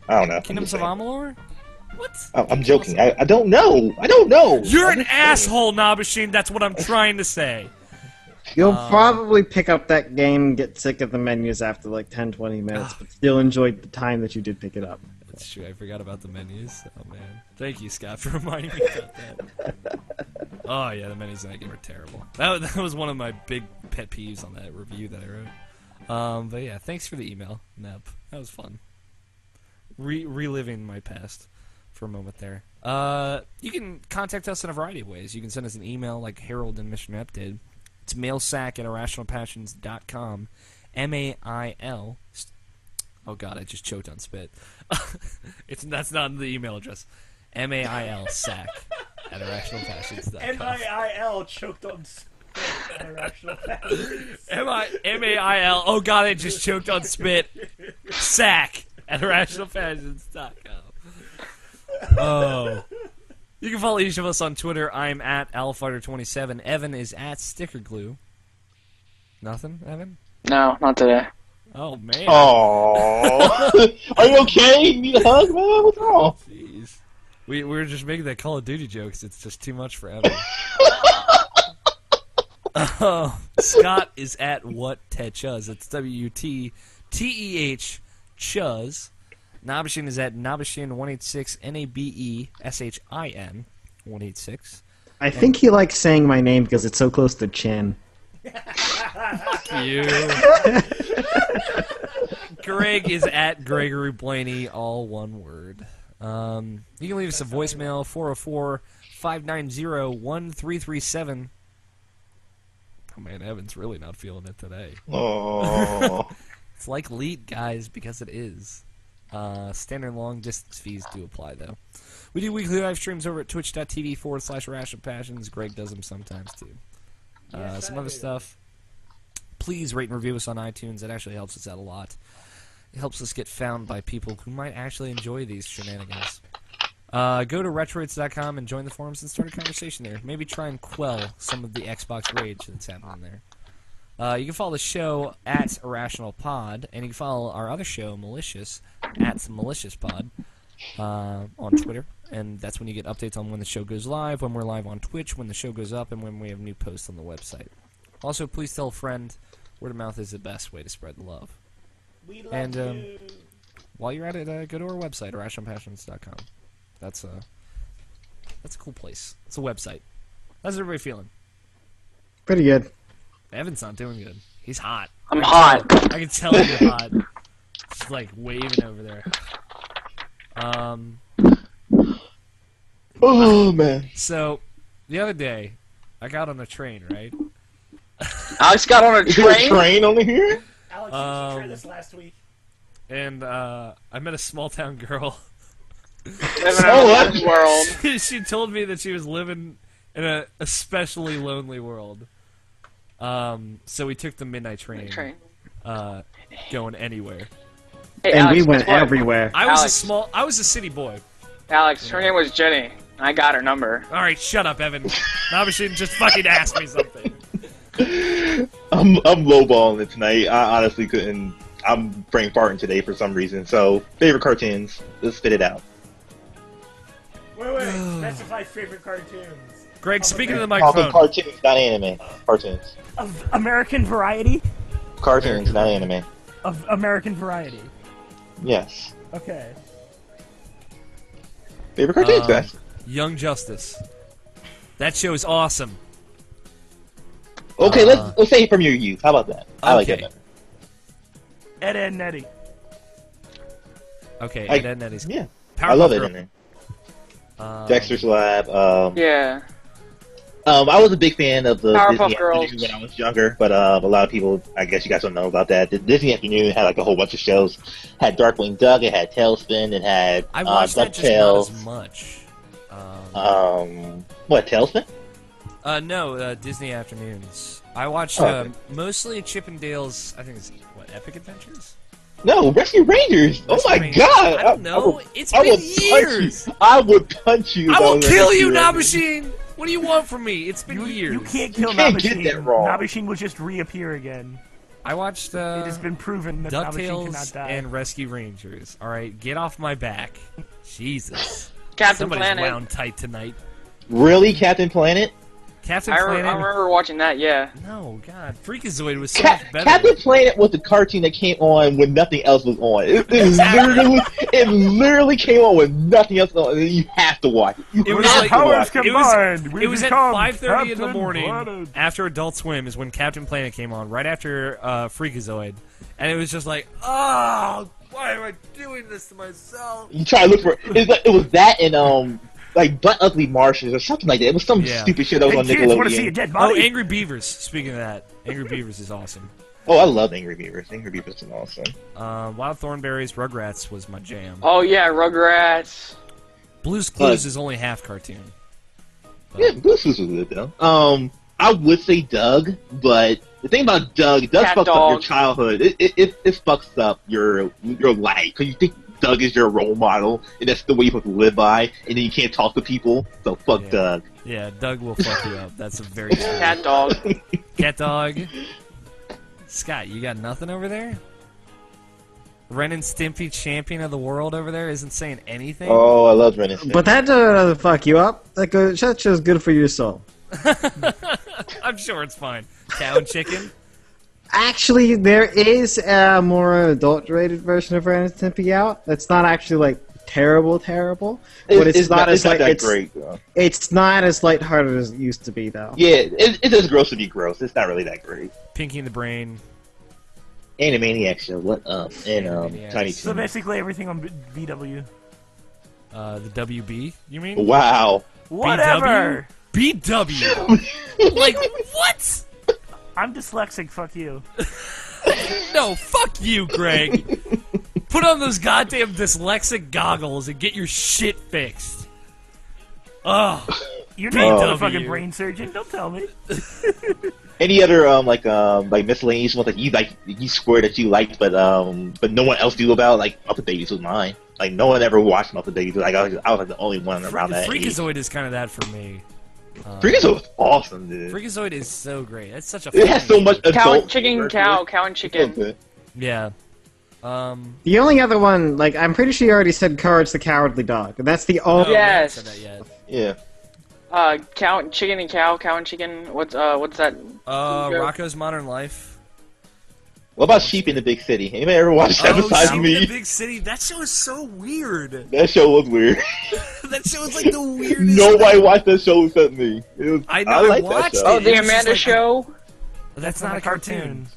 I don't know. Kingdoms of Amalur? What? I'm joking. I don't know. I don't know. You're I'm an just saying. asshole, Nabashin. That's what I'm trying to say. You'll probably pick up that game, get sick of the menus after like 10, 20 minutes, but still enjoy the time that you did pick it up. That's true. I forgot about the menus. Oh man, thank you, Scott, for reminding me about that. Oh yeah, the menus in that game are terrible. That was one of my big pet peeves on that review that I wrote. But yeah, thanks for the email, Neb. That was fun. Reliving my past for a moment there. You can contact us in a variety of ways. You can send us an email like Harold and Mr. Nep did. It's mailsack@irrationalpassions.com. M-A-I-L. Oh god, I just choked on spit. That's not the email address. M-A-I-L sack at irrationalpassions.com. M-I-I-L choked on spit at Irrational Passions. M-A-I-L. Oh god, I just choked on spit. Sack at irrationalpassions.com. Oh. You can follow each of us on Twitter. I'm at AlFighter27. Evan is at StickerGlue. Nothing, Evan? No, not today. Oh, man. Aww. Are you okay? You need a hug, man? What's wrong? Jeez. We were just making that Call of Duty jokes. It's just too much for Evan. Scott is at WhatTechUz. It's WUTTEH Chuz. Nabashin is at Nabashin186, Nabeshin 186. I think he likes saying my name because it's so close to Chin. You. Greg is at Gregory Blaney, all one word. You can leave us a voicemail, 404-590-1337. Oh man, Evan's really not feeling it today. Oh. It's like Leet, guys, because it is. Standard long distance fees do apply, though. We do weekly live streams over at twitch.tv/irrationalpassions. Greg does them sometimes, too. Some other stuff. Please rate and review us on iTunes. It actually helps us out a lot. It helps us get found by people who might actually enjoy these shenanigans. Go to retroids.com and join the forums and start a conversation there. Maybe try and quell some of the Xbox rage that's happening there. You can follow the show at IrrationalPod, and you can follow our other show, Malicious, at MaliciousPod on Twitter. And that's when you get updates on when the show goes live, when we're live on Twitch, when the show goes up, and when we have new posts on the website. Also, please tell a friend. Word of mouth is the best way to spread the love. We love you. While you're at it, go to our website, irrationalpassions.com. That's a cool place. It's a website. How's everybody feeling? Pretty good. Evan's not doing good. He's hot. I'm hot. I can tell you're hot. Just like waving over there. Oh, man. So, the other day, I got on a train, right? Alex got on a Is there a train. train on here? Alex, you tried this last week. And I met a small town girl. Living out in the world. She told me that she was living in a especially lonely world. So we took the midnight train. Going anywhere. Hey, And Alex, we went guess what? everywhere. I was a city boy. Alex, her name was Jenny. I got her number. Alright, shut up, Evan. Nabashin, just fucking ask me something. I'm lowballing it tonight. I honestly couldn't. I'm brain farting today for some reason. So, favorite cartoons. Let's spit it out. Wait. Specify favorite cartoons. Greg, speaking of the Talking microphone. cartoons, not anime. Cartoons. Of American variety? Cartoons, not anime. Of American variety. Yes. Okay. Favorite cartoons, guys? Young Justice. That show is awesome. Okay, let's say from your youth. How about that? I like Okay. it better. Ed, Ed, and Eddie. Okay, I- Ed, Ed, and Eddie's. Yeah. Powerpuff I love it Girl. in there. Dexter's Dexter's Lab. Yeah. I was a big fan of the Powerpuff Disney Girls. Afternoon when I was younger, but a lot of people, I guess you guys don't know about that. The Disney Afternoon had like a whole bunch of shows. Had Darkwing Duck, it had Tailspin, it had I watched that just not DuckTales. as much. What, Tailspin? No, Disney Afternoons. I watched okay. mostly Chip and Dale's, I think it's, what, Epic Adventures? No, Rescue Rangers! Oh Rescue my Rangers. god! I don't know. It's I been would years. Punch you. I would punch you. I if will was kill Rescue you, Rangers. Nabashin! What do you want from me? It's been years. You can't kill can't get Nabashin. that wrong. Nabashin will just reappear again. I watched It has been proven that Nabashin cannot DuckTales die. and Rescue Rangers. Alright, get off my back. Jesus. Captain Somebody's Planet. wound tight tonight. Really, Captain Planet? Captain I Planet? remember watching that, yeah. No, God. Freakazoid was so much better. Captain Planet was the cartoon that came on when nothing else was on. It literally came on when nothing else was on, and you have to watch it. It was have like- to watch powers it. combined, we It was at become 5:30 in the Captain morning Planet. after Adult Swim is when Captain Planet came on, right after Freakazoid. And it was just like, oh, why am I doing this to myself? You try to look for it was that and like Butt Ugly Martians or something like that. It was some Yeah. stupid shit that was Hey on kids, want to see a Nickelodeon. dead Oh, body? Angry Beavers. Speaking of that, Angry Beavers is awesome. Oh, I love Angry Beavers. Angry Beavers is awesome. Wild Thornberries, Rugrats was my jam. Oh, yeah, Rugrats. Blue's Clues is only half cartoon. Yeah, Blue's Clues was good though. I would say Doug, but the thing about Doug Cat fucks up your dog. childhood. It fucks up your life because you think Doug is your role model, and that's the way you're supposed to live by, and then you can't talk to people. So fuck Yeah. Doug. Yeah, Doug will fuck you up. That's a very true. Cat dog. Cat dog. Scott, you got nothing over there? Ren and Stimpy, champion of the world over there, isn't saying anything? Oh, I love Ren and Stimpy. But that doesn't fuck you up. That show's good for your soul. I'm sure it's fine. Cow and chicken? Actually, there is a more adult-rated version of Ren and Stimpy out. That's not actually like terrible, but it's not as like that great though. it's not as lighthearted as it used to be, though. Yeah, it is gross to be gross. It's not really that great. Pinky and the Brain. Animaniacs show, what up? And Animaniacs. Tiny So Toons. basically everything on VW. The WB, you mean? Wow. Whatever! BW? Like, what? I'm dyslexic, fuck you. No, fuck you, Greg. Put on those goddamn dyslexic goggles and get your shit fixed. Ugh. You're not BW. a fucking brain surgeon, don't tell me. Any other like miscellaneous ones that you swear that you liked, but no one else knew about? Like Muppet Babies was mine. Like no one ever watched Muppet Babies. Like I was like the only one around that age. Freakazoid is kind of that for me. Freakazoid was awesome, dude. Freakazoid is so great. That's such a It has so funny much show. Cow adult. and chicken, humor to cow, it. cow and So chicken. good. Yeah. The only other one, like, I'm pretty sure you already said Courage the Cowardly Dog, and that's the only. No, I haven't Yes. said that yet. Yeah. Cow, chicken and cow and chicken. What's that? Rocco's Modern Life. What about Sheep in the Big City? Anybody ever watched that besides Sheep in me? the Big City. That show is so weird. That show was weird. That show is like the weirdest. Nobody watched that show except me. It was, I know, I like watched that it. show. Oh, the It was just Amanda like- Show. That's not a cartoon.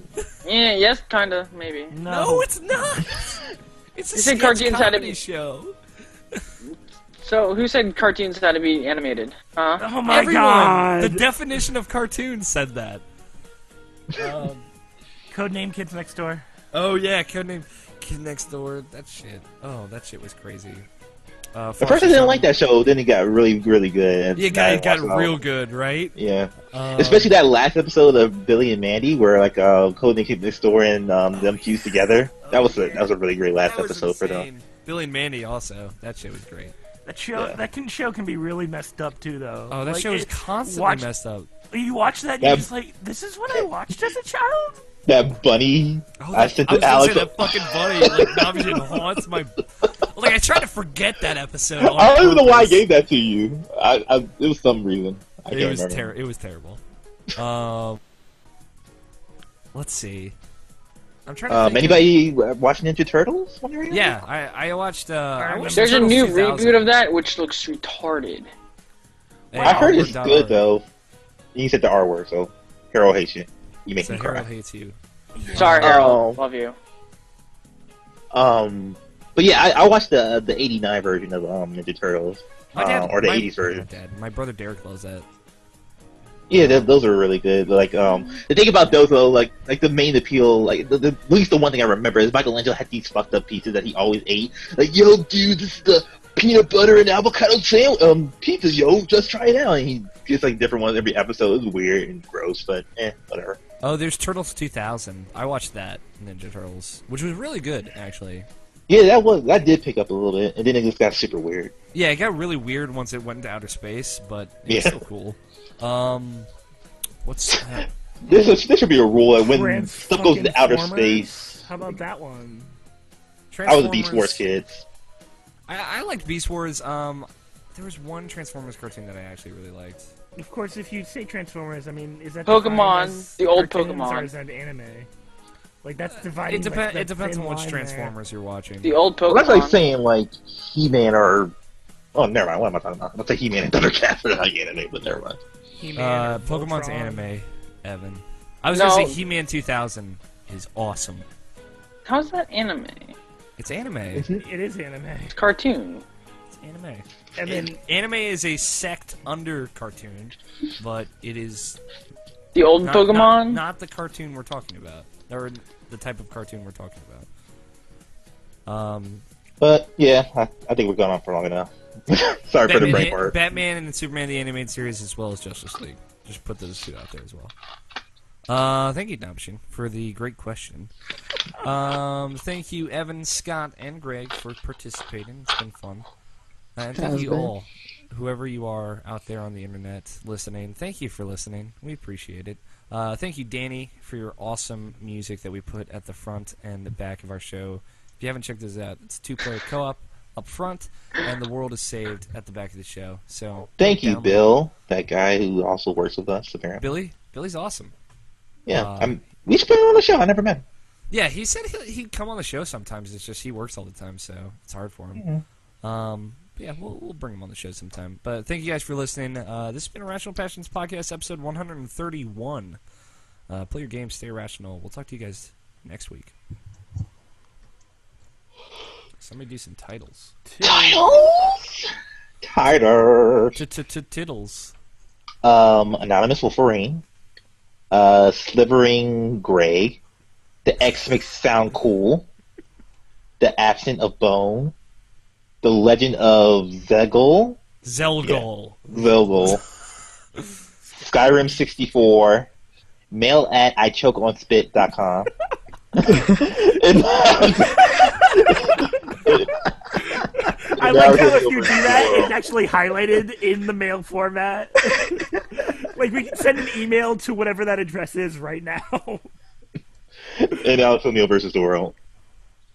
Yeah, yes, kinda, maybe. No, it's not. It's a You said sketch cartoons had to comedy be- show. So, who said cartoons had to be animated? Huh? Oh my Everyone. god! The definition of cartoon said that. Codename Kids Next Door. Oh yeah, Codename Kid Next Door. That shit. Oh, that shit was crazy. At first I didn't like that show, then it got really, really good. And Yeah, it got I watched real it. good, right? Yeah. Especially that last episode of Billy and Mandy, where like Cody Kid Next Door and them fused together. That was a really great last That was episode for them. insane. Billy and Mandy also. That shit was great. That show, Yeah. show can be really messed up too, though. Oh, that Like, show is it- constantly watch- messed up. You watch that, and Yeah. you're just like, this is what I watched as a child. That bunny Oh, I that, sent I was to gonna Alex. say that fucking bunny like Navian haunts my. Like I tried to forget that episode. On I don't even know why I purpose. gave that to you. It was some reason. I can't remember. It was terrible. Let's see. I'm trying to think. Anybody watching Ninja Turtles? Yeah, I watched. I watched There's a Turtles new 2000. reboot of that which looks retarded. Hey, I heard I'll it's work good out- though. You said the R word, so Harold hates you. You make So me Harold cry. hates you. Sorry, Harold. Love you. But yeah, I watched the '89 version of Ninja Turtles, or the '80s version. My brother Derek loves that. Yeah, those are really good. Like, the thing about those though, like the main appeal, like at least the one thing I remember is Michelangelo had these fucked up pieces that he always ate. Like, yo, dude, this is the peanut butter and avocado pizza, yo, just try it out. And he gets like different ones every episode. It was weird and gross, but whatever. Oh, there's Turtles 2000. I watched that Ninja Turtles, which was really good actually. Yeah, that did pick up a little bit, and then it just got super weird. Yeah, it got really weird once it went into outer space, but it's still cool. What's that? This should be a rule that when stuff goes into outer space. How about that one? I was a Beast Wars kid. I liked Beast Wars. There was one Transformers cartoon that I actually really liked. Of course, if you say Transformers, I mean, is that Pokemon, defined as the old cartoons, Pokemon. or is that anime? Like that's dividing. It depends on which Transformers you're watching. The old Pokemon. Well, that's like saying like He-Man or never mind. What am I talking about? I'll say He-Man and Thundercats are not anime, but never mind. Pokemon's Voltron. anime, Evan. I was gonna say He-Man 2000 is awesome. How's that anime? It's anime. It is anime. It's cartoon. It's anime. And then Anime is a sect under cartoon, but it is The old not, Pokemon? not the cartoon we're talking about, or the type of cartoon we're talking about. But yeah, I think we've gone on for long enough. Sorry for the break part. Batman and Superman the animated series, as well as Justice League. Just put those two out there as well. Thank you, Nabshin, for the great question. Thank you, Evan, Scott, and Greg for participating. It's been fun. And thank you all, whoever you are out there on the internet listening. Thank you for listening. We appreciate it. Thank you, Danny, for your awesome music that we put at the front and the back of our show. If you haven't checked this out, it's a two-player co-op up front, and the world is saved at the back of the show. So thank you, Bill, that guy who also works with us, apparently. Billy's awesome. Yeah, we should put him on the show. I never met him. Yeah, he said he'd come on the show sometimes. It's just he works all the time, so it's hard for him. But yeah, we'll bring him on the show sometime. But thank you guys for listening. This has been Irrational Passions Podcast, episode 131. Play your game, stay irrational. We'll talk to you guys next week. Somebody do some titles. Tittles. Anonymous Wolverine. Slivering Greg. The X makes sound cool. The Absent of Bone. The Legend of Zelgol. Zelgol. Skyrim 64. Mail at ichokeonspit.com. I like how if you do that, it's actually highlighted in the mail format. Like, we can send an email to whatever that address is right now. And Alex O'Neill versus the world.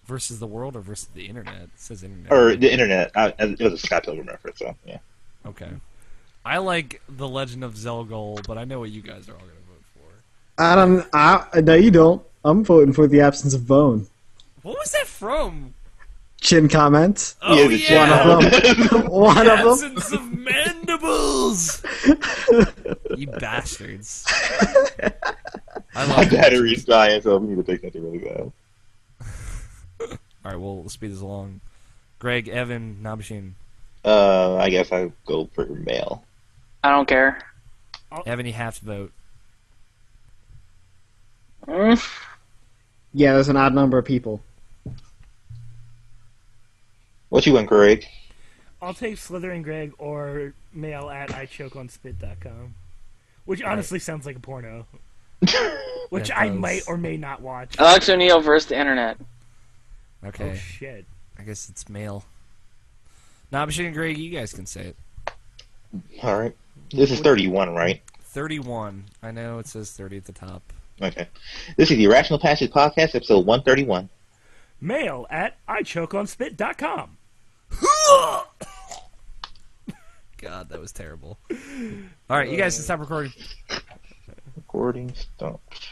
Versus the world or versus the internet? It says internet. Or the internet. It was a Scott Pilgrim reference, so yeah. Okay. I like The Legend of Zelgol, but I know what you guys are all going to vote for. No, you don't. I'm voting for The Absence of Bone. What was that from? Chin comments. Oh, yeah. One of them. One of them. Absence of mandibles! You bastards. I love My battery's dying, so I'm going to take something really bad. Alright, well, let's speed this along. Greg, Evan, Nabashin. I guess I'll go for male. I don't care. Evan, you have to vote. Yeah, there's an odd number of people. What you want, Greg? I'll take Slithering Greg or mail at ichokeonspit.com. Which honestly sounds like a porno. Which I might or may not watch. Alex O'Neill versus the internet. Okay. Oh, shit. I guess it's male. Nabashin and Greg, you guys can say it. Alright. This is 31, right? 31. I know it says 30 at the top. Okay. This is the Irrational Passions Podcast, episode 131. Mail at ichokeonspit.com. God, that was terrible. All right, you guys can stop recording. Recording stopped.